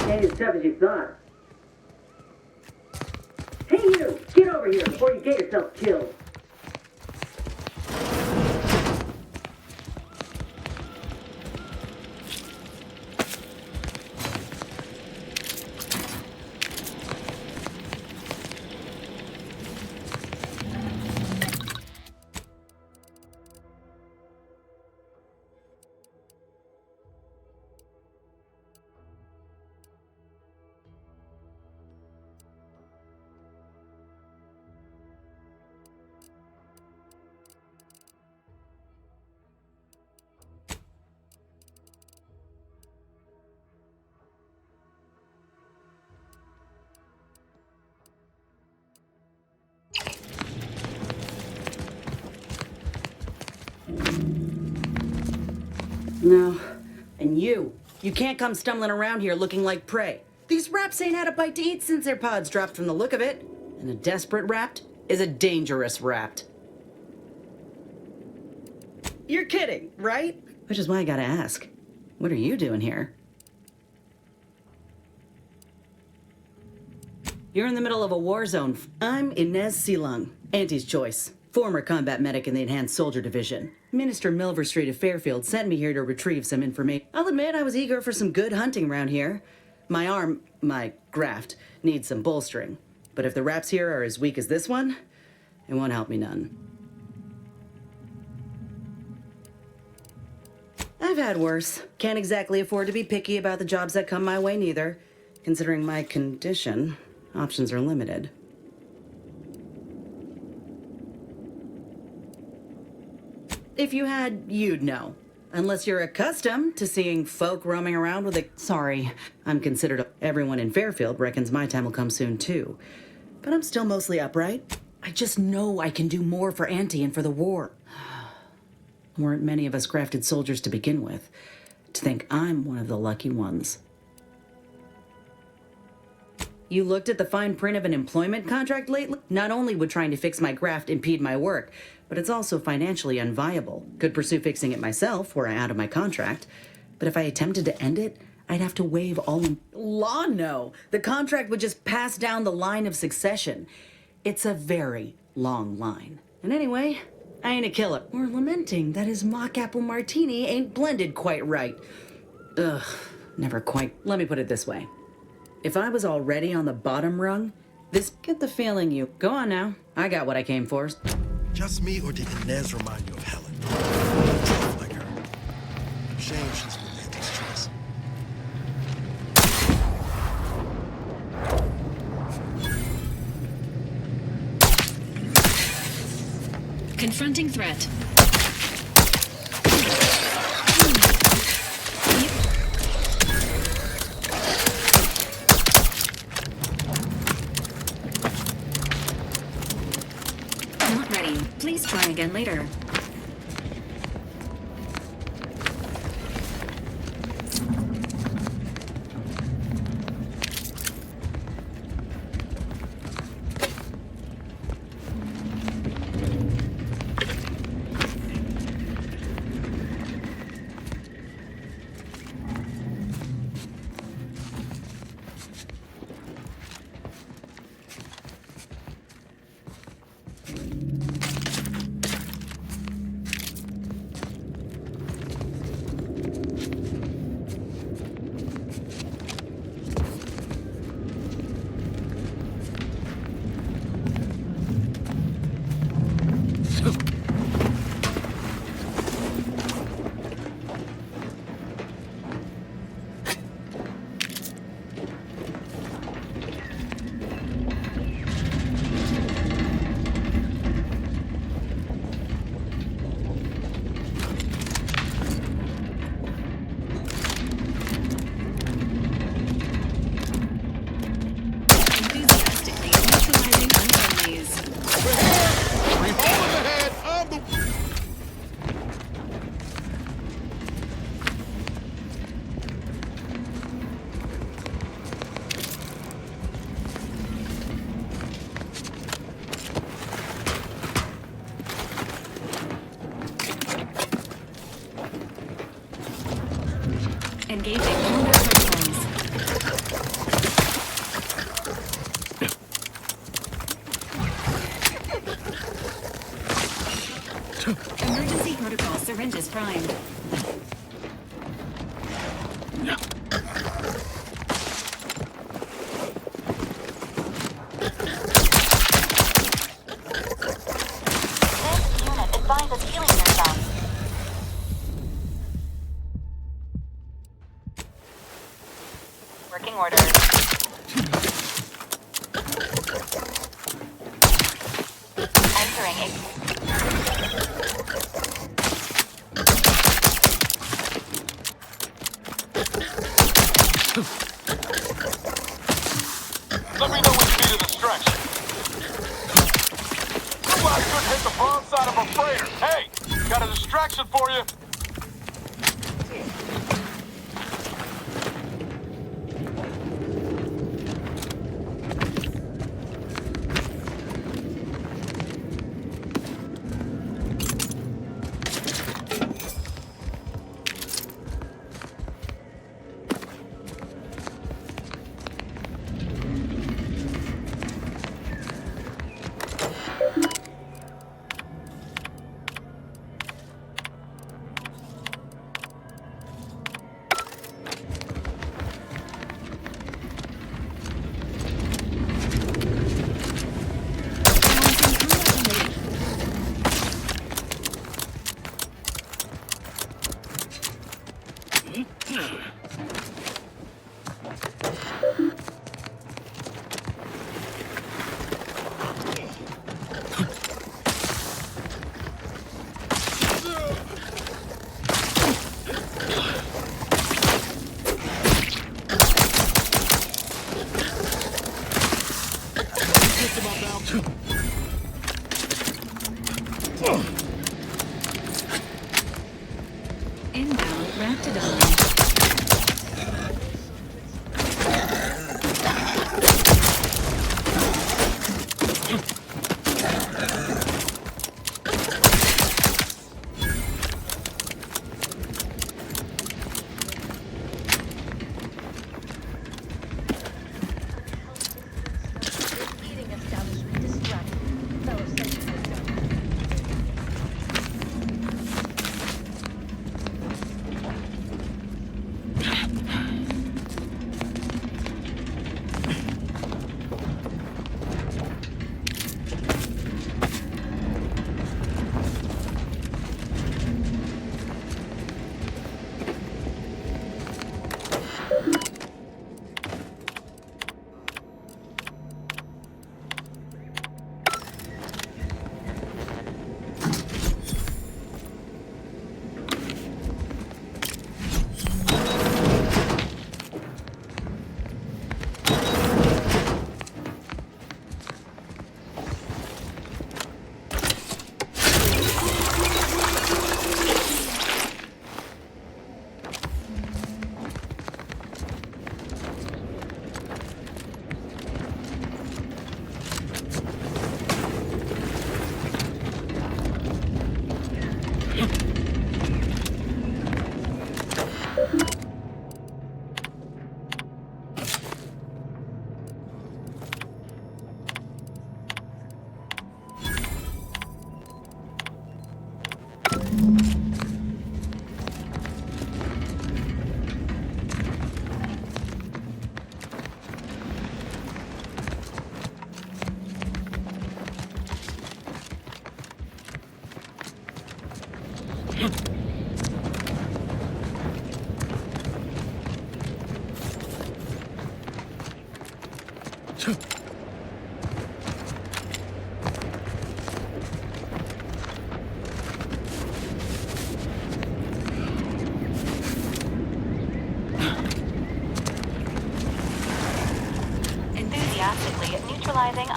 Ain't as tough as you thought. Hey you! Get over here before you get yourself killed. No. And you can't come stumbling around here looking like prey. These raps ain't had a bite to eat since their pods dropped from the look of it. And a desperate rapt is a dangerous rapt. You're kidding, right? Which is why I gotta ask, what are you doing here? You're in the middle of a war zone. I'm Inez Silung, Auntie's choice. Former combat medic in the Enhanced Soldier Division. Minister Milver Street of Fairfield sent me here to retrieve some information. I'll admit I was eager for some good hunting around here. My graft, needs some bolstering. But if the raps here are as weak as this one, it won't help me none. I've had worse. Can't exactly afford to be picky about the jobs that come my way neither. Considering my condition, options are limited. If you had, you'd know. Unless you're accustomed to seeing folk roaming around with a... Sorry, I'm considered... Everyone in Fairfield reckons my time will come soon, too. But I'm still mostly upright. I just know I can do more for Auntie and for the war. Weren't many of us grafted soldiers to begin with. To think I'm one of the lucky ones. You looked at the fine print of an employment contract lately? Not only would trying to fix my graft impede my work, but it's also financially unviable. Could pursue fixing it myself, were I out of my contract. But if I attempted to end it, I'd have to waive all... Law, no. The contract would just pass down the line of succession. It's a very long line. And anyway, I ain't a killer. Or lamenting that his mock apple martini ain't blended quite right. Ugh, never quite. Let me put it this way. If I was already on the bottom rung, this... Get the feeling you... Go on now. I got what I came for. Just me, or did Inez remind you of Helen? Tough like her. Shame she's with Auntie's choice. Confronting threat. Not ready. Please try again later. Engaging combat protocols. Emergency protocol syringes primed. Unit advises healing yourself. Working orders. Let me know when you need a distraction. You last couldn't hit the broadside of a freighter. Hey, got a distraction for you. Inbound Raptidon. Eating establishment distracted. Fellow sentries. Enthusiastically neutralizing.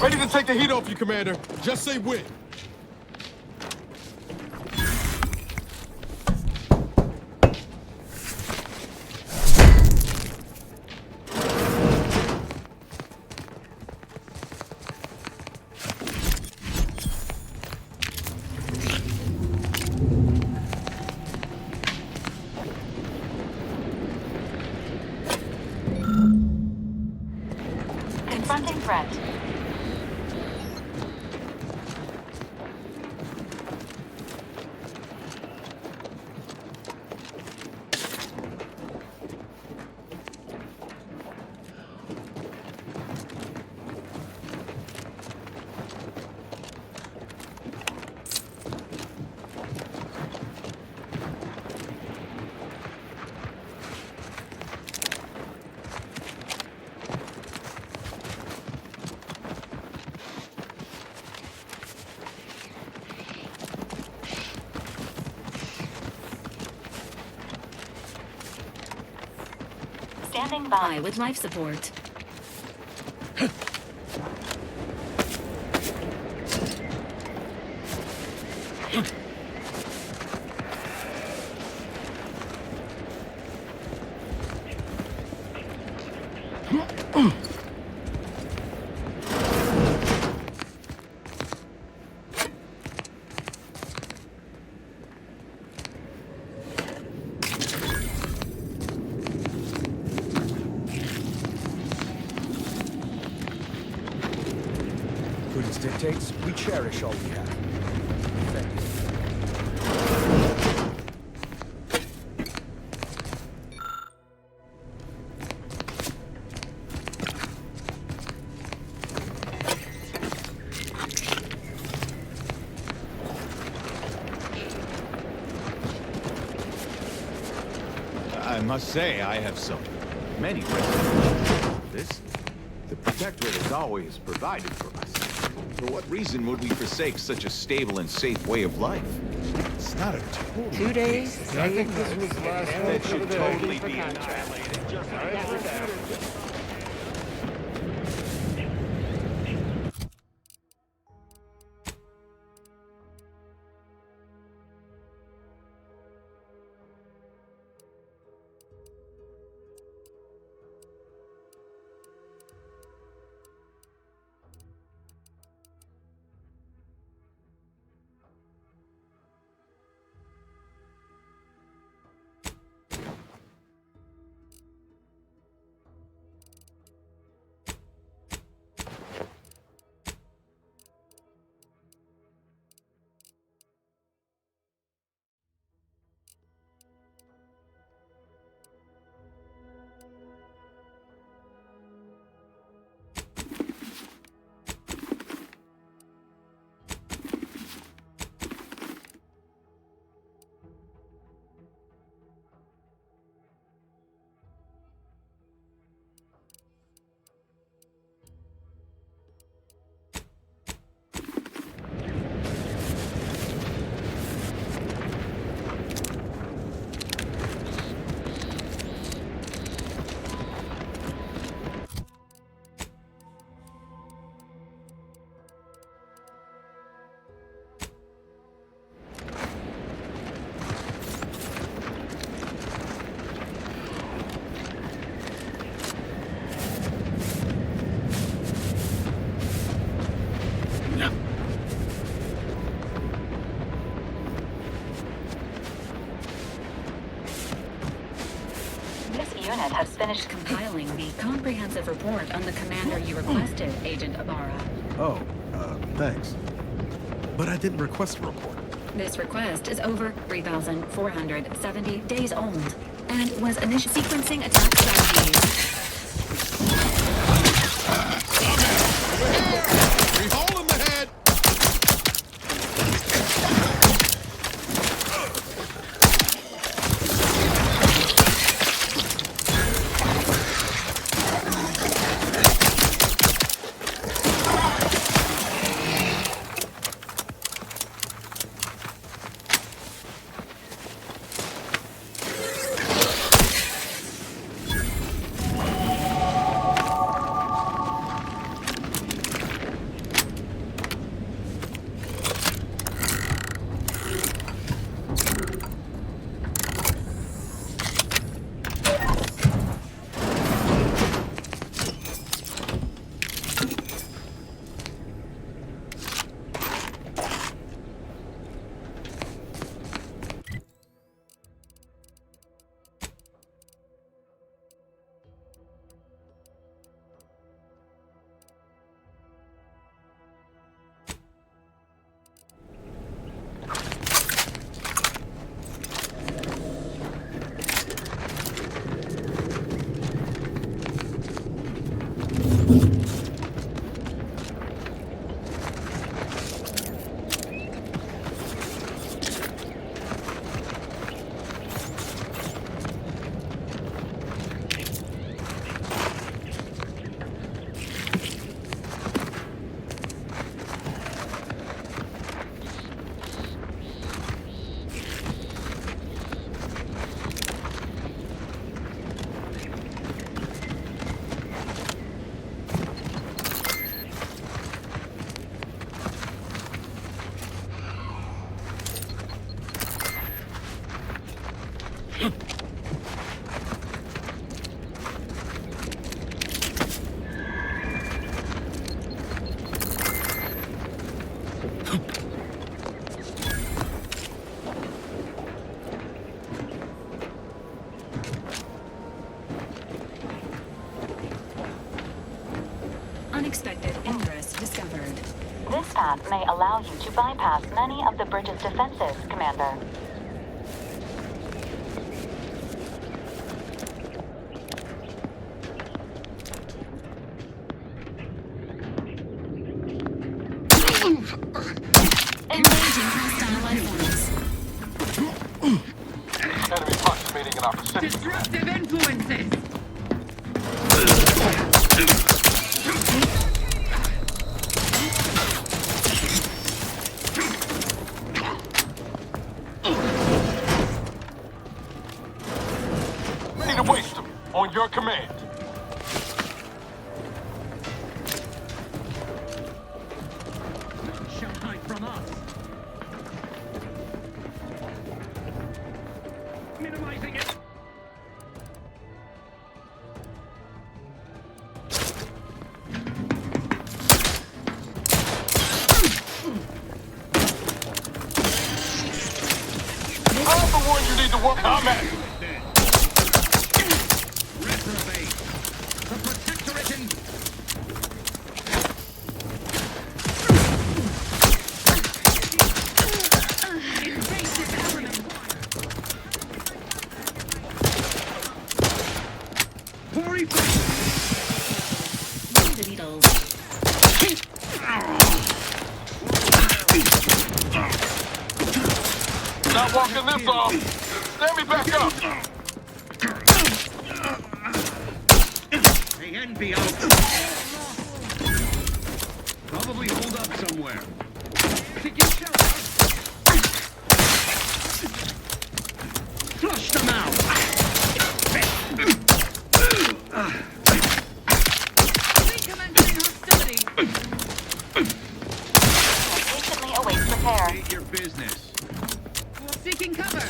Ready to take the heat off you, Commander. Just say when. threat. Standing by with life support. Prudence dictates we cherish all we have. Thank you. I must say, I have many questions. This, the Protectorate has always provided for us. For what reason would we forsake such a stable and safe way of life? It's not a total 2 days? I think this was the last one. That should totally be annihilated. Unit has finished compiling the comprehensive report on the commander you requested, Agent Ibarra. Oh, thanks. But I didn't request a report. This request is over 3,470 days old and was initially sequencing attack strategies. Hole in the head! path may allow you to bypass many of the bridge's defenses, Commander. Engaging hostile life forms. Enemy approximating in our vicinity. Disruptive influences! Ready to waste them. On your command. Shall hide from us. Minimizing it. I'm the one you need to work. I'm at it. Reprobate. The Protectorate in... Invasive element. Hori The needle. Not walking this off. Stand me back up. The NBO. Probably hold up somewhere. Taking shelter. Flush them out. Recommencing hostility. Patiently awaits repair. State your business. Seeking cover.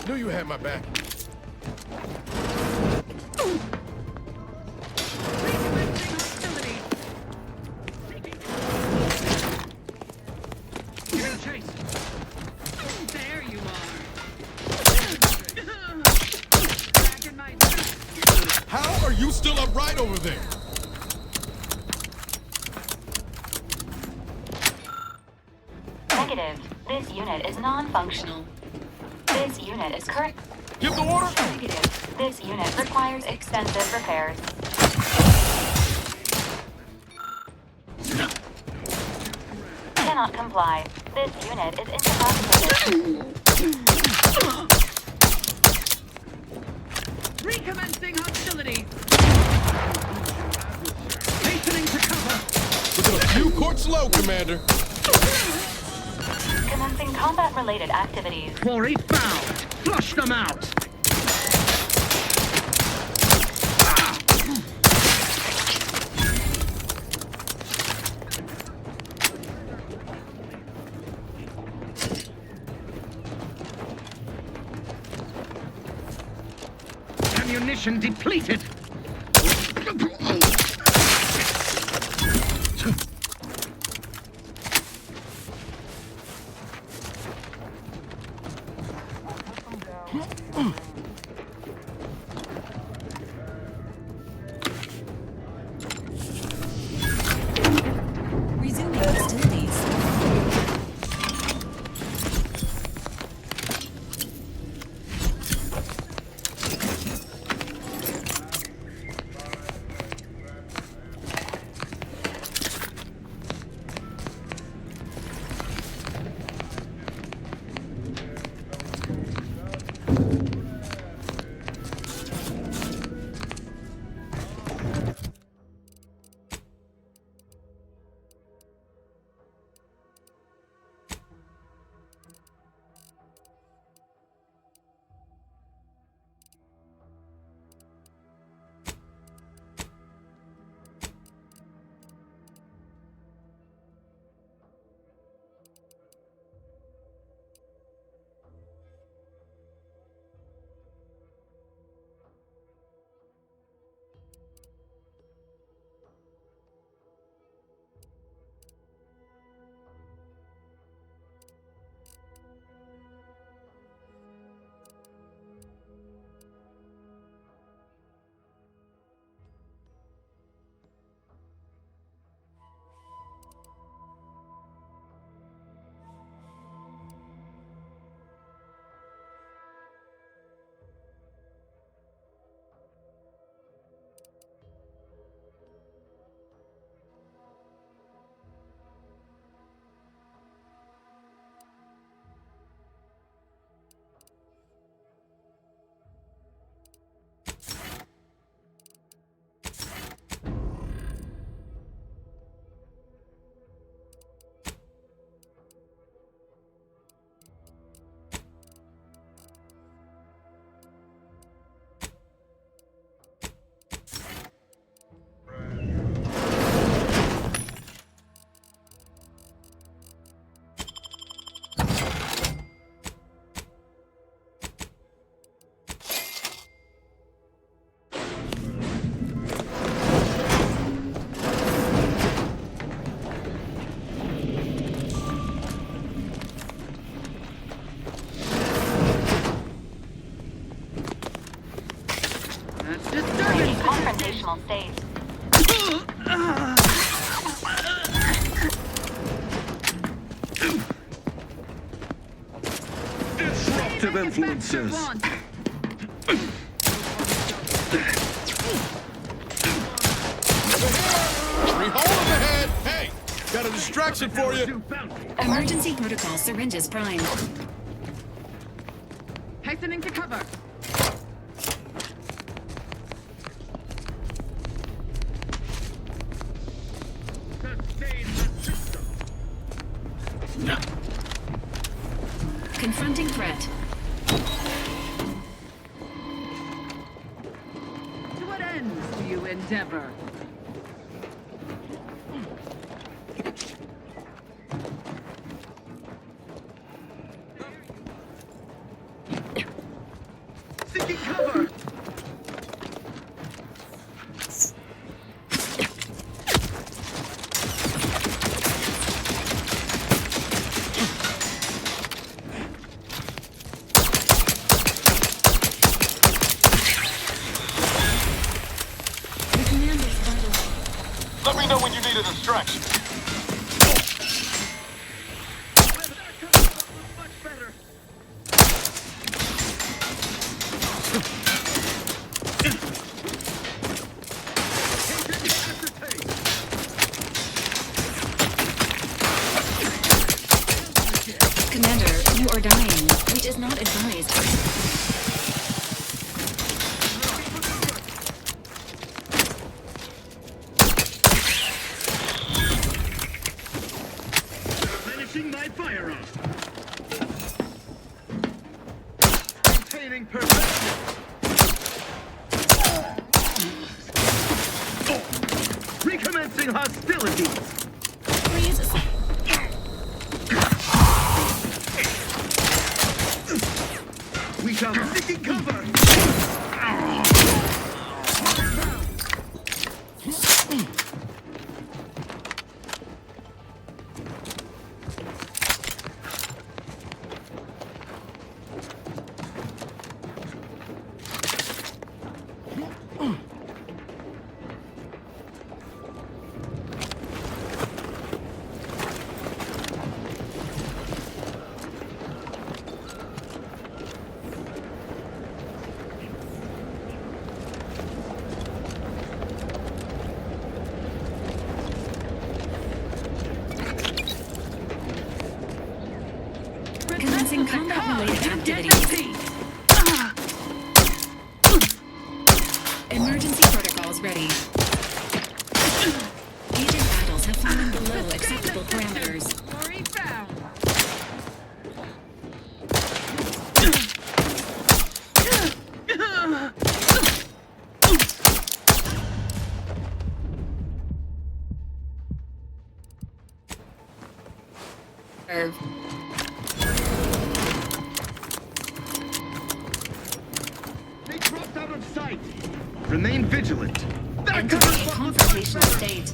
Knew you had my back. There you are. How are you still upright over there? Negative. This unit is non-functional. This unit is current. Give the order. Negative. This unit requires extensive repairs. Cannot comply. This unit is incapacitated. Recommencing hostility. Hastening to cover. We're a few courts low, Commander. Commencing combat-related activities. Quarry found. Flush them out. Ammunition depleted. Resuming hostilities. Confrontational state. Disruptive influences. Hold him ahead. Hey, got a distraction for you. Emergency protocol syringes primed. Hastening to cover. Confronting threat. To what ends do you endeavor? Seeking cover! Let me know when you need a distraction. Commander, you are dying, which is not advised. Finishing my firearm. Maintaining perfection. Recommencing hostilities. Please. We shall be seeking cover. Commencing combat-related activities. Emergency protocols ready. Agent battles have fallen below acceptable parameters. Glory found. They dropped out of sight. Remain vigilant. That Entering covers a what was confrontational state.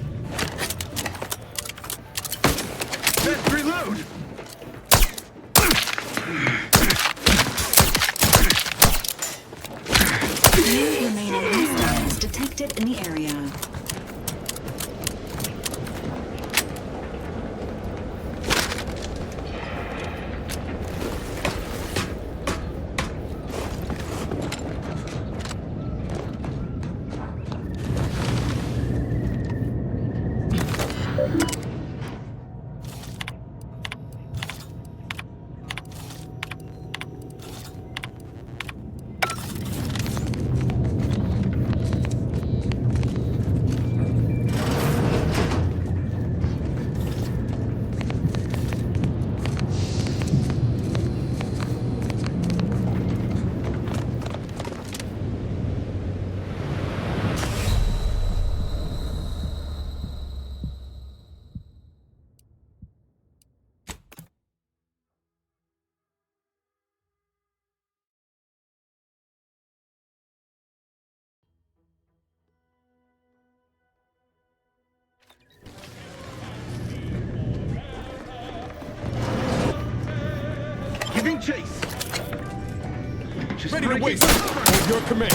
Best reload. New remaining hostiles detected in the area. Giving chase. She's Ready to breaking waste. Hold your command.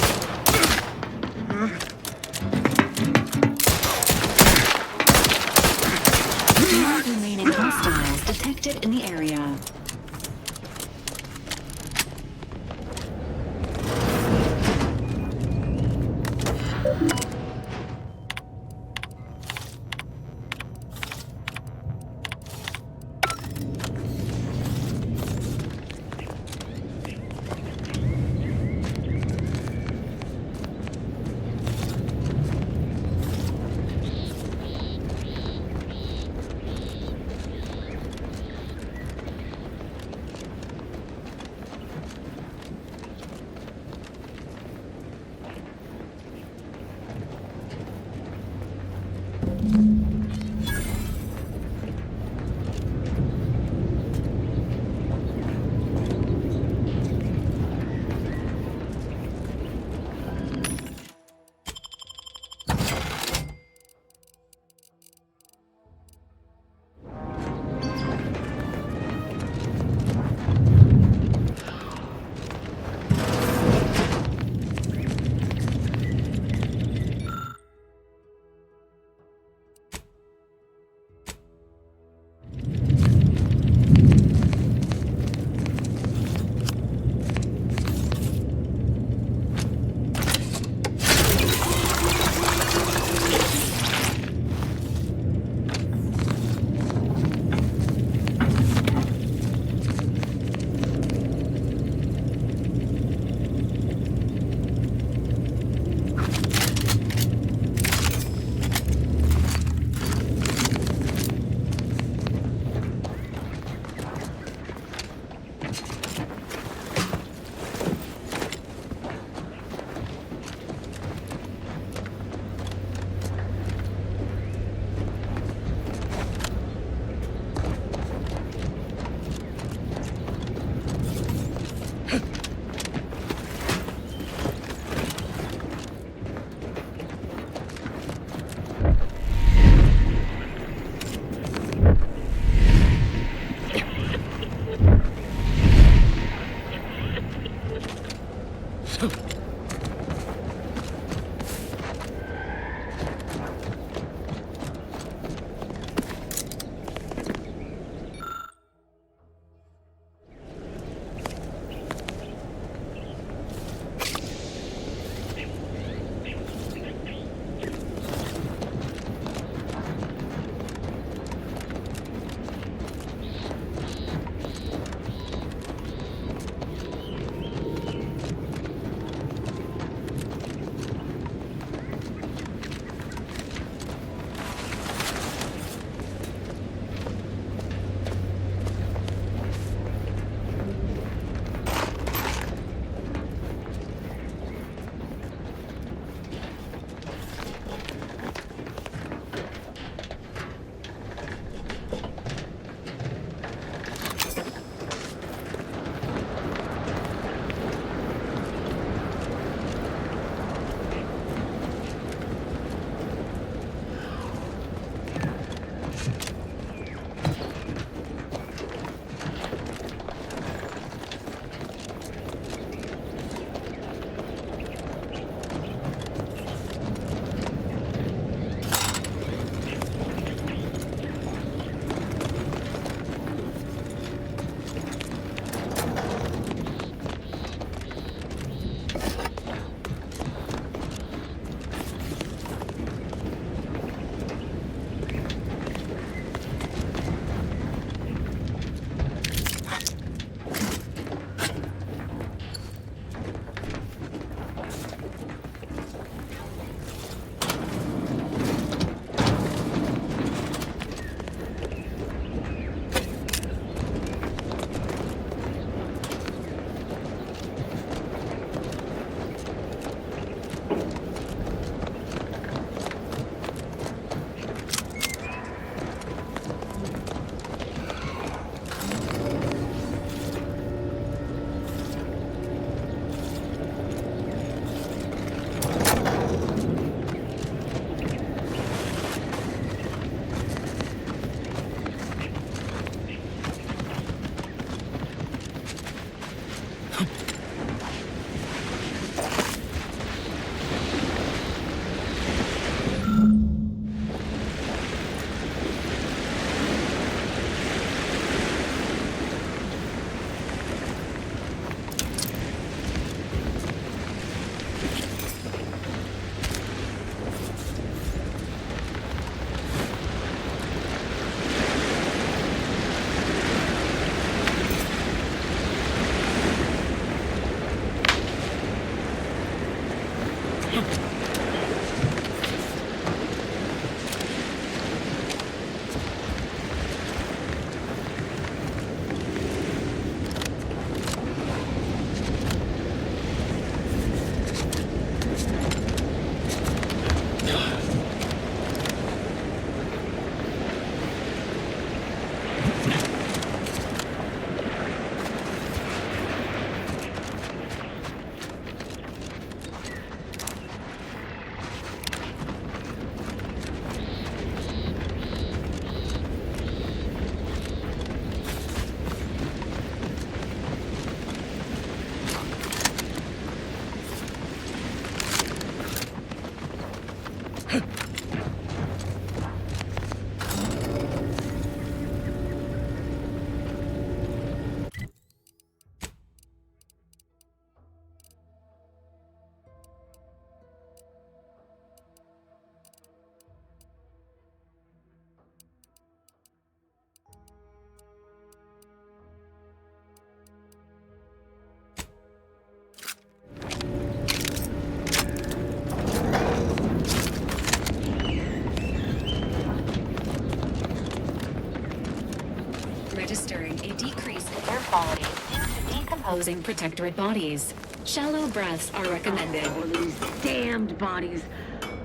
Registering a decrease in air quality due to decomposing protectorate bodies. Shallow breaths are recommended. Oh, these damned bodies.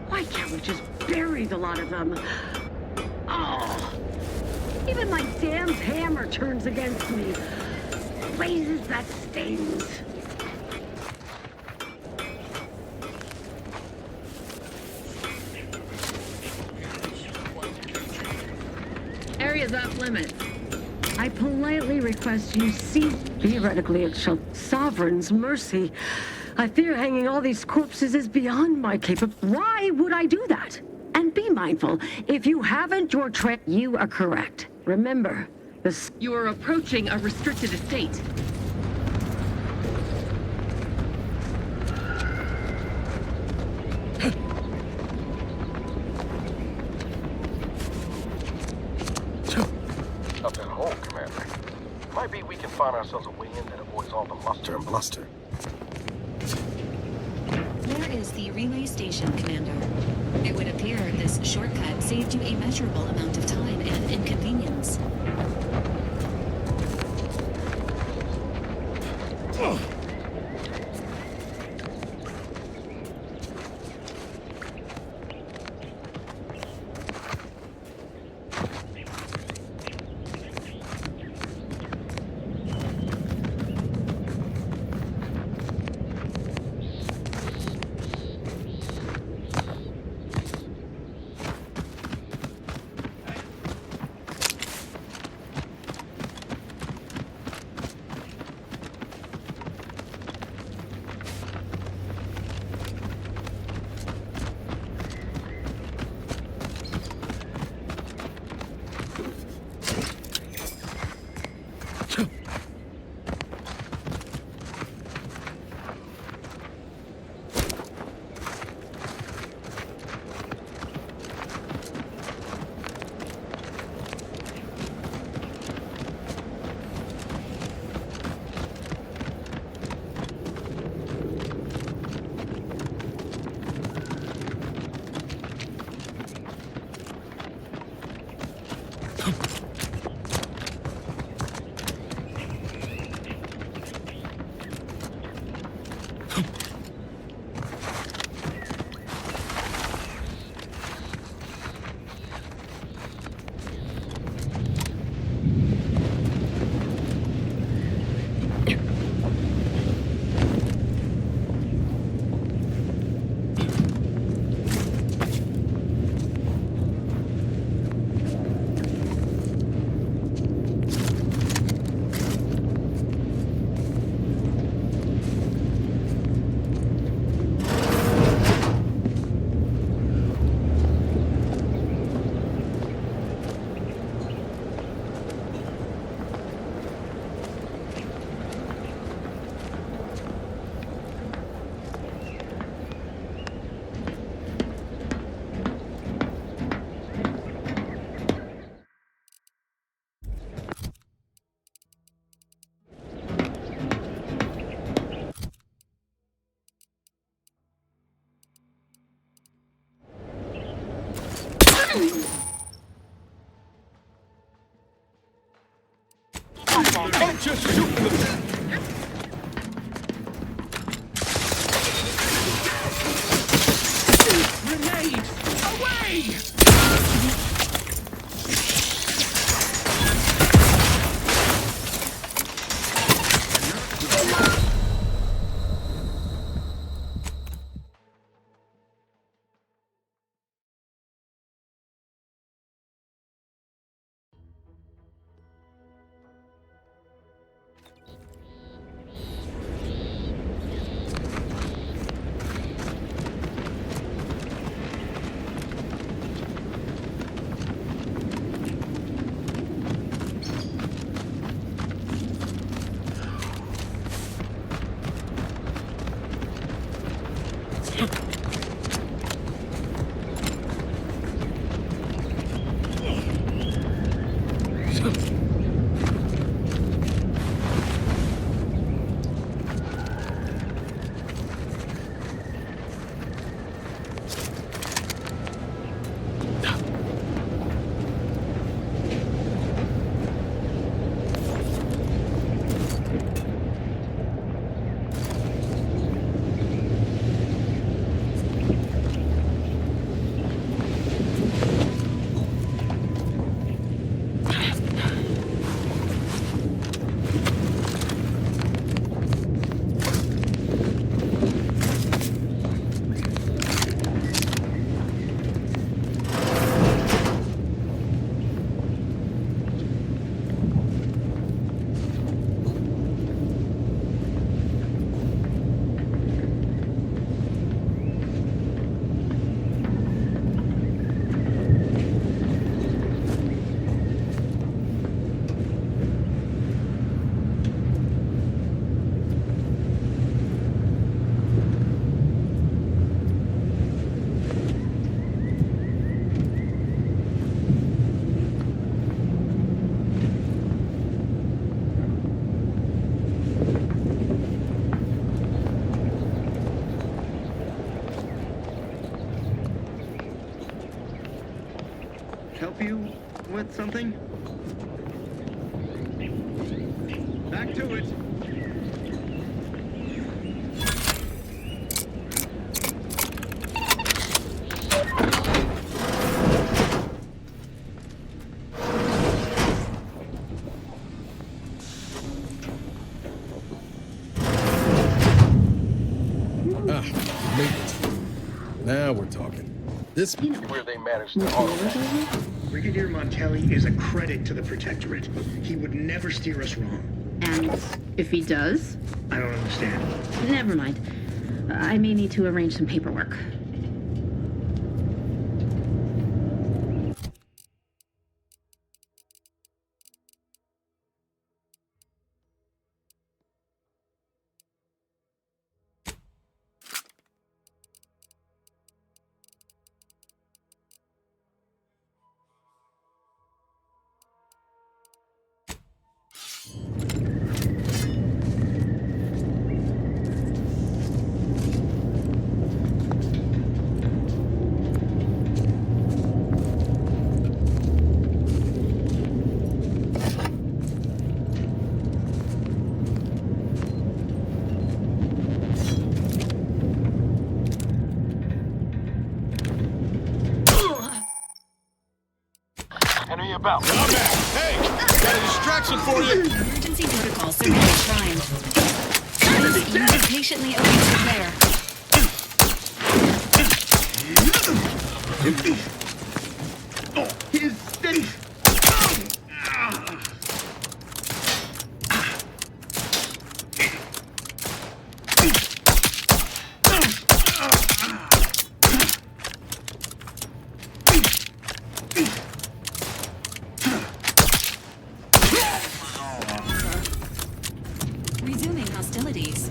Why can't we just bury the lot of them? Oh, even my damn hammer turns against me. Blazes, that stings. Area's off limits. I politely request you cease. Theoretically, it shall Sovereign's mercy. I fear hanging all these corpses is beyond my Why would I do that? And be mindful, if you haven't your you are correct. Remember, you are approaching a restricted estate. Nothing at home, Commander. Might be we can find ourselves a way in that avoids all the muster and bluster. Where is the relay station, Commander? It would appear this shortcut saved you a measurable amount of time and inconvenience. Don't just shoot them! Grenade! Away! help you with something? Back to it. Now we're talking. This where they managed to Brigadier Montelli is a credit to the Protectorate. He would never steer us wrong. And if he does? I don't understand. Never mind. I may need to arrange some paperwork. Enemy about. I'm back. Hey, got a distraction for you. Emergency protocol signal primed. This unit patiently awaits repair. He's steady. Resuming hostilities.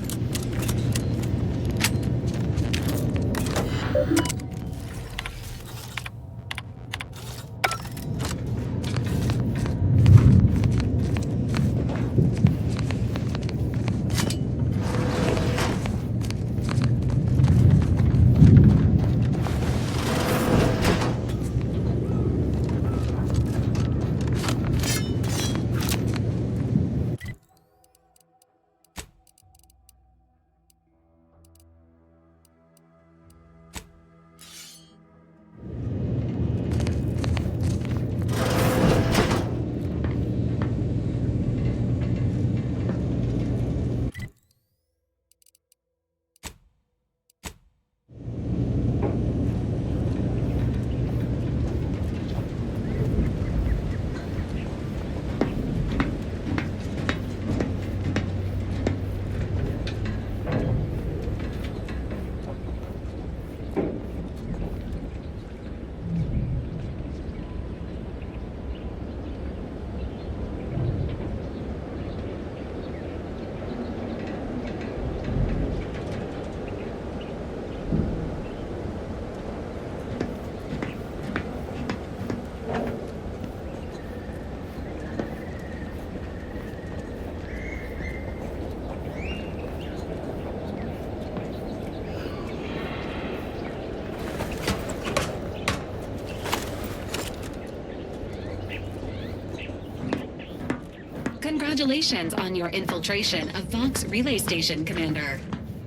Congratulations on your infiltration of Vox Relay Station, Commander.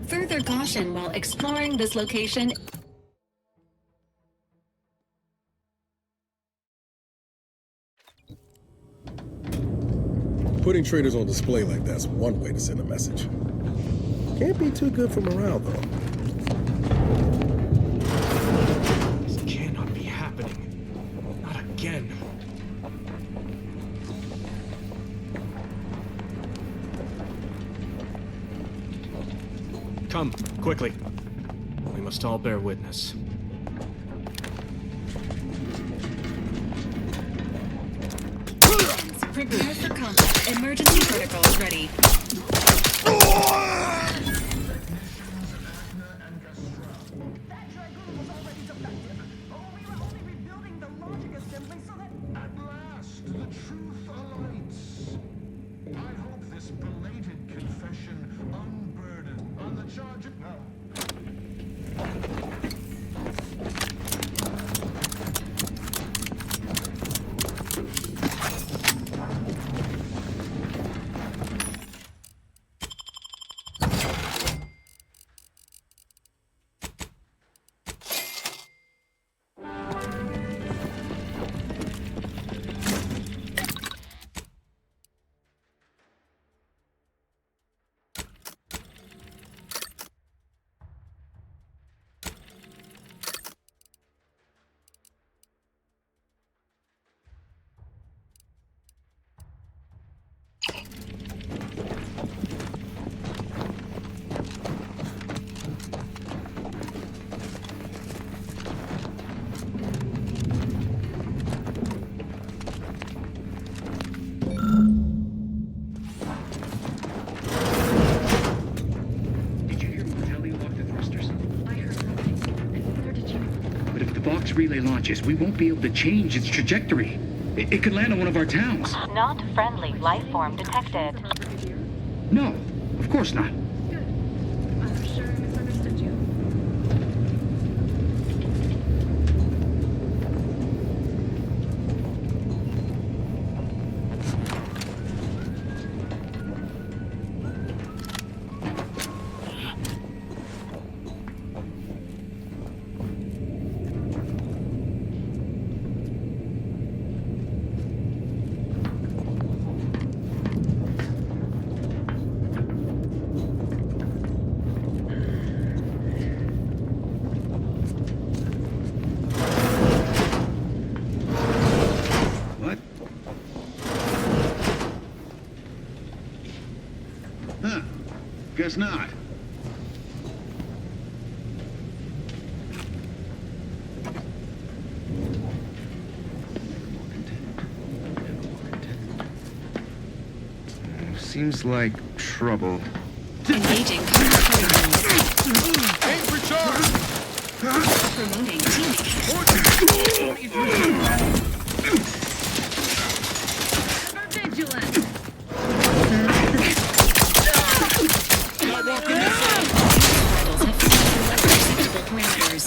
Further caution while exploring this location. Putting traitors on display like that's one way to send a message. Can't be too good for morale, though. This cannot be happening. Not again. Come, quickly. We must all bear witness. Prepare for combat. Emergency protocols ready. At last, the truth alights. I hope this belated confession unburdened on the charge of... No. Vox relay launches, we won't be able to change its trajectory. It could land on one of our towns. Not friendly life form detected. No, of course not. I'm sure I misunderstood you. What? Huh. Guess not. Seems like trouble. Engaging combat Aim for charge! promoting teaming. Ever vigilant. Rebels have failed to acceptable parameters.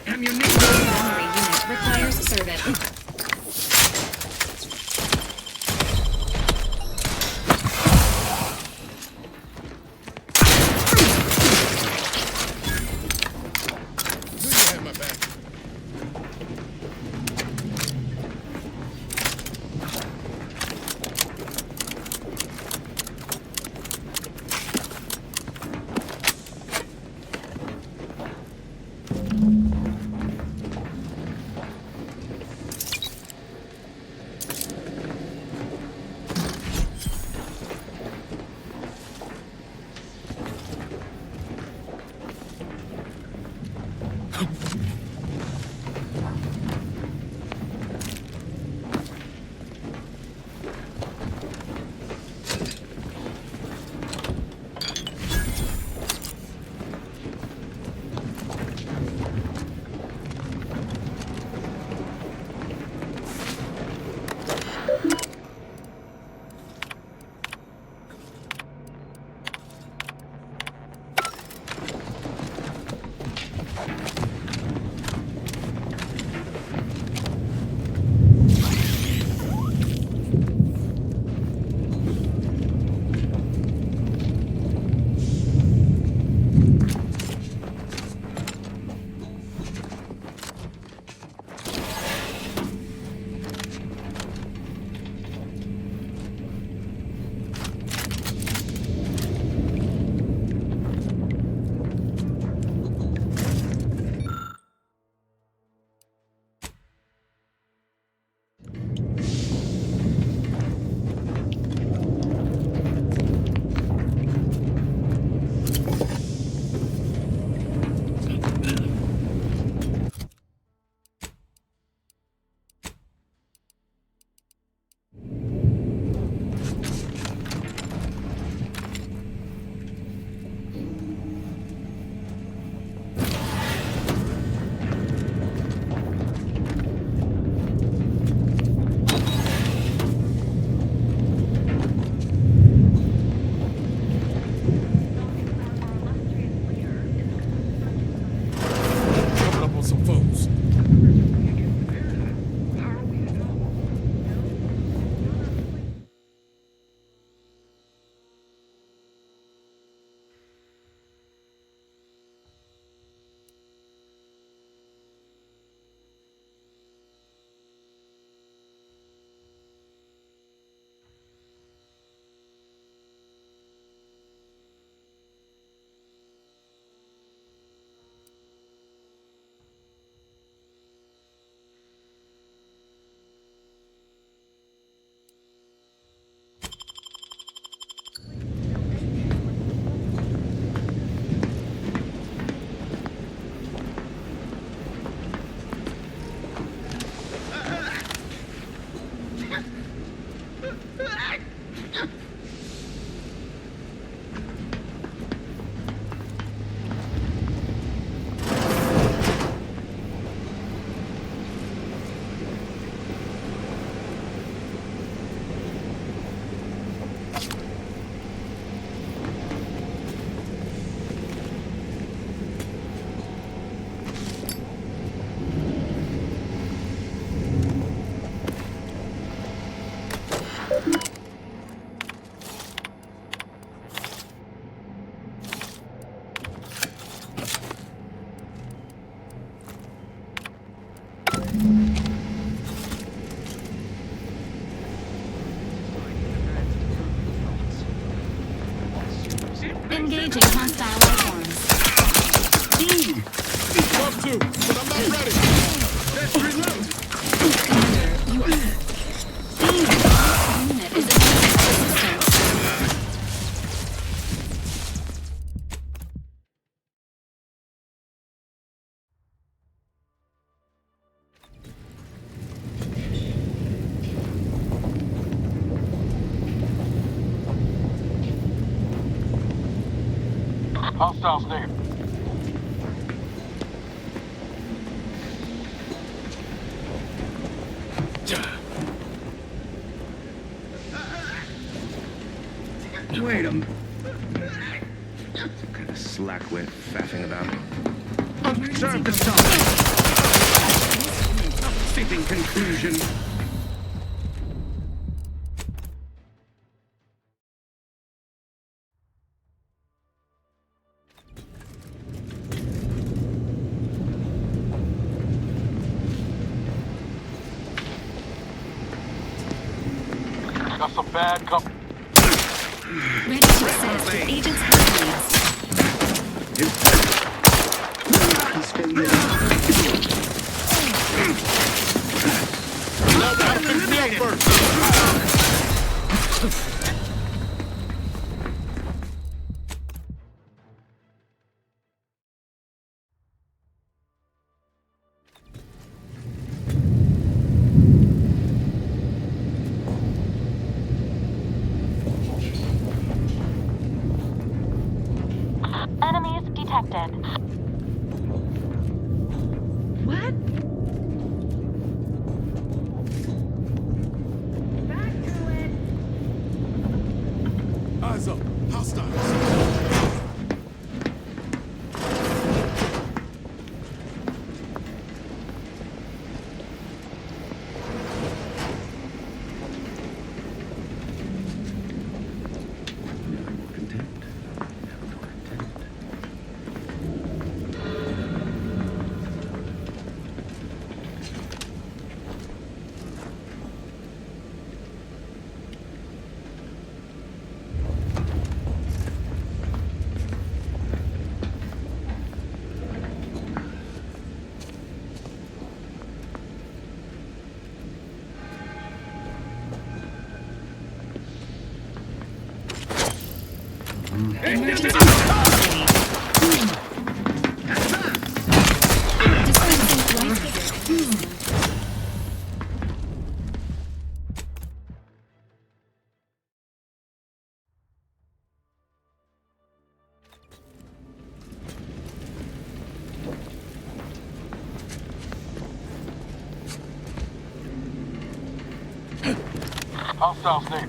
Memory unit requires service. Engaging hostile life forms. Love to, but I'm not ready. Let's reload. Commander, you are... Unit is attempting assistance. Hostiles near. Wait a minute. Some kind of slack way of faffing about. Observe the stop. Fitting conclusion. Got some bad company. Ready to assess with agent's health Now what happens next first? Enemies detected. What? Back to it. Eyes up. Hostiles. Emergency Hostiles near.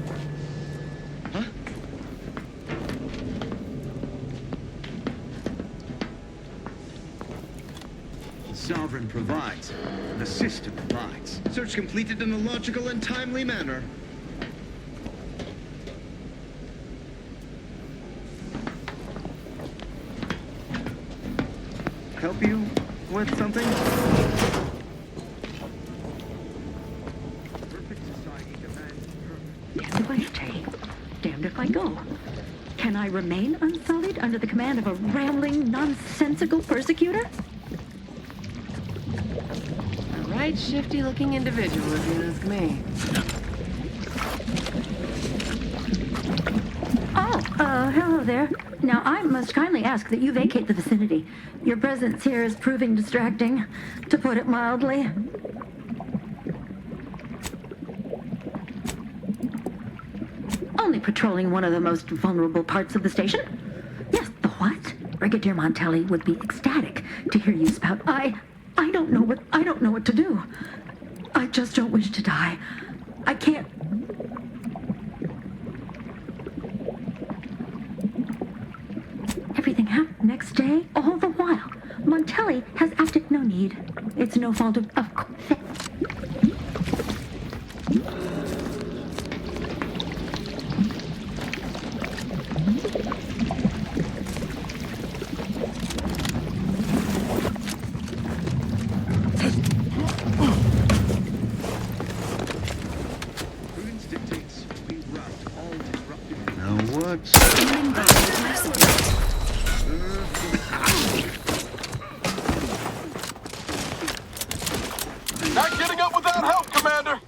Sovereign provides. The system provides. Search completed in a logical and timely manner. Help you with something? Perfect society demands perfect. Damned if I stay, damned if I go. Can I remain unsullied under the command of a rambling, nonsensical persecutor? Right shifty-looking individual, if you ask me. Hello there. Now, I must kindly ask that you vacate the vicinity. Your presence here is proving distracting, to put it mildly. Only patrolling one of the most vulnerable parts of the station? Yes, the what? Brigadier Montelli would be ecstatic to hear you spout. I don't know what to do. I just don't wish to die. I can't. Everything happened next day, all the while. Montelli has acted no need. It's no fault of Now what Standing by with life support. Not getting up without help, Commander!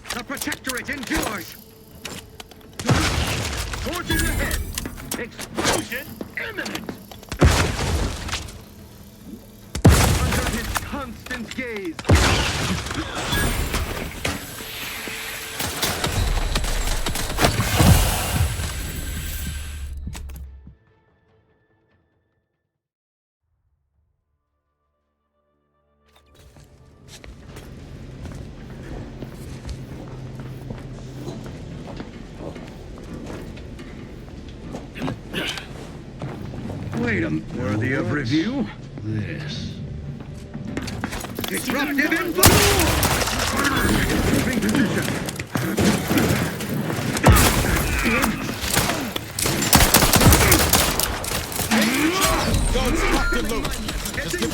The Protectorate endures! Forging ahead! Explosion imminent! Under his constant gaze! Wait a Worthy of review? This. Disruptive influence! Moving position. Guns locked and loaded. Just give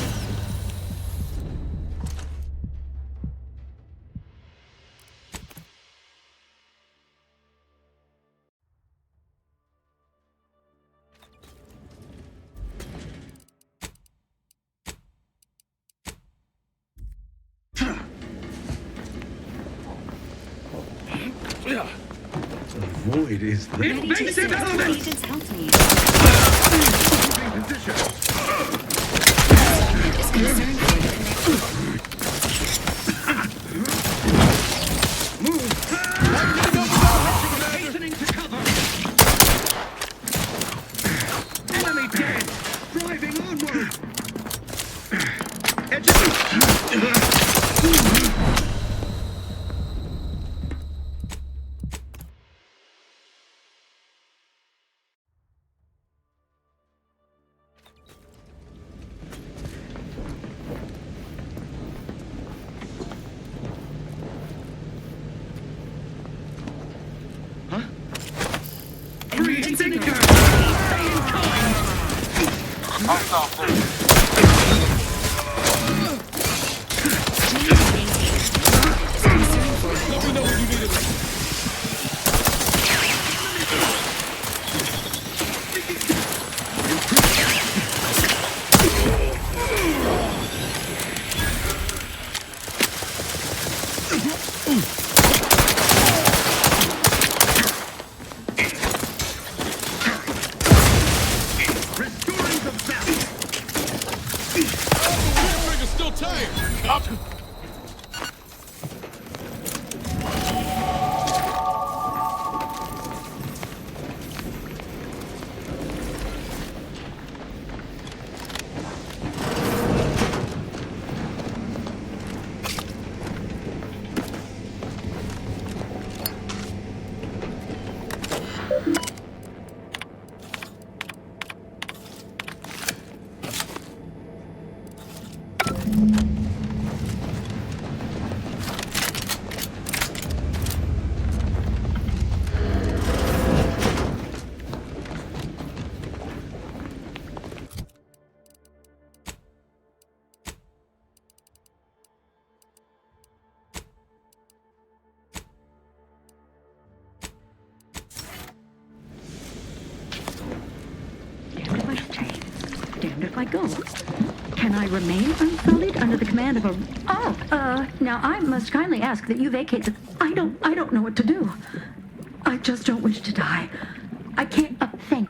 The void is the Invasive element! Agent's health needs. position. Is concerned for the Hastening to cover. Enemy dead. Driving onward. still tired. Up. Damned if I go. Can I remain unsullied under the command of a... now I must kindly ask that you vacate the... I don't know what to do. I just don't wish to die. I can't... thank...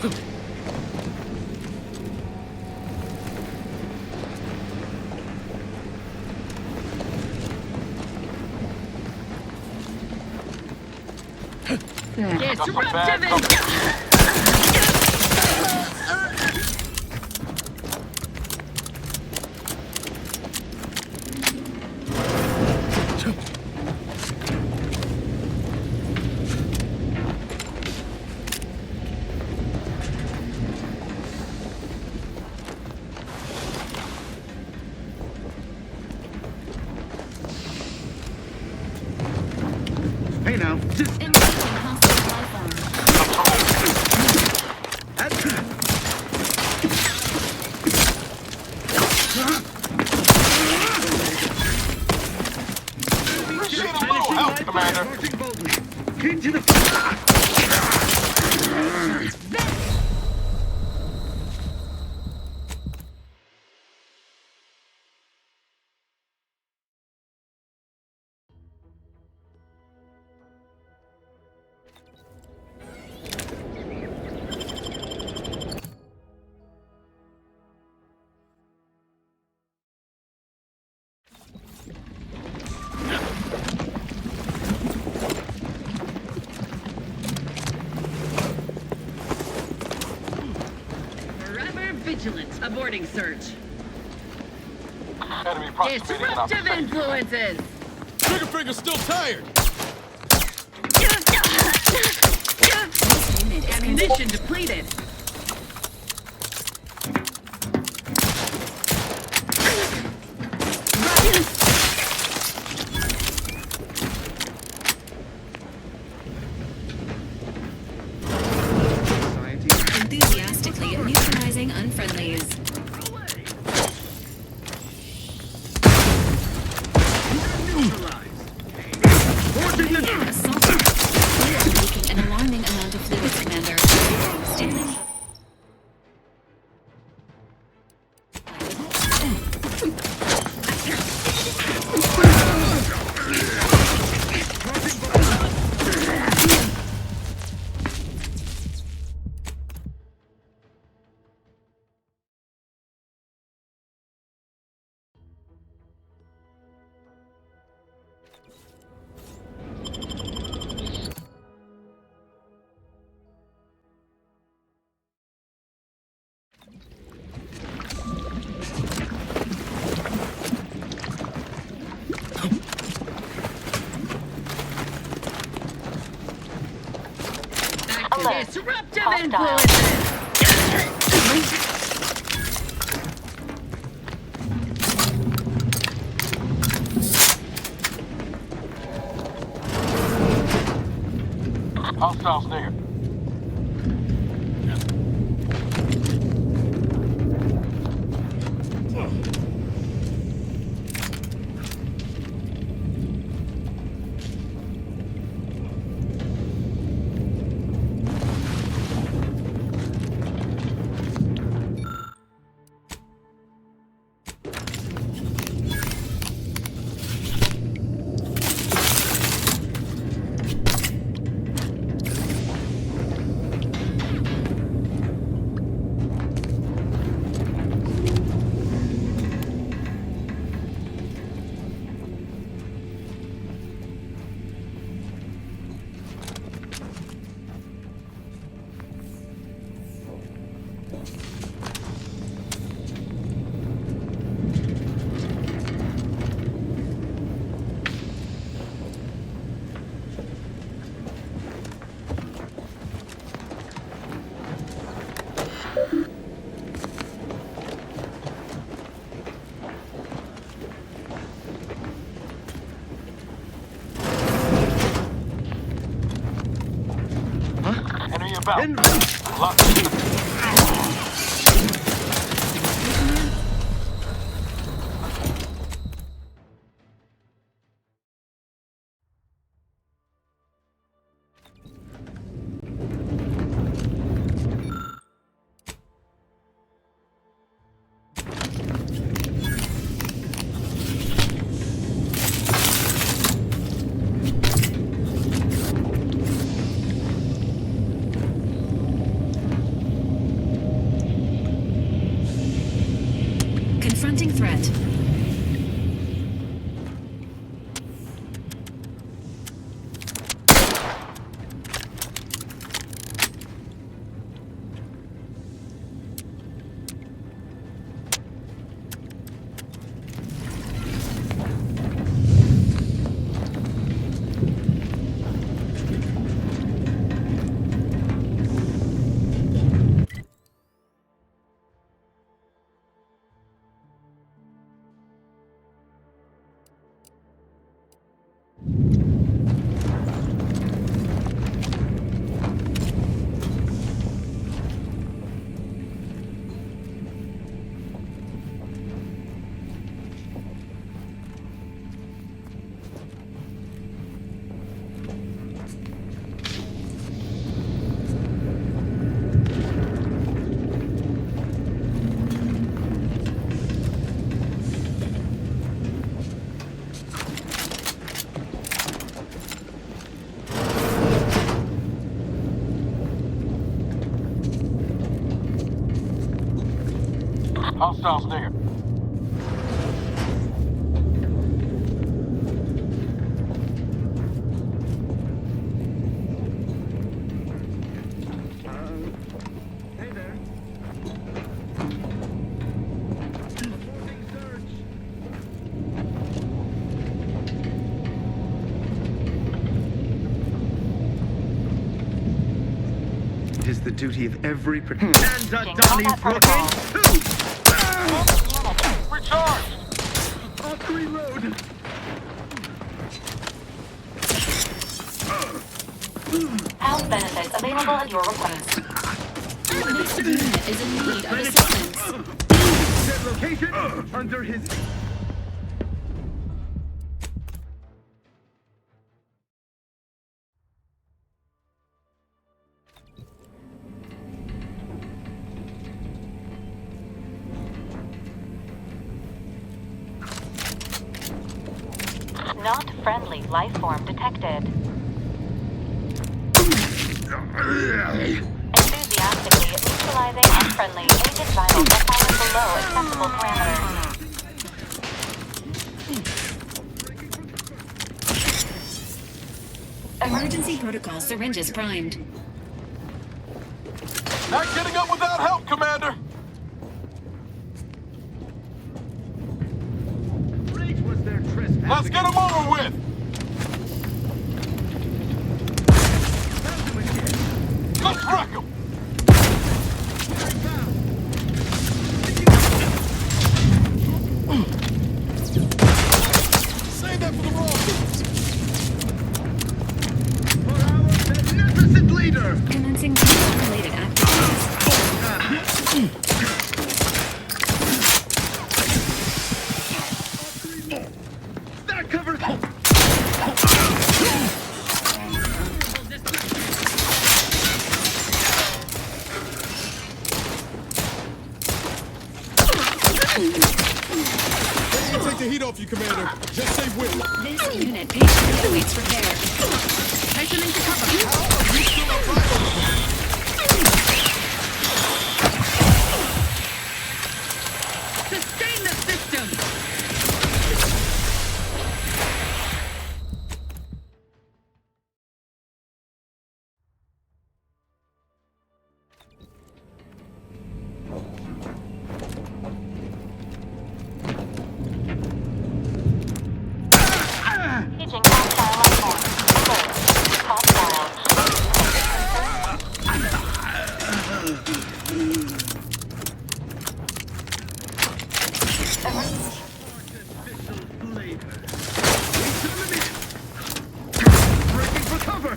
Disruptive Hey now, just Appreciate a little help, Commander. into the. Forever vigilant. Aborting search. Enemy proximity in our Disruptive vicinity. influences. Triggerfinger's still tired. Ammunition depleted. Enthusiastically neutralizing unfriendlies. Assault. We are leaking an alarming amount of fluids, Commander. Standing. Disruptive influences. Hostiles near. Enemy about. Confronting threat. Hostiles near. It is the duty of every and Donnie Brooklyn too! Recharged! Off to reload! Health benefits available at your request. This unit is in need of assistance. Said location under his... Not friendly life form detected. Enthusiastically neutralizing unfriendly agent vitals that fallen below acceptable parameters. Emergency protocol syringes primed. Not getting up without help, Commander! Let's get him over with! Let's wreck him! Save that for the raw For our magnificent leader! Commencing related activities. That covers... Take the heat off you, Commander. Just say whip. This unit patiently awaits repair. Tightening to cover. Sustain the system! Aging hostile life form. Hostile. Breaking for cover!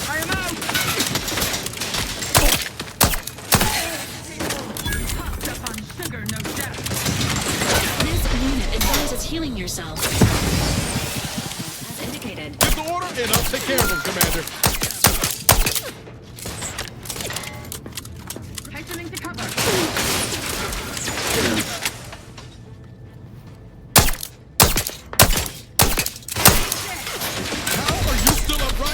I am out! Hopped up on sugar, no doubt. This unit advises healing yourself. As indicated. Give the order and I'll take care of him, Commander. Tightening to cover. How are you still upright?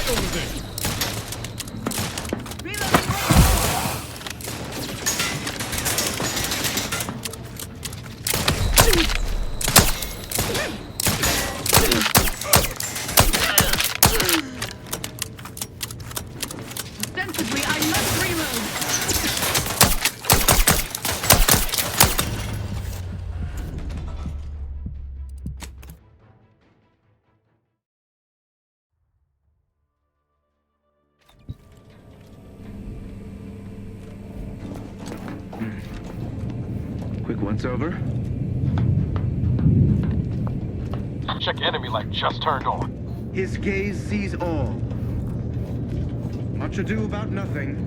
Reports over. Check enemy light just turned on. His gaze sees all. Much ado about nothing.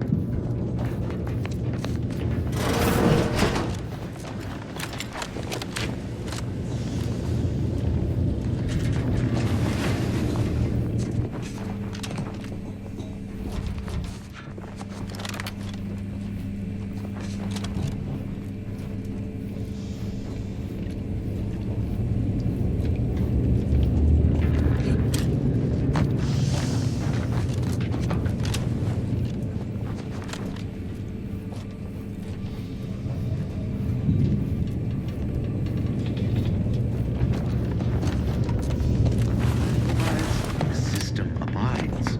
The system abides.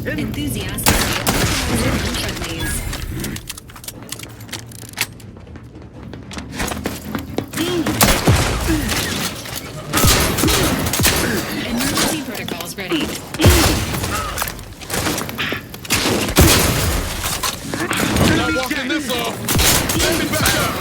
Enthusiastically unfriendlies. Emergency protocols ready. Not walking this off. Let me back up.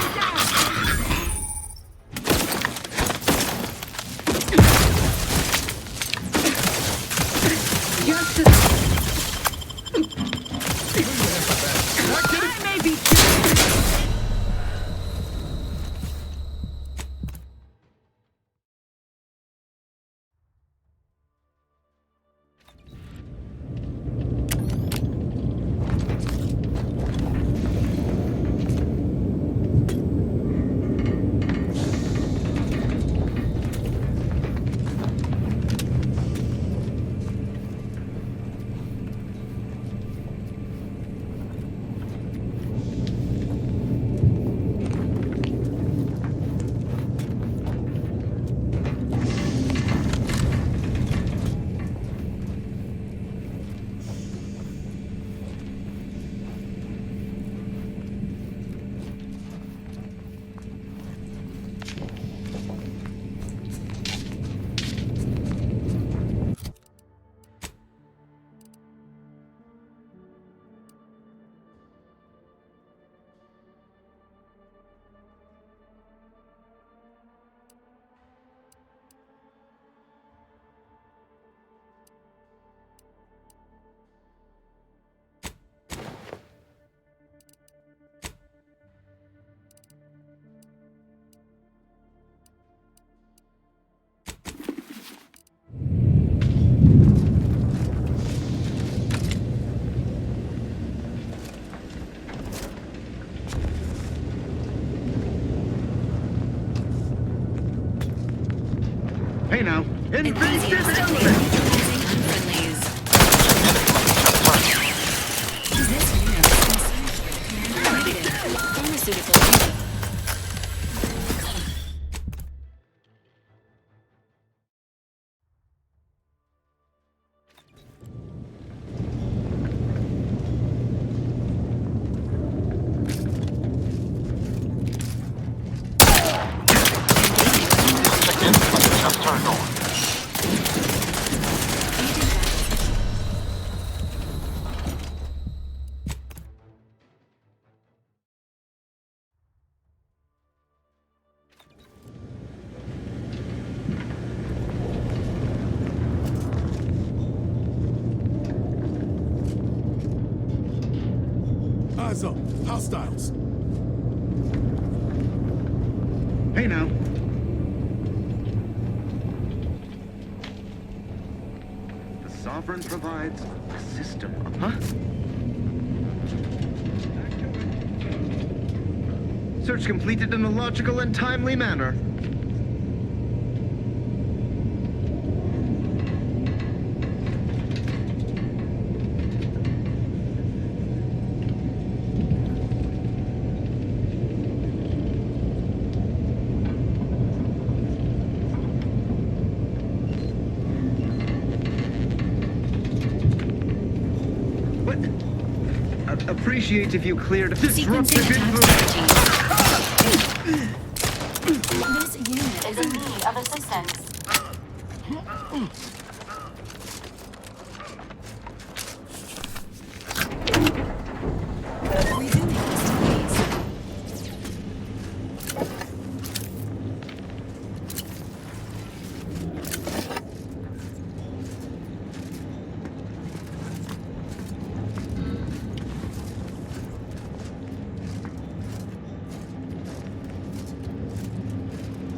Hey now, invade this element! Pharmaceutical. Just turned on. Eyes up. Hostiles. Hey now. The Sovereign provides a system. Huh? Search completed in a logical and timely manner. Appreciate if you cleared disruptive influence. This unit is in need of assistance. Resuming hostilities.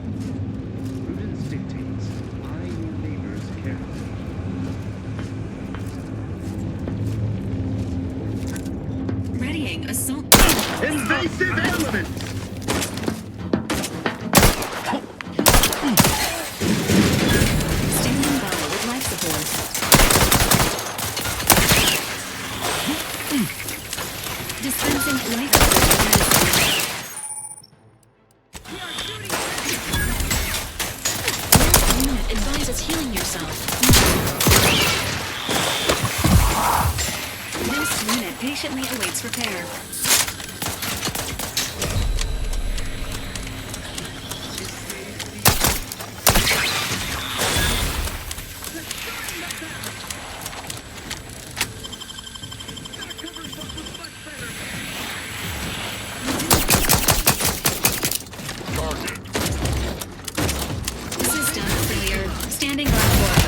Prudence dictates. Eye your neighbors carefully. Readying assault. Invasive elements! Standing by with life support. Dispensing life support medicine. Unit advises healing yourself. This unit patiently awaits repair. System failure. Standing by for.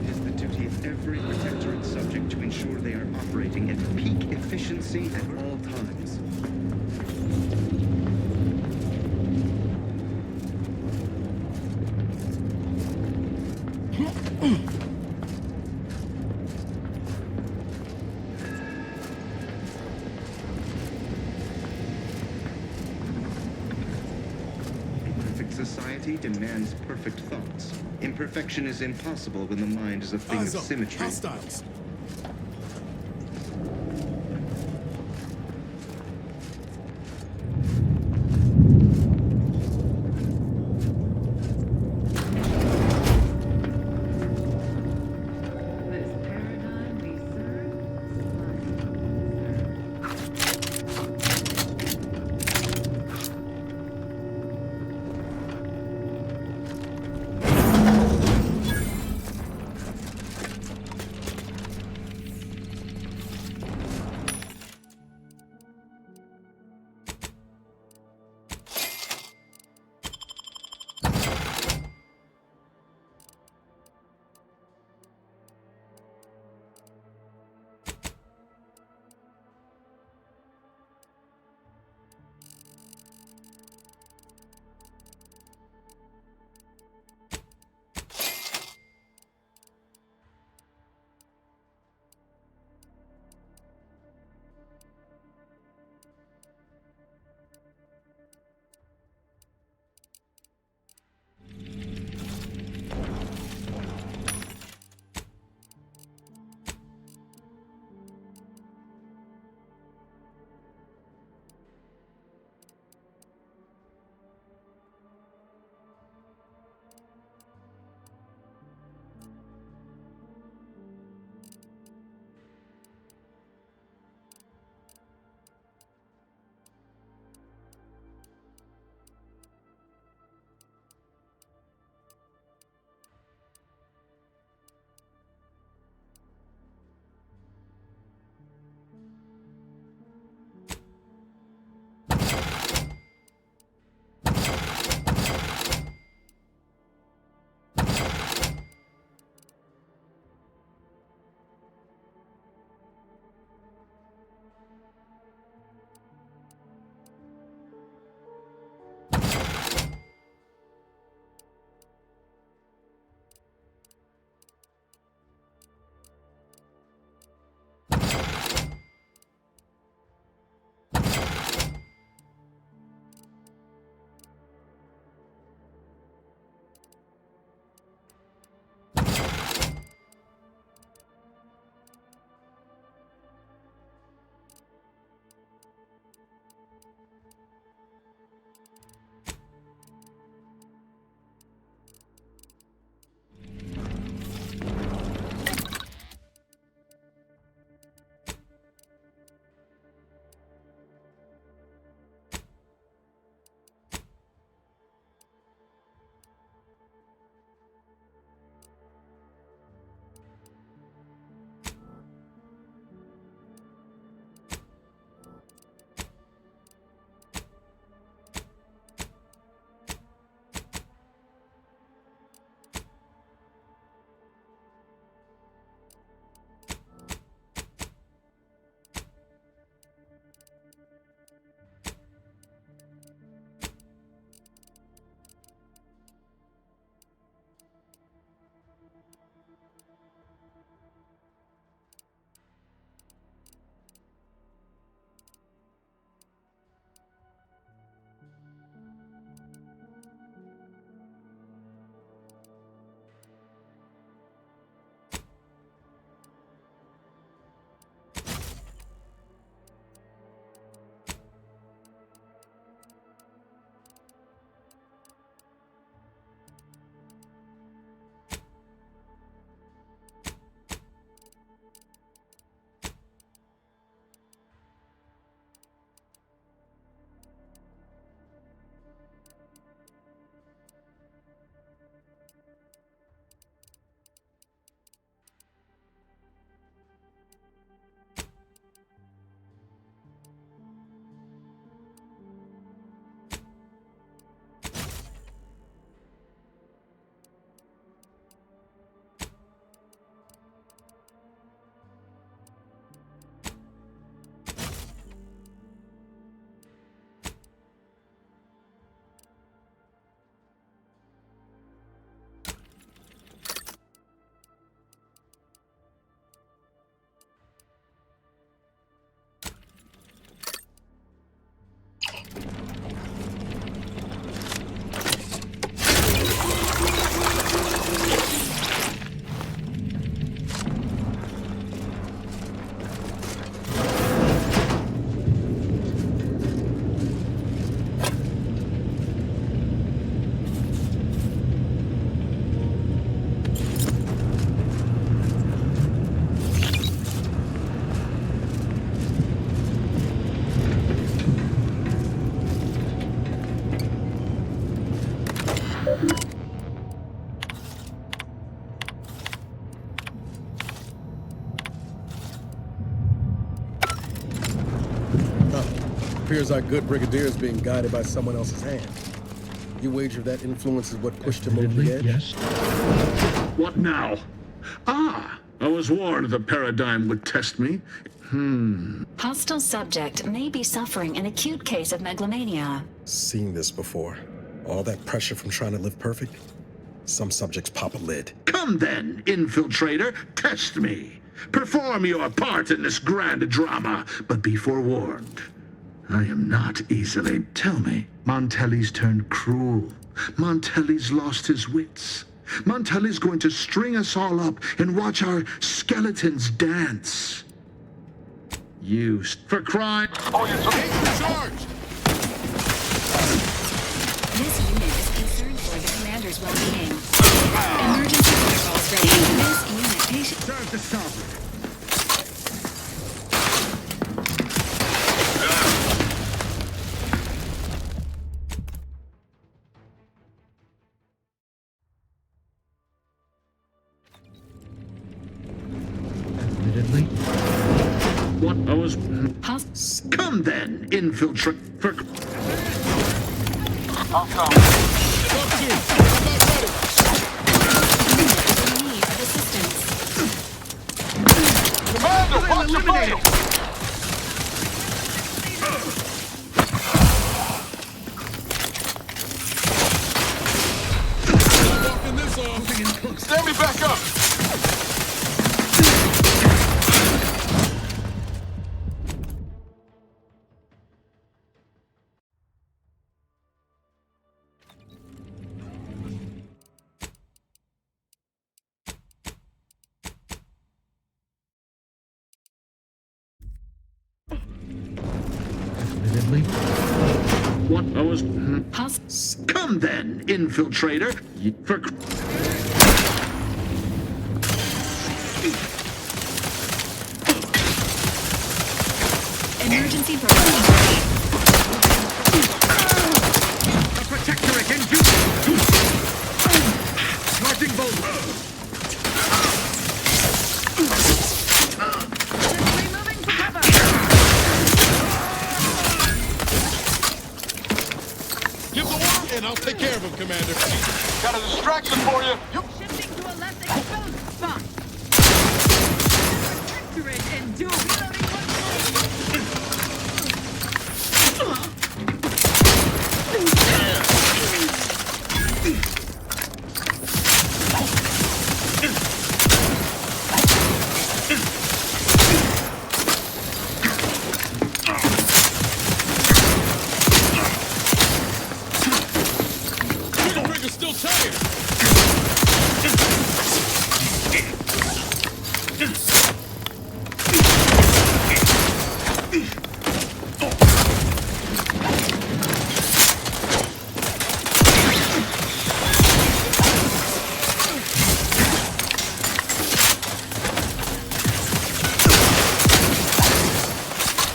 It is the duty of every protectorate subject to ensure they are operating at peak efficiency at all times. A perfect society demands perfect thoughts. Imperfection is impossible when the mind is a thing Eyes of up. symmetry. Hostiles. This paradigm we appears our good brigadier is being guided by someone else's hand. You wager that influence is what pushed him over the edge? Yes. What now? Ah, I was warned the paradigm would test me. Hostile subject may be suffering an acute case of megalomania. Seen this before. All that pressure from trying to live perfect. Some subjects pop a lid. Come then, infiltrator, test me. Perform your part in this grand drama, but be forewarned. I am not easily. Tell me, Montelli's turned cruel. Montelli's lost his wits. Montelli's going to string us all up and watch our skeletons dance. Used for crime. Oh, you're in charge! This unit is concerned for the commander's well-being. Emergency protocols ready. This unit patient. Serve the sovereign. Admittedly. What I was. Come then, infiltrate. For. I'll come. Need of assistance. Commander, watch your fire! Walking this off. Stand me back up! Admittedly. What I was. Come then, infiltrator. For. Emergency protocols ready. A protectorate in view. Charging bolt. Removing to cover. Give the word and I'll take care of him, Commander. Got a distraction for you. Shifting to a less exposed spot. Protectorate and dual reloading one The rig is still tired.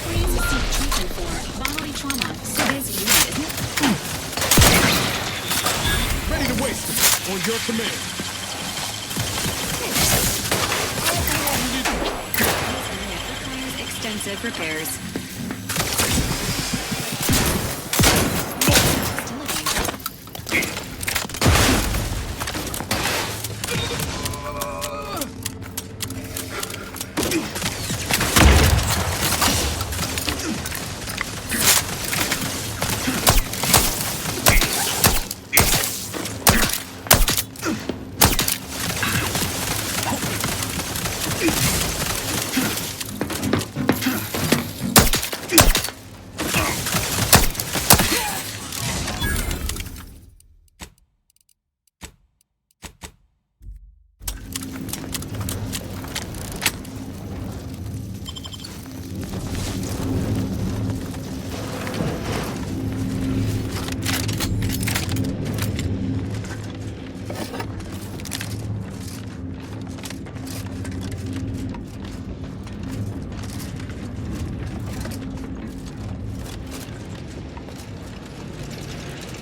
Please seek treatment for bodily trauma. So this unit isn't. Ready to waste it. On your command. This unit requires extensive repairs.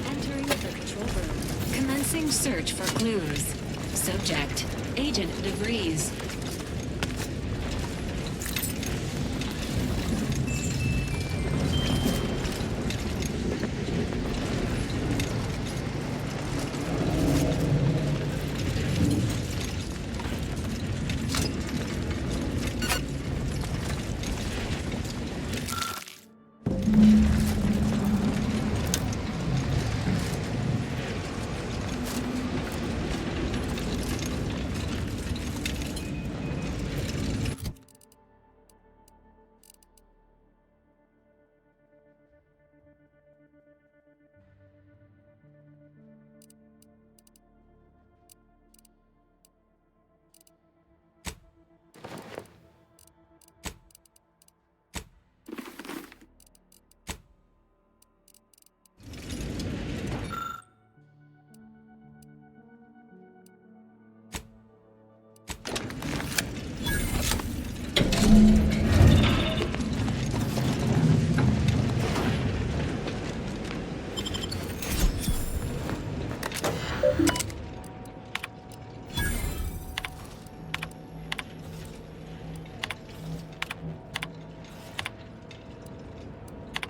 Entering the control room. Commencing search for clues. Subject, Agent DeVries.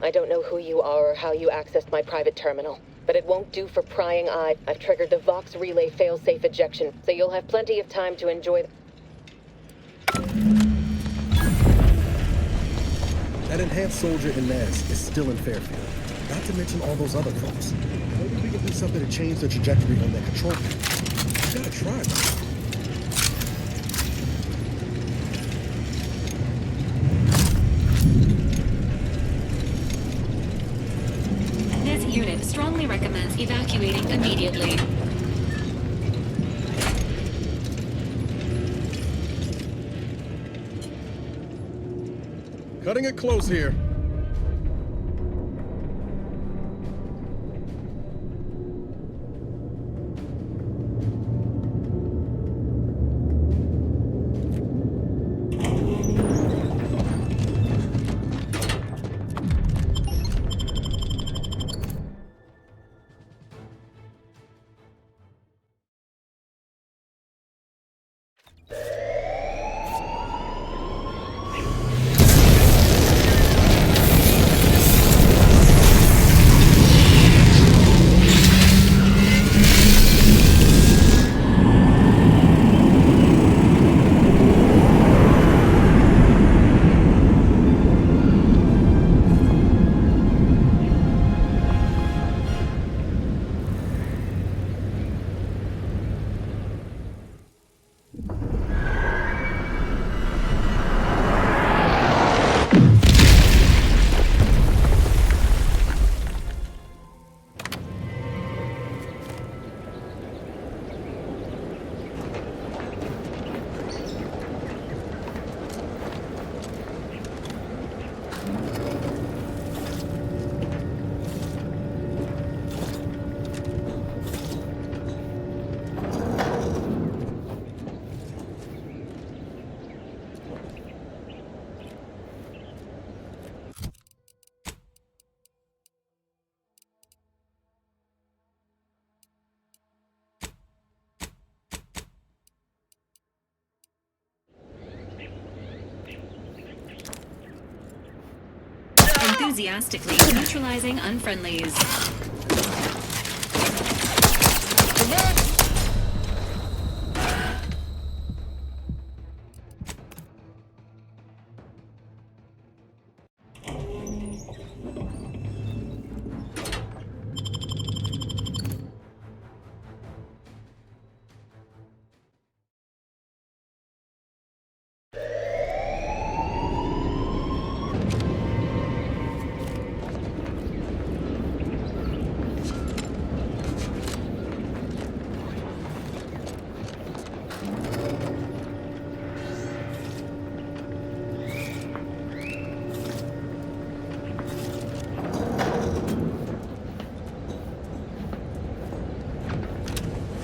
I don't know who you are or how you accessed my private terminal, but it won't do for prying eye. I've triggered the Vox Relay failsafe ejection, so you'll have plenty of time to enjoy That enhanced soldier in Naz is still in Fairfield. Not to mention all those other folks. Maybe we can do something to change the trajectory on that control panel. You gotta try, man. This unit strongly recommends evacuating immediately. Cutting it close here. Enthusiastically neutralizing unfriendlies.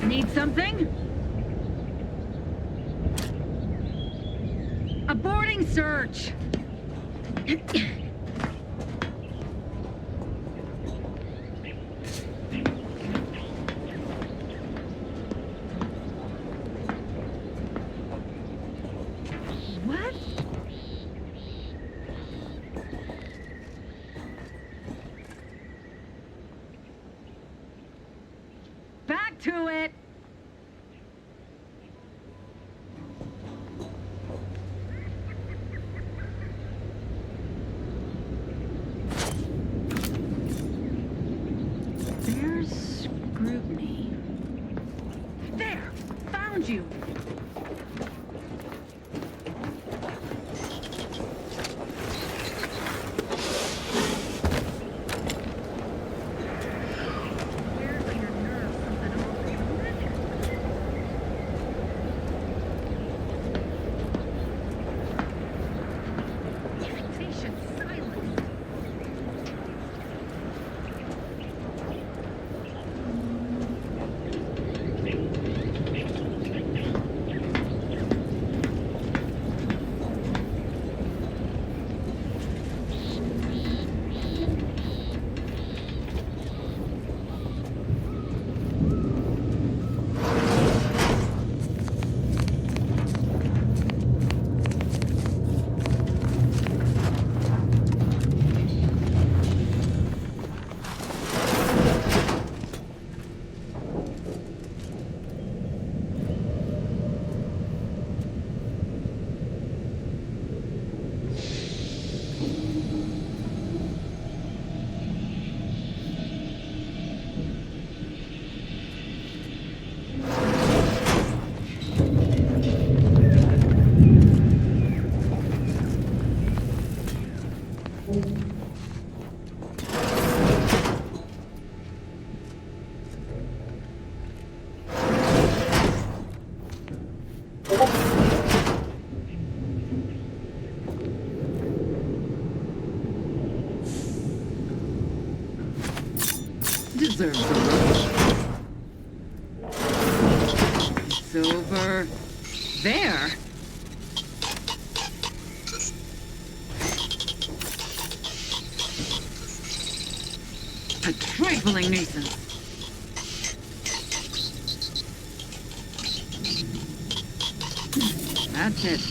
Need something? Aborting search! What? Back to it! There's scrutiny. There! Found you! serves a lunch. It's over there. A trifling nuisance. That's it.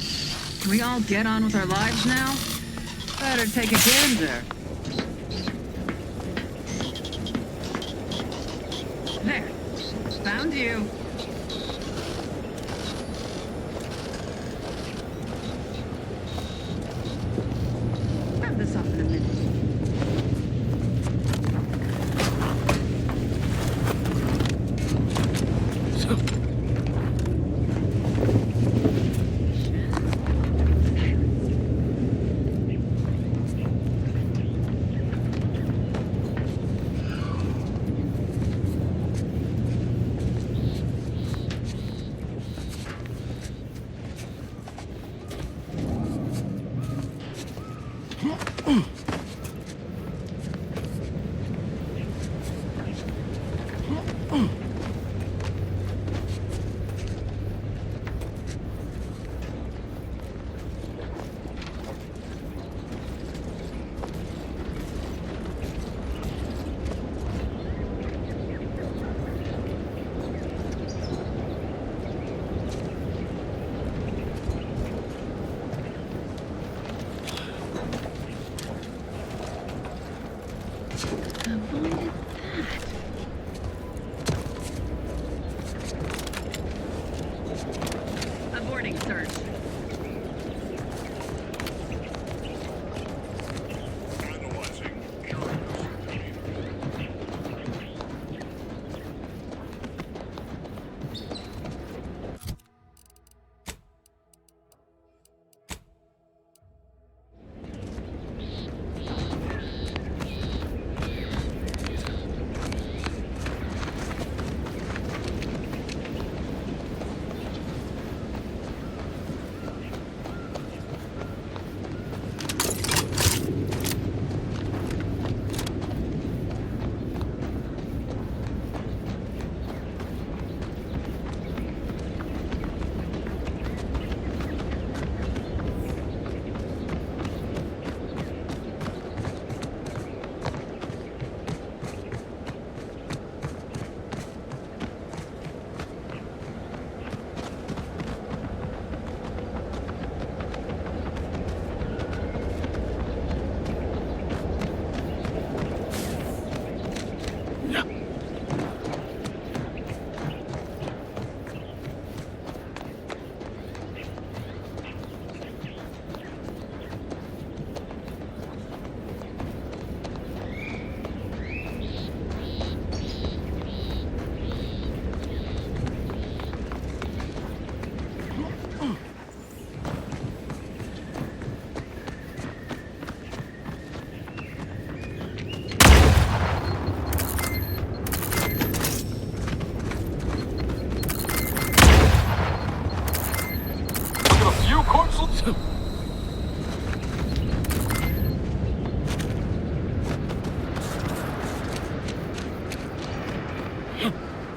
Can we all get on with our lives now? Better take a gander. There. Found you. Grab this off in a minute. Aborting search.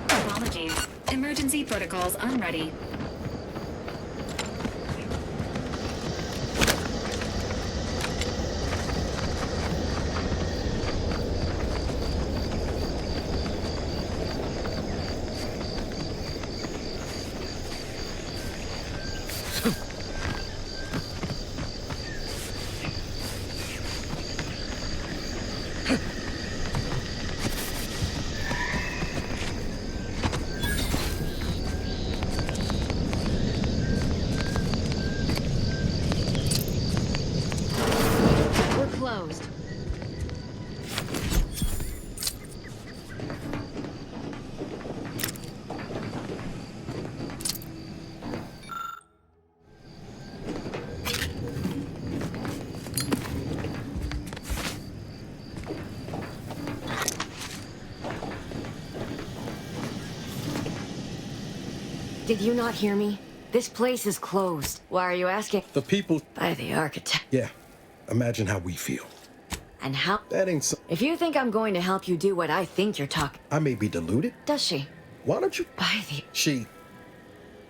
Apologies. Emergency protocols unready. Closed. Did you not hear me? This place is closed. Why are you asking? The people. By the architect. Yeah. Imagine how we feel. and how... That ain't so... If you think I'm going to help you do what I think you're talking... I may be deluded. Does she? Why don't you... By the... She...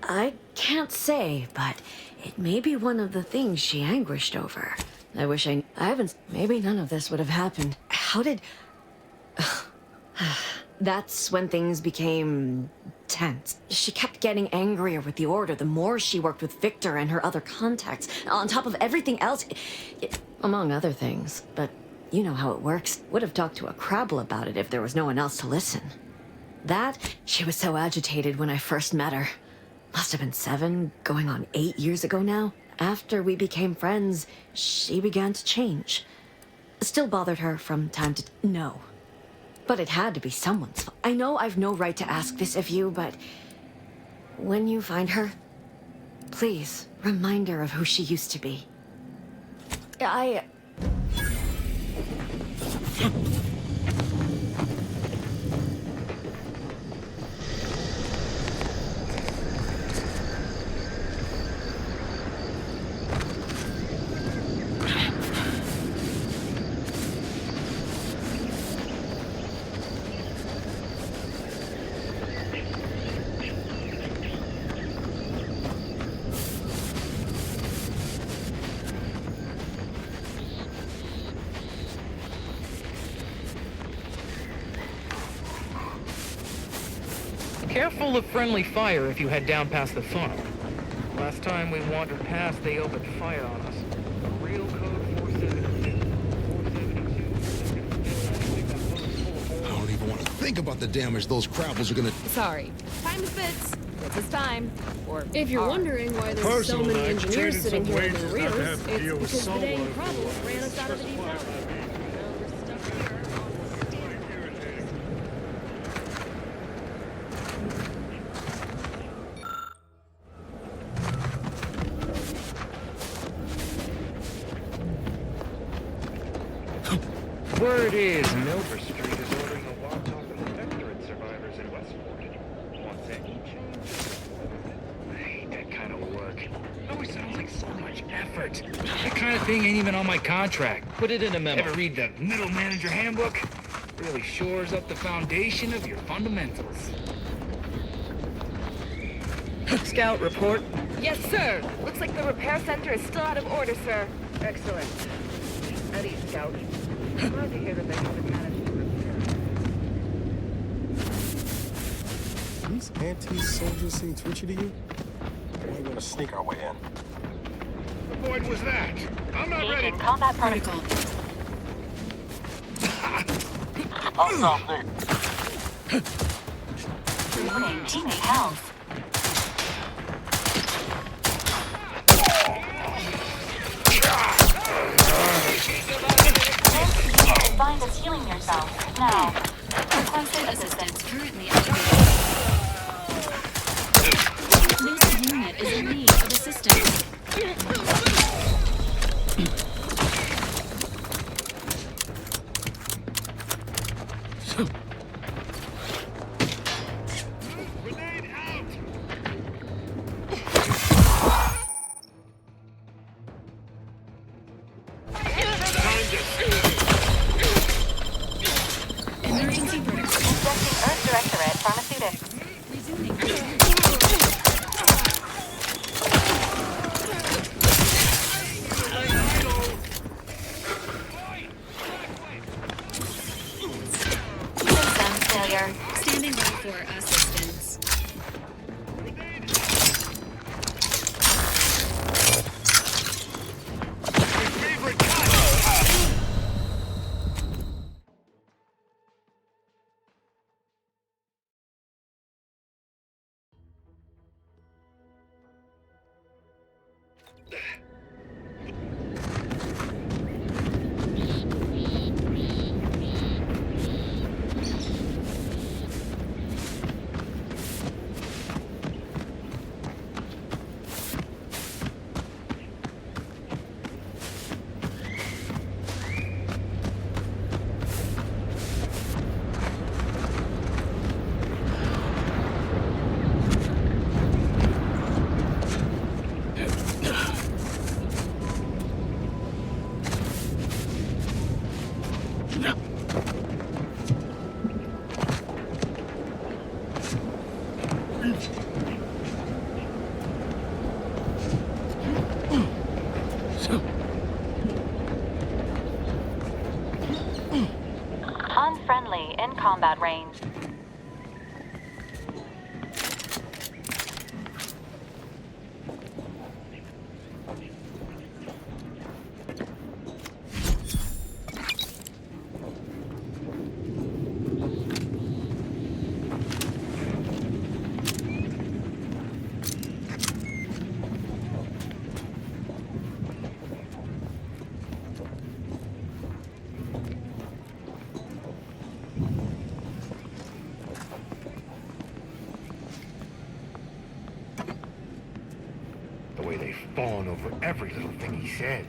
I can't say, but it may be one of the things she anguished over. I wish I haven't... Maybe none of this would have happened. How did... That's when things became tense. She kept getting angrier with the Order the more she worked with Victor and her other contacts. On top of everything else, among other things. But you know how it works. Would have talked to a Crabble about it if there was no one else to listen. She was so agitated when I first met her. Must have been 7, going on 8 years ago now. After we became friends, she began to change. Still bothered her from time to... No. But it had to be someone's fault. I know I've no right to ask this of you, but... when you find her, please remind her of who she used to be. Careful of friendly fire if you head down past the farm. Last time we wandered past, they opened fire on us. Real code 472. I don't even want to think about the damage those Crabbles are gonna... Sorry. Time to fix. It's his time. Or If you're wondering why there's so many engineers sitting here in the rears, it's because the dang problems ran us out of the deep valley. Word is Milver Street is ordering a watch off of the Vectorate survivors in Westport. Wants any change? I hate that kind of work. It always sounds like so much effort. That kind of thing ain't even on my contract. Put it in a memo. Ever read the Middle Manager Handbook? Really shores up the foundation of your fundamentals. Scout, report. Yes, sir. Looks like the repair center is still out of order, sir. Excellent. At ease, Scout. Glad to hear that they haven't managed to repair. These anti-soldiers seem twitchy to you? We want to sneak our way in. What void was that? I'm not ready. Combat protocol. I'll stop there. Warning, teammate health. Find us healing yourself. Now. Requested assistance currently activated. This unit is in need of assistance. Emergency protocol. Inspecting Earth Directorate Pharmaceutics. Resuming. System failure. Standing by for assistance. Unfriendly in combat range. The way they fawn over every little thing he says.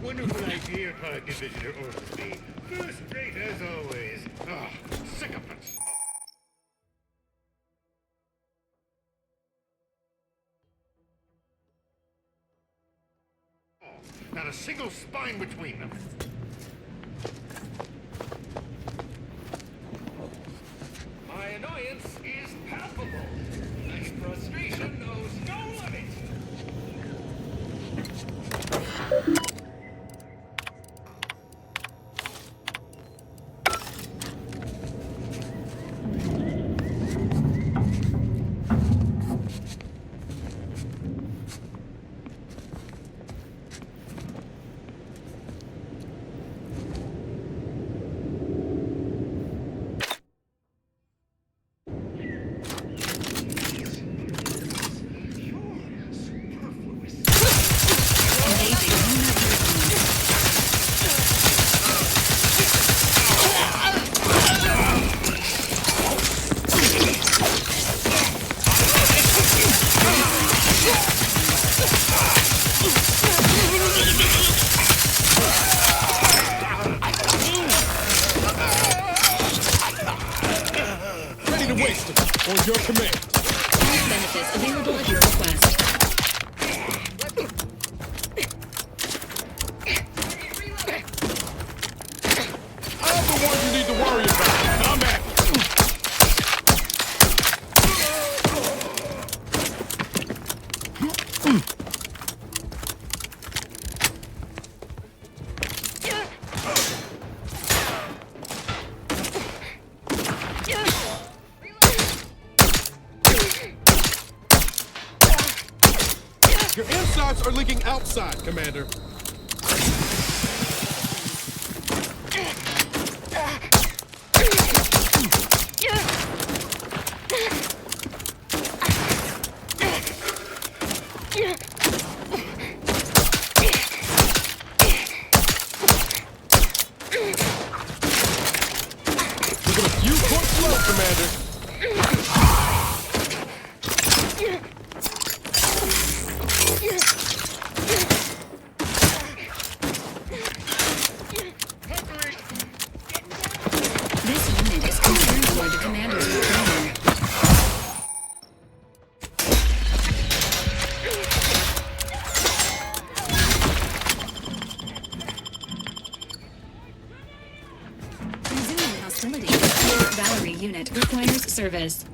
Wonderful idea, Pod Divisioner Ormsby. First rate as always. Ah, sycophants. Not a single spine between them. My annoyance is palpable. My frustration knows no limit. Ready to waste it. On your command. Benefits available at your request. I'm the one you need to worry about. I'm at it. Your insides are leaking outside, Commander. Looking a few points slow, Commander. This unit is concerned for the commander's return. Resuming hostilities. Valerie unit requires service.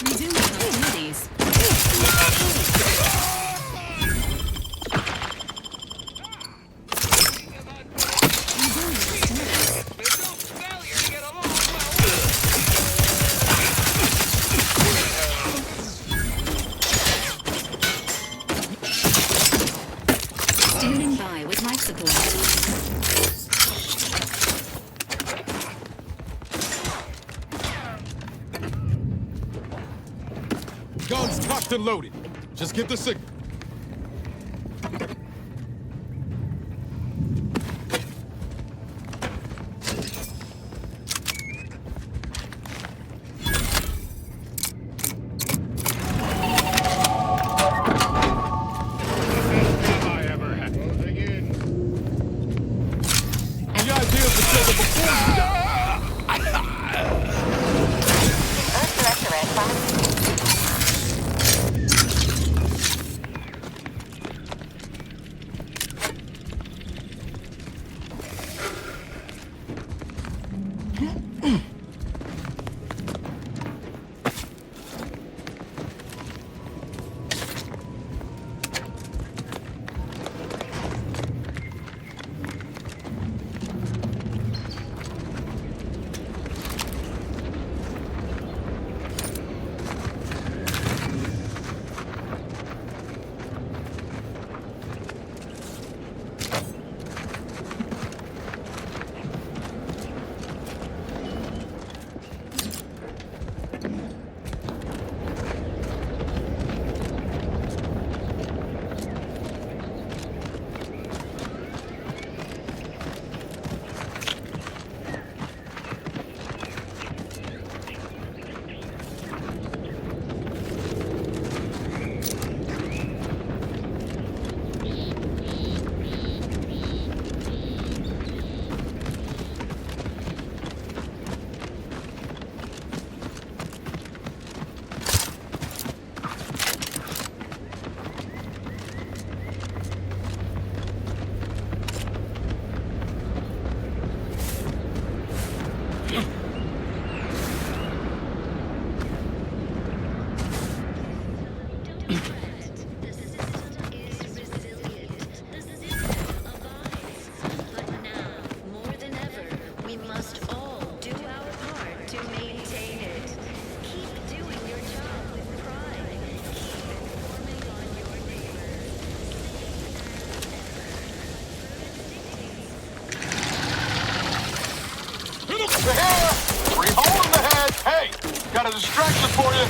Resuming hostilities. Standing by with life support. Guns cocked and loaded. Just give the signal. The idea is to kill them before you die. The hair! 3 hole in the head! Hey! Got a distraction for you!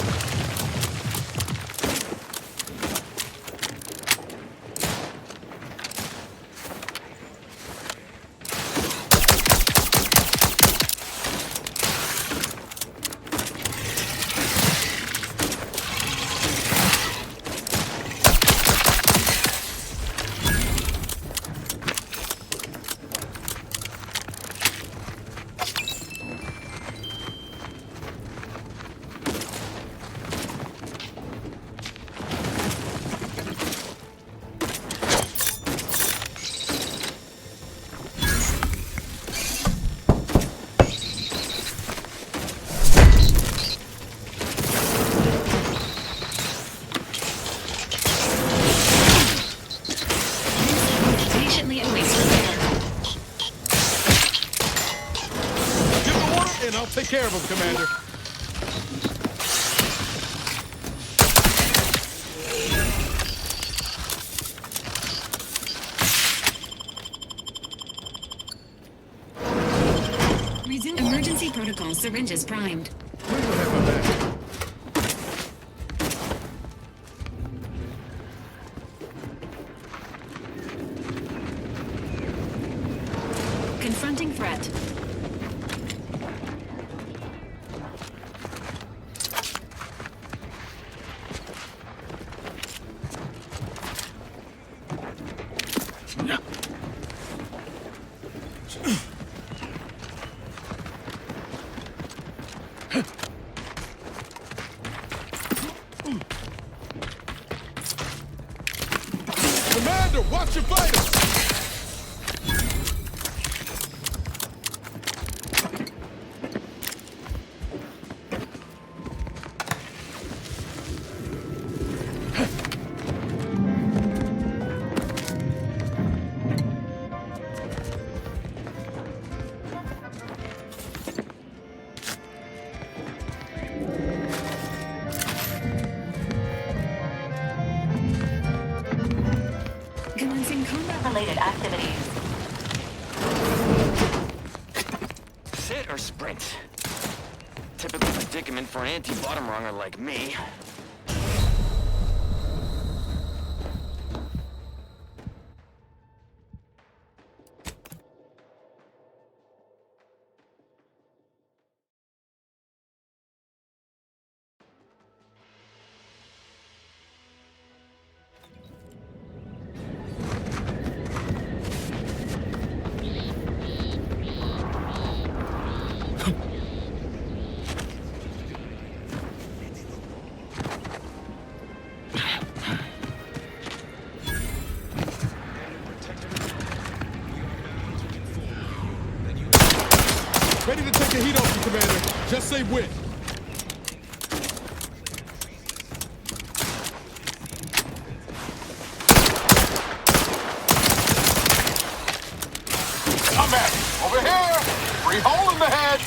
Patiently awaits repair. Give the order, and I'll take care of him, Commander. Resume emergency protocol. Syringes primed. Confronting threat. Commander, watch your vitals! Commencing combat-related activities. Sit or sprint? Typical predicament for an anti-bottom runger like me. Ready to take the heat off you, Commander. Just say when. Come at me. Over here. 3 hole in the head.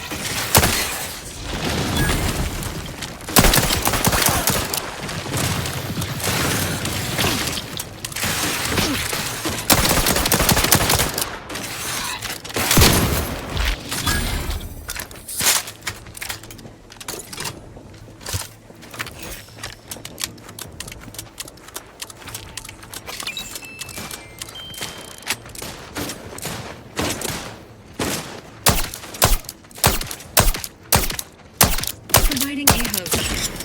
Providing AHO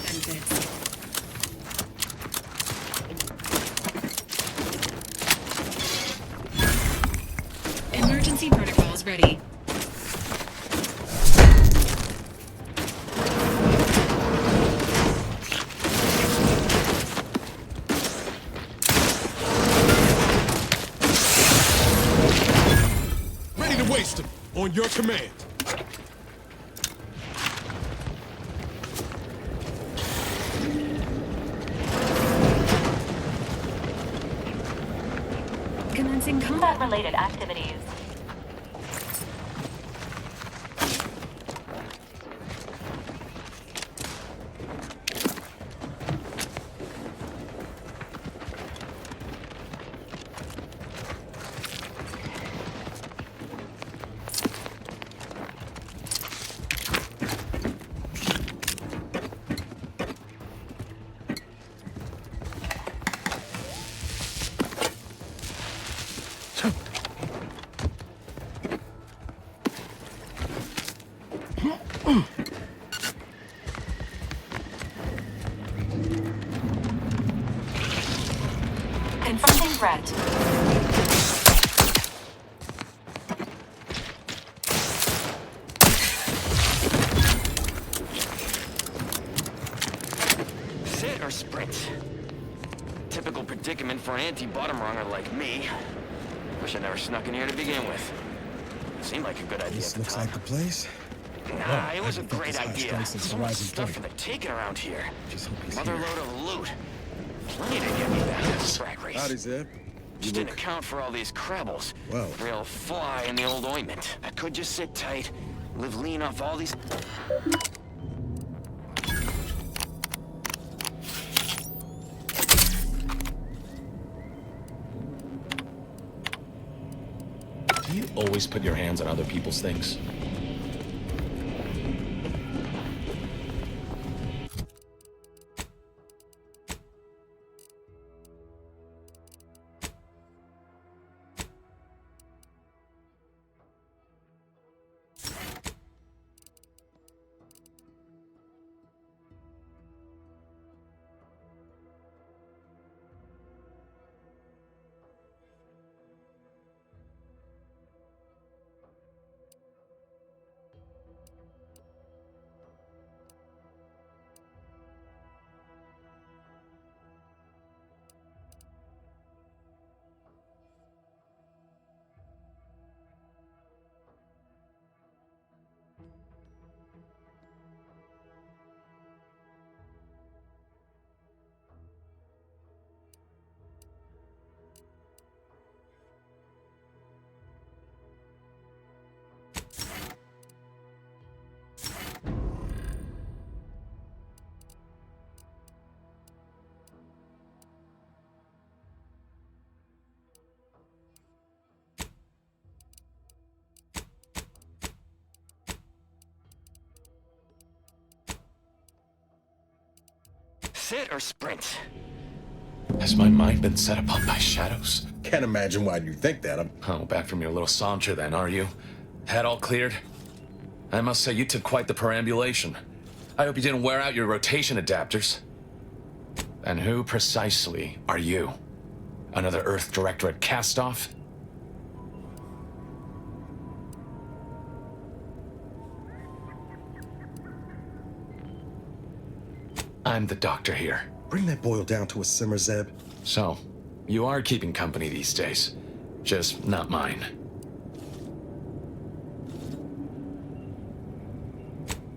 benefits. Emergency protocols ready. Ready to waste him. On your command. Commencing combat-related activities. Confronting threat. Sit or sprint? Typical predicament for an anti-bottom runger like me. Wish I never snuck in here to begin with. Seemed like a good idea. This looks like the place. Nah, it was a great idea. So much stuff for the taking around here. Mother load of loot. Plenty to get me back to the frag race. Howdy, Zeb. Just didn't account for all these crabbles. Well. Real fly in the old ointment. I could just sit tight, live lean off all these... Do you always put your hands on other people's things? Sit or sprint? Has my mind been set upon by shadows? Can't imagine why you think that. Oh, back from your little saunter then, are you? Head all cleared? I must say you took quite the perambulation. I hope you didn't wear out your rotation adapters. And who precisely are you? Another Earth Directorate cast-off? I'm the doctor here. Bring that boil down to a simmer, Zeb. So, you are keeping company these days. Just not mine.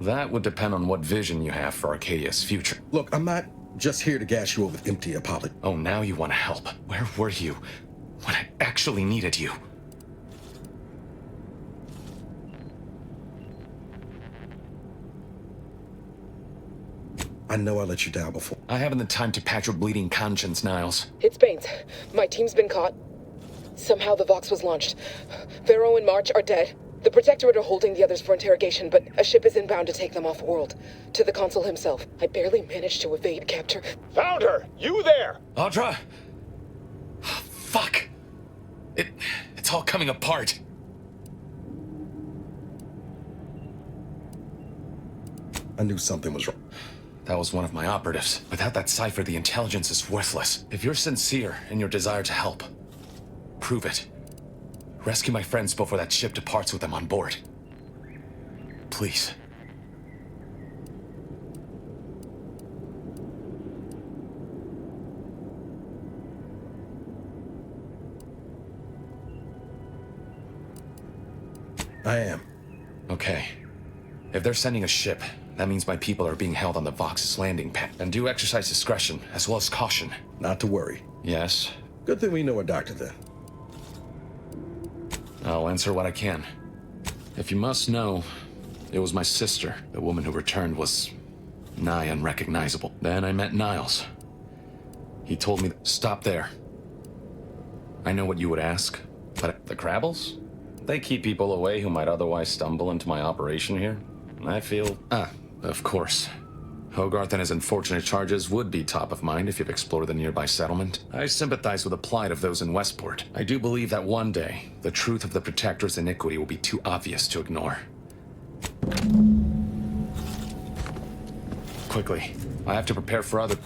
That would depend on what vision you have for Arcadia's future. Look, I'm not just here to gas you over with empty apology. Oh, now you want to help. Where were you when I actually needed you? I know I let you down before. I haven't the time to patch your bleeding conscience, Niles. It's Baines. My team's been caught. Somehow the Vox was launched. Pharaoh and March are dead. The Protectorate are holding the others for interrogation, but a ship is inbound to take them off-world. To the Consul himself. I barely managed to evade capture. Found her! You there! Audra! Fuck! It's all coming apart. I knew something was wrong. That was one of my operatives. Without that cipher, the intelligence is worthless. If you're sincere in your desire to help, prove it. Rescue my friends before that ship departs with them on board. Please. I am. Okay. If they're sending a ship, that means my people are being held on the Vox's landing pad. And do exercise discretion, as well as caution. Not to worry. Yes? Good thing we know a doctor then. I'll answer what I can. If you must know, it was my sister. The woman who returned was nigh unrecognizable. Then I met Niles. He told me, stop there. I know what you would ask, but the Crabbles? They keep people away who might otherwise stumble into my operation here. I feel... of course. Hogarth and his unfortunate charges would be top of mind if you've explored the nearby settlement. I sympathize with the plight of those in Westport. I do believe that one day, the truth of the Protector's iniquity will be too obvious to ignore. Quickly, I have to prepare for other...